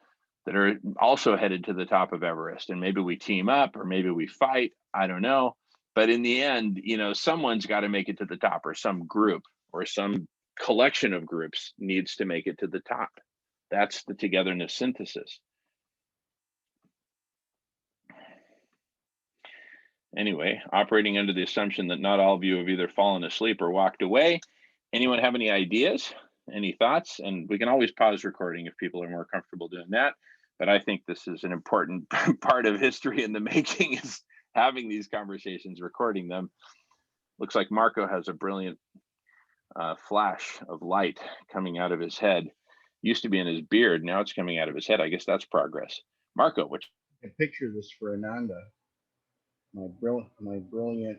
that are also headed to the top of Everest. And maybe we team up or maybe we fight. I don't know. But in the end, someone's got to make it to the top, or some group or some collection of groups needs to make it to the top. That's the togetherness synthesis. Anyway, operating under the assumption that not all of you have either fallen asleep or walked away. Anyone have any ideas, any thoughts? And we can always pause recording if people are more comfortable doing that. But I think this is an important part of history in the making, is having these conversations, recording them. Looks like Marco has a brilliant flash of light coming out of his head. Used to be in his beard, now it's coming out of his head. I guess that's progress. Marco, which I picture this for Ananda. My brilliant,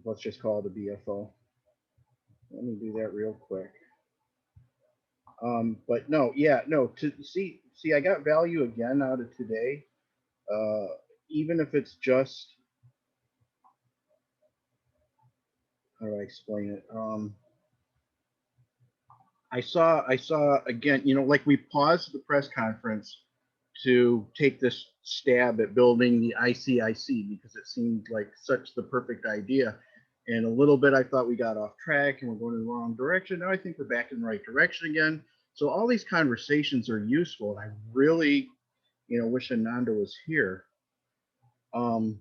let's just call it a BFO. Let me do that real quick. But no, to see, I got value again out of today. Even if it's just, how do I explain it? I saw again, like we paused the press conference to take this stab at building the ICIC because it seemed like such the perfect idea. And a little bit, I thought we got off track and we're going in the wrong direction. Now I think we're back in the right direction again. So all these conversations are useful. And I really, wish Ananda was here. I'm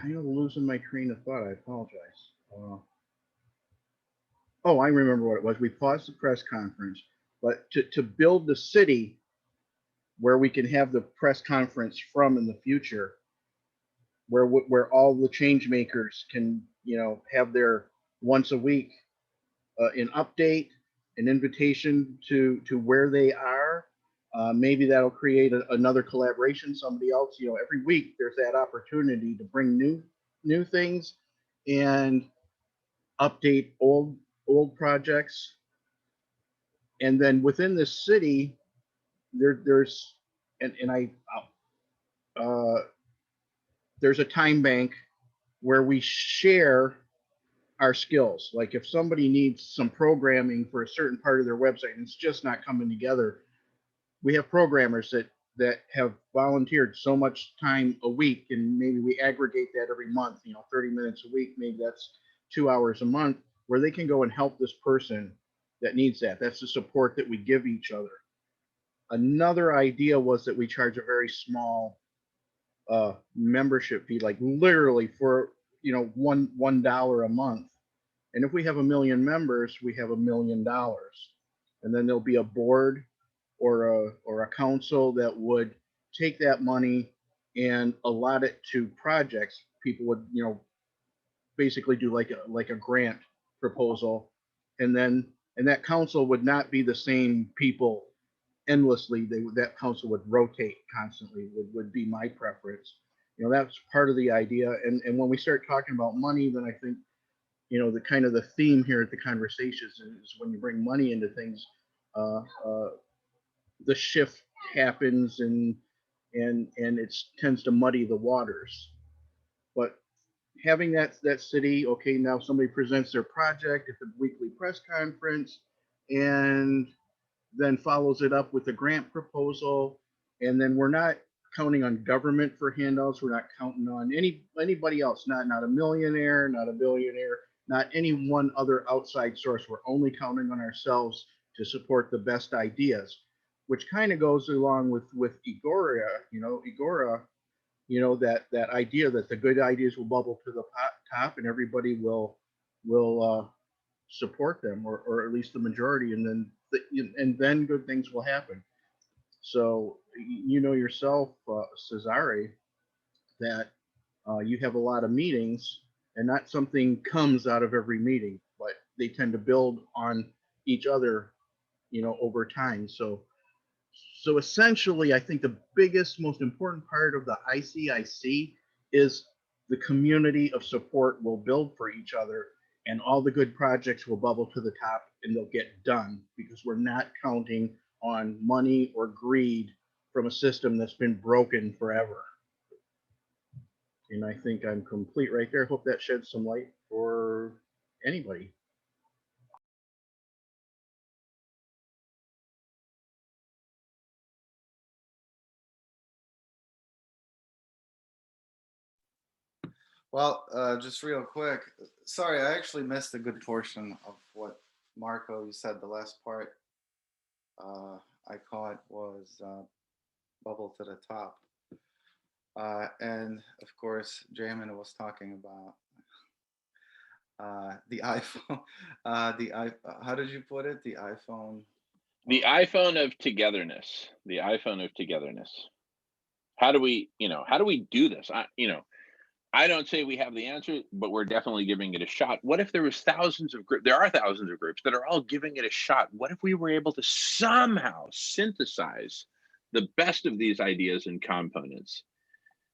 kind of losing my train of thought. I apologize. Oh, I remember what it was. We paused the press conference, but to build the city where we can have the press conference from in the future, where all the change makers can, you know, have their once a week an update, an invitation to where they are. Maybe that'll create another collaboration. Somebody else, you know, every week there's that opportunity to bring new things and update old projects. And then within this city, there's there's a time bank where we share our skills. Like if somebody needs some programming for a certain part of their website and it's just not coming together, we have programmers that have volunteered so much time a week, and maybe we aggregate that every month, you know, 30 minutes a week, maybe that's 2 hours a month, where they can go and help this person that needs that. That's the support that we give each other. Another idea was that we charge a very small membership fee, like literally for, you know, $1 a month. And if we have 1 million members, we have $1 million. And then there'll be a board or a council that would take that money and allot it to projects. People would, you know, basically do like a grant proposal, and that council would not be the same people endlessly. That council would rotate constantly, would be my preference. You know, that's part of the idea. And when we start talking about money, then I think, you know, the kind of the theme here at the conversations is when you bring money into things, the shift happens and it tends to muddy the waters. But having that city, okay, now somebody presents their project at the weekly press conference and then follows it up with a grant proposal. And then we're not counting on government for handouts. We're not counting on anybody else, not a millionaire, not a billionaire, not any one other outside source. We're only counting on ourselves to support the best ideas, which kind of goes along with Igora, you know, that idea that the good ideas will bubble to the top and everybody will support them, or at least the majority, and then good things will happen. So you know yourself, Cesare, that you have a lot of meetings and not something comes out of every meeting, but they tend to build on each other, you know, over time. So essentially, I think the biggest, most important part of the ICIC is the community of support will build for each other, and all the good projects will bubble to the top and they'll get done because we're not counting on money or greed from a system that's been broken forever. And I think I'm complete right there. Hope that sheds some light for anybody. Well, just real quick, sorry, I actually missed a good portion of what Marco, you said. The last part I caught was bubble to the top. And of course, Jamin was talking about the iPhone, how did you put it? The iPhone. The iPhone of togetherness. The iPhone of togetherness. How do we do this? I don't say we have the answer, but we're definitely giving it a shot. What if there was thousands of groups? There are thousands of groups that are all giving it a shot. What if we were able to somehow synthesize the best of these ideas and components?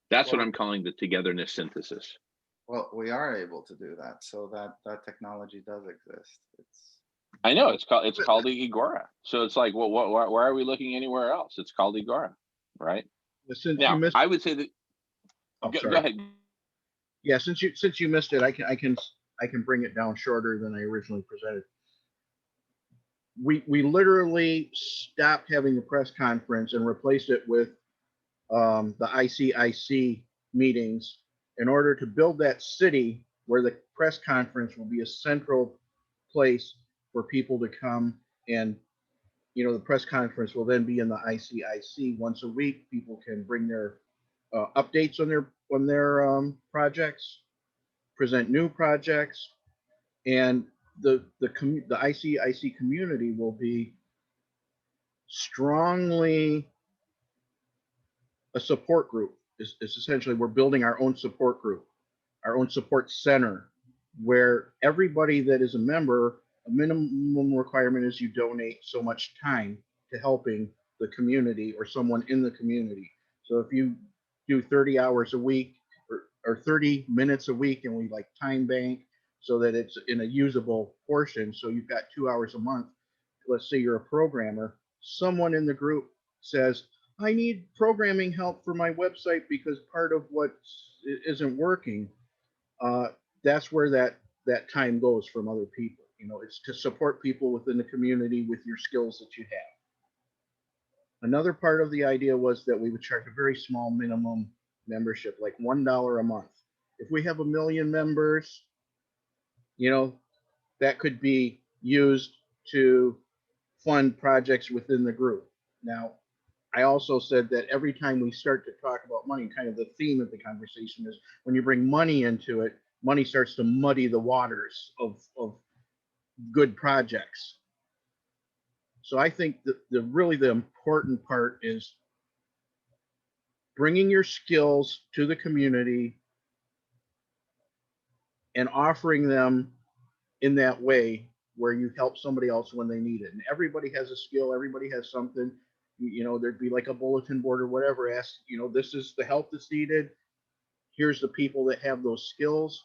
That's what I'm calling the togetherness synthesis. Well, we are able to do that, so that technology does exist. I know it's called the Agora. So it's like, well, why are we looking anywhere else? It's called Agora, right? Now, I would say that. Go ahead. Yeah, since you missed it, I can bring it down shorter than I originally presented. We literally stopped having the press conference and replaced it with the ICIC meetings in order to build that city where the press conference will be a central place for people to come. And you know, the press conference will then be in the ICIC once a week. People can bring their updates on their projects, present new projects, and the ICIC community will be strongly a support group. is essentially we're building our own support group, our own support center, where everybody that is a member, a minimum requirement is you donate so much time to helping the community or someone in the community. So if you do 30 hours a week or 30 minutes a week, and we like time bank so that it's in a usable portion, so you've got 2 hours a month. Let's say you're a programmer, someone in the group says, I need programming help for my website because part of what isn't working. That's where that time goes from other people. You know, it's to support people within the community with your skills that you have. Another part of the idea was that we would charge a very small minimum membership, like $1 a month. If we have 1 million members, you know, that could be used to fund projects within the group. Now, I also said that every time we start to talk about money, kind of the theme of the conversation is when you bring money into it, money starts to muddy the waters of good projects. So I think that the important part is bringing your skills to the community and offering them in that way where you help somebody else when they need it. And everybody has a skill, everybody has something. You know, there'd be like a bulletin board or whatever, ask, you know, this is the help that's needed. Here's the people that have those skills,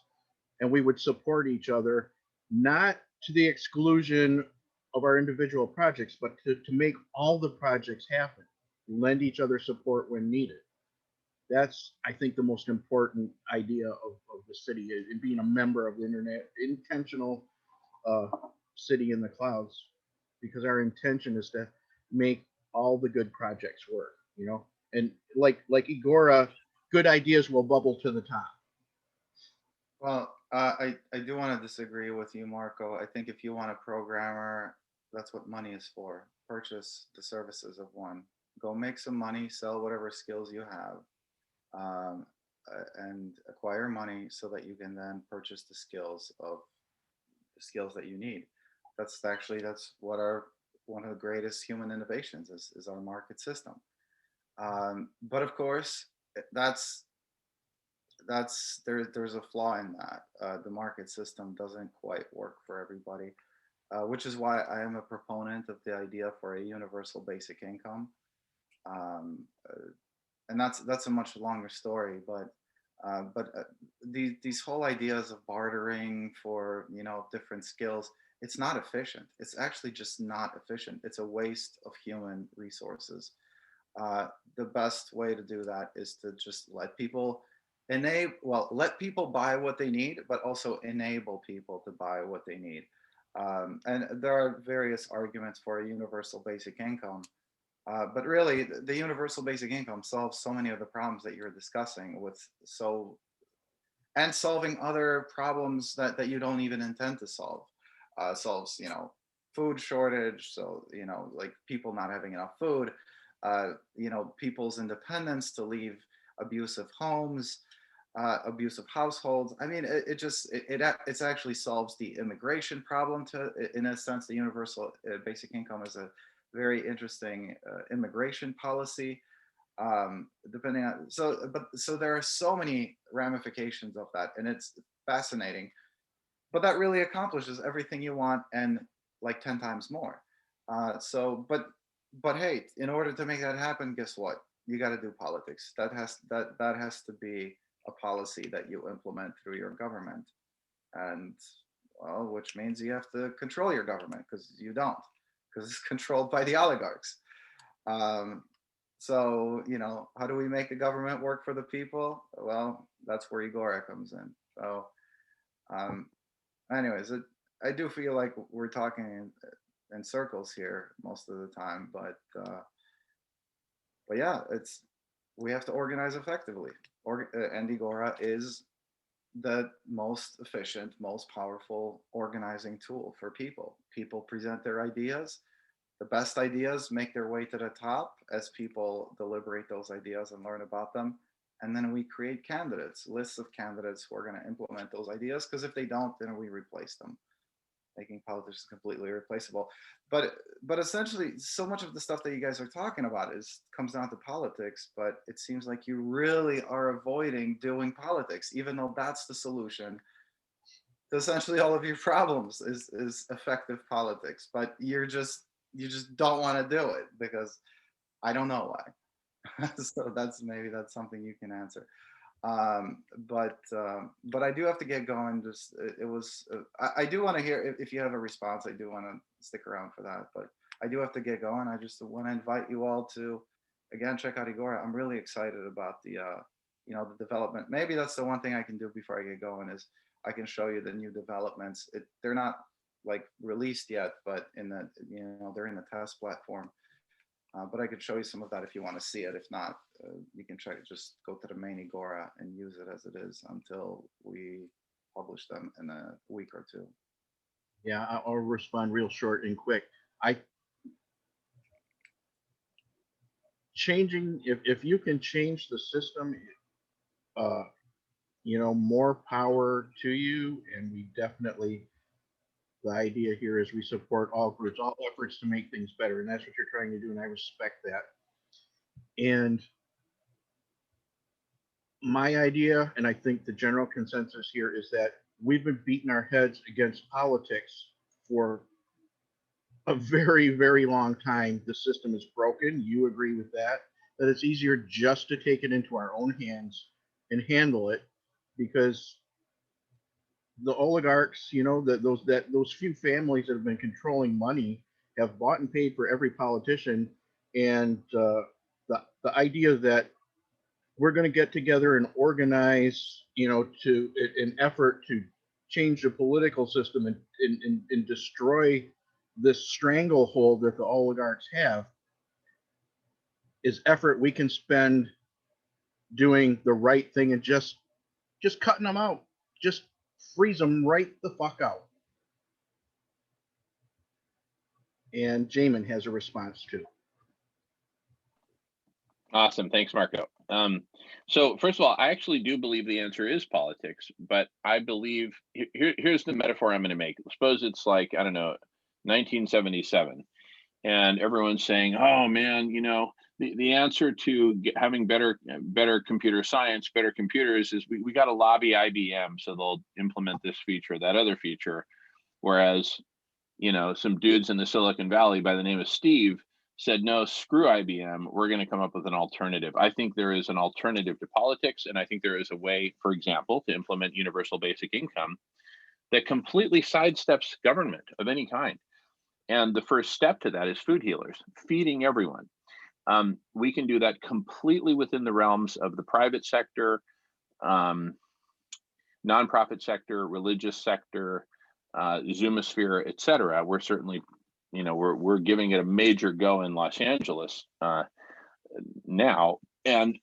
and we would support each other, not to the exclusion of our individual projects, but to make all the projects happen, lend each other support when needed. That's, I think, the most important idea of the city is in being a member of the internet, intentional city in the clouds, because our intention is to make all the good projects work, you know, and like Igora, good ideas will bubble to the top. Well, I do want to disagree with you, Marco. I think if you want a programmer, that's what money is for. Purchase the services of one. Go make some money, sell whatever skills you have, and acquire money so that you can then purchase the skills that you need. That's what one of the greatest human innovations is our market system. But of course, there's a flaw in that. The market system doesn't quite work for everybody, which is why I am a proponent of the idea for a universal basic income. And that's a much longer story, but these whole ideas of bartering for, you know, different skills, it's not efficient. It's actually just not efficient. It's a waste of human resources. The best way to do that is to just let people let people buy what they need, but also enable people to buy what they need. And there are various arguments for a universal basic income. But really, the universal basic income solves so many of the problems that you're discussing and solving other problems that you don't even intend to solve. Solves, you know, food shortage, so, you know, like people not having enough food, you know, people's independence to leave abusive homes, abusive households. I mean, it actually solves the immigration problem in a sense. The universal basic income is a very interesting immigration policy, depending on, so there are so many ramifications of that, and it's fascinating, but that really accomplishes everything you want and like 10 times more. But hey, in order to make that happen, guess what? You got to do politics. That has to be a policy that you implement through your government, and well, which means you have to control your government, because you don't, because it's controlled by the oligarchs. So, you know, how do we make the government work for the people? Well, that's where Igora comes in. So, anyways, I do feel like we're talking in circles here most of the time, but yeah, we have to organize effectively. And Igora is the most efficient, most powerful organizing tool for people. People present their ideas. The best ideas make their way to the top as people deliberate those ideas and learn about them. And then we create candidates, lists of candidates who are going to implement those ideas, because if they don't, then we replace them. making politics completely irreplaceable. But essentially, so much of the stuff that you guys are talking about comes down to politics. But it seems like you really are avoiding doing politics, even though that's the solution to essentially all of your problems is effective politics. But you just don't want to do it because I don't know why. So maybe that's something you can answer. But I do have to get going. I do want to hear if you have a response. I do want to stick around for that, but I do have to get going. I just want to invite you all to, again, check out Agora. I'm really excited about the the development. Maybe that's the one thing I can do before I get going is I can show you the new developments. They're not like released yet, but they're in the test platform. But I could show you some of that if you want to see it. If not, you can just go to the main Agora and use it as it is until we publish them in a week or two. Yeah, I'll respond real short and quick. If you can change the system, more power to you. And we definitely, the idea here is we support all groups, all efforts to make things better. And that's what you're trying to do. And I respect that. And my idea, and I think the general consensus here, is that we've been beating our heads against politics for a very, very long time. The system is broken. You agree with that? That it's easier just to take it into our own hands and handle it, because the oligarchs, those few families that have been controlling money have bought and paid for every politician. And the idea that we're going to get together and organize, to an effort to change the political system and destroy this stranglehold that the oligarchs have, is effort we can spend doing the right thing and just cutting them out. Just freeze them right the fuck out. And Jamin has a response too. Awesome. Thanks, Marco. So first of all, I actually do believe the answer is politics, but I believe here's the metaphor I'm going to make. Suppose it's like, I don't know, 1977, and everyone's saying, oh man, the answer to having better computer science, better computers is we got to lobby IBM so they'll implement this feature, that other feature. Whereas, some dudes in the Silicon Valley by the name of Steve said, no, screw IBM, we're going to come up with an alternative. I think there is an alternative to politics, and I think there is a way, for example, to implement universal basic income that completely sidesteps government of any kind. And the first step to that is food healers, feeding everyone. We can do that completely within the realms of the private sector, nonprofit sector, religious sector, Zoomosphere, et cetera. We're certainly, we're giving it a major go in Los Angeles now. And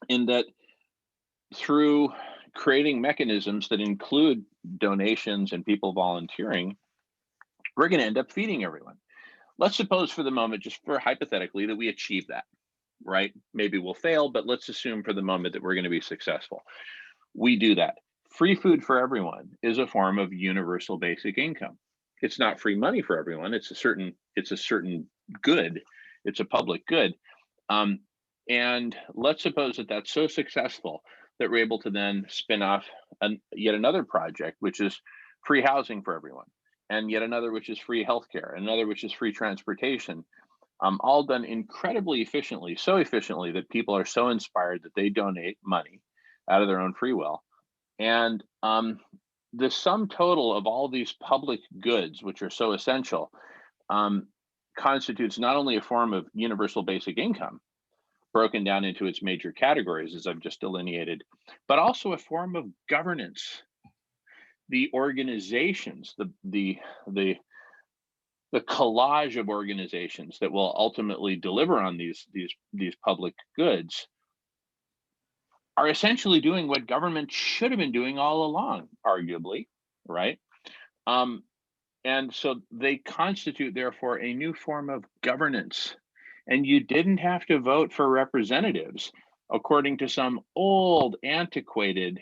in that, through creating mechanisms that include donations and people volunteering, we're going to end up feeding everyone. Let's suppose for the moment, just for hypothetically, that we achieve that, right? Maybe we'll fail, but let's assume for the moment that we're going to be successful. We do that. Free food for everyone is a form of universal basic income. It's not free money for everyone. It's a certain good. It's a public good. And let's suppose that that's so successful that we're able to then spin off yet another project, which is free housing for everyone, and yet another which is free healthcare, another which is free transportation, all done incredibly efficiently, so efficiently that people are so inspired that they donate money out of their own free will. And the sum total of all these public goods, which are so essential, constitutes not only a form of universal basic income, broken down into its major categories, as I've just delineated, but also a form of governance. The organizations, the collage of organizations that will ultimately deliver on these public goods are essentially doing what government should have been doing all along, arguably, right? And so they constitute, therefore, a new form of governance. And you didn't have to vote for representatives according to some old, antiquated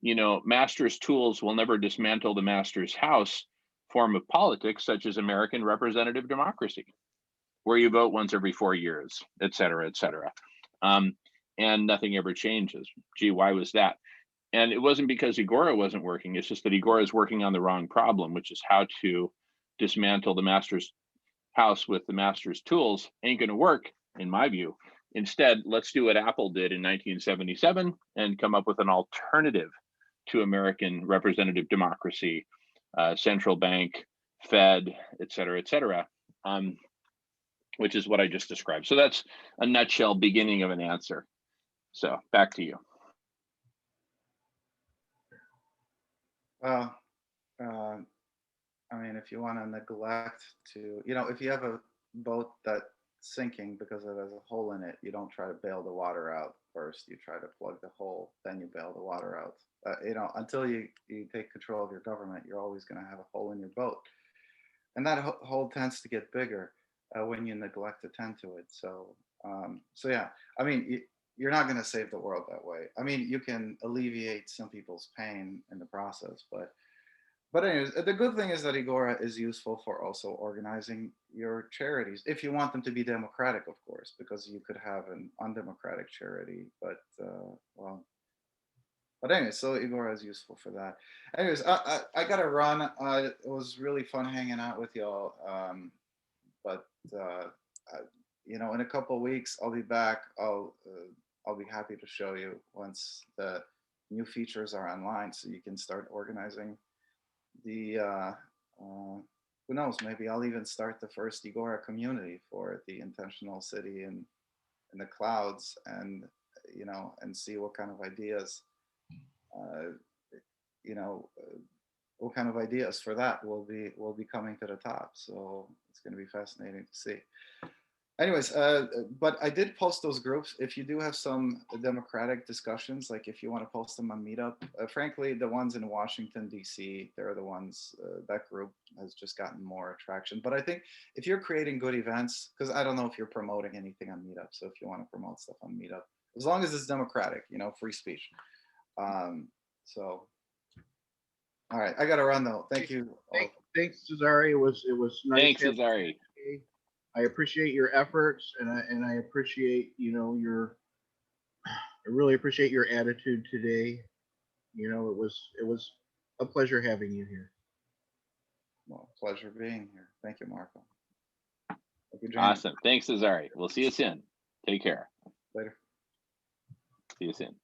you know, master's tools will never dismantle the master's house form of politics, such as American representative democracy, where you vote once every 4 years, et cetera, et cetera. And nothing ever changes. Gee, why was that? And it wasn't because Agora wasn't working. It's just that Agora is working on the wrong problem, which is how to dismantle the master's house with the master's tools. Ain't going to work, in my view. Instead, let's do what Apple did in 1977 and come up with an alternative to American representative democracy, central bank, Fed, et cetera, which is what I just described. So that's a nutshell beginning of an answer. So back to you. Well, I mean, if you want to neglect to, you know, if you have a boat that's sinking because it has a hole in it, you don't try to bail the water out first. You try to plug the hole, then you bail the water out. You know, until you take control of your government, you're always going to have a hole in your boat. And that hole tends to get bigger when you neglect to tend to it. So, so yeah, I mean, you're not going to save the world that way. I mean, you can alleviate some people's pain in the process, but anyways, the good thing is that Agora is useful for also organizing your charities, if you want them to be democratic, of course, because you could have an undemocratic charity, but well, but anyways, so Agora is useful for that. Anyways, I gotta run. It was really fun hanging out with y'all. But you know, in a couple of weeks, I'll be back. I'll be happy to show you once the new features are online, so you can start organizing the. Who knows? Maybe I'll even start the first Agora community for the intentional city in the clouds, and you know, and see what kind of ideas. You know, what kind of ideas for that will be coming to the top. So it's going to be fascinating to see. Anyways, but I did post those groups. If you do have some democratic discussions, like if you want to post them on Meetup, frankly, the ones in Washington, D.C., they're the ones, that group has just gotten more traction. But I think if you're creating good events, because I don't know if you're promoting anything on Meetup. So if you want to promote stuff on Meetup, as long as it's democratic, you know, free speech. So, all right, I got to run though. Thank you. Thanks, Cesare. It was nice. Thanks, Cesare. I appreciate your efforts, and I appreciate, you know, I really appreciate your attitude today. You know, it was a pleasure having you here. Well, pleasure being here. Thank you, Marco. Awesome. Thanks, Cesare. We'll see you soon. Take care. Later. See you soon.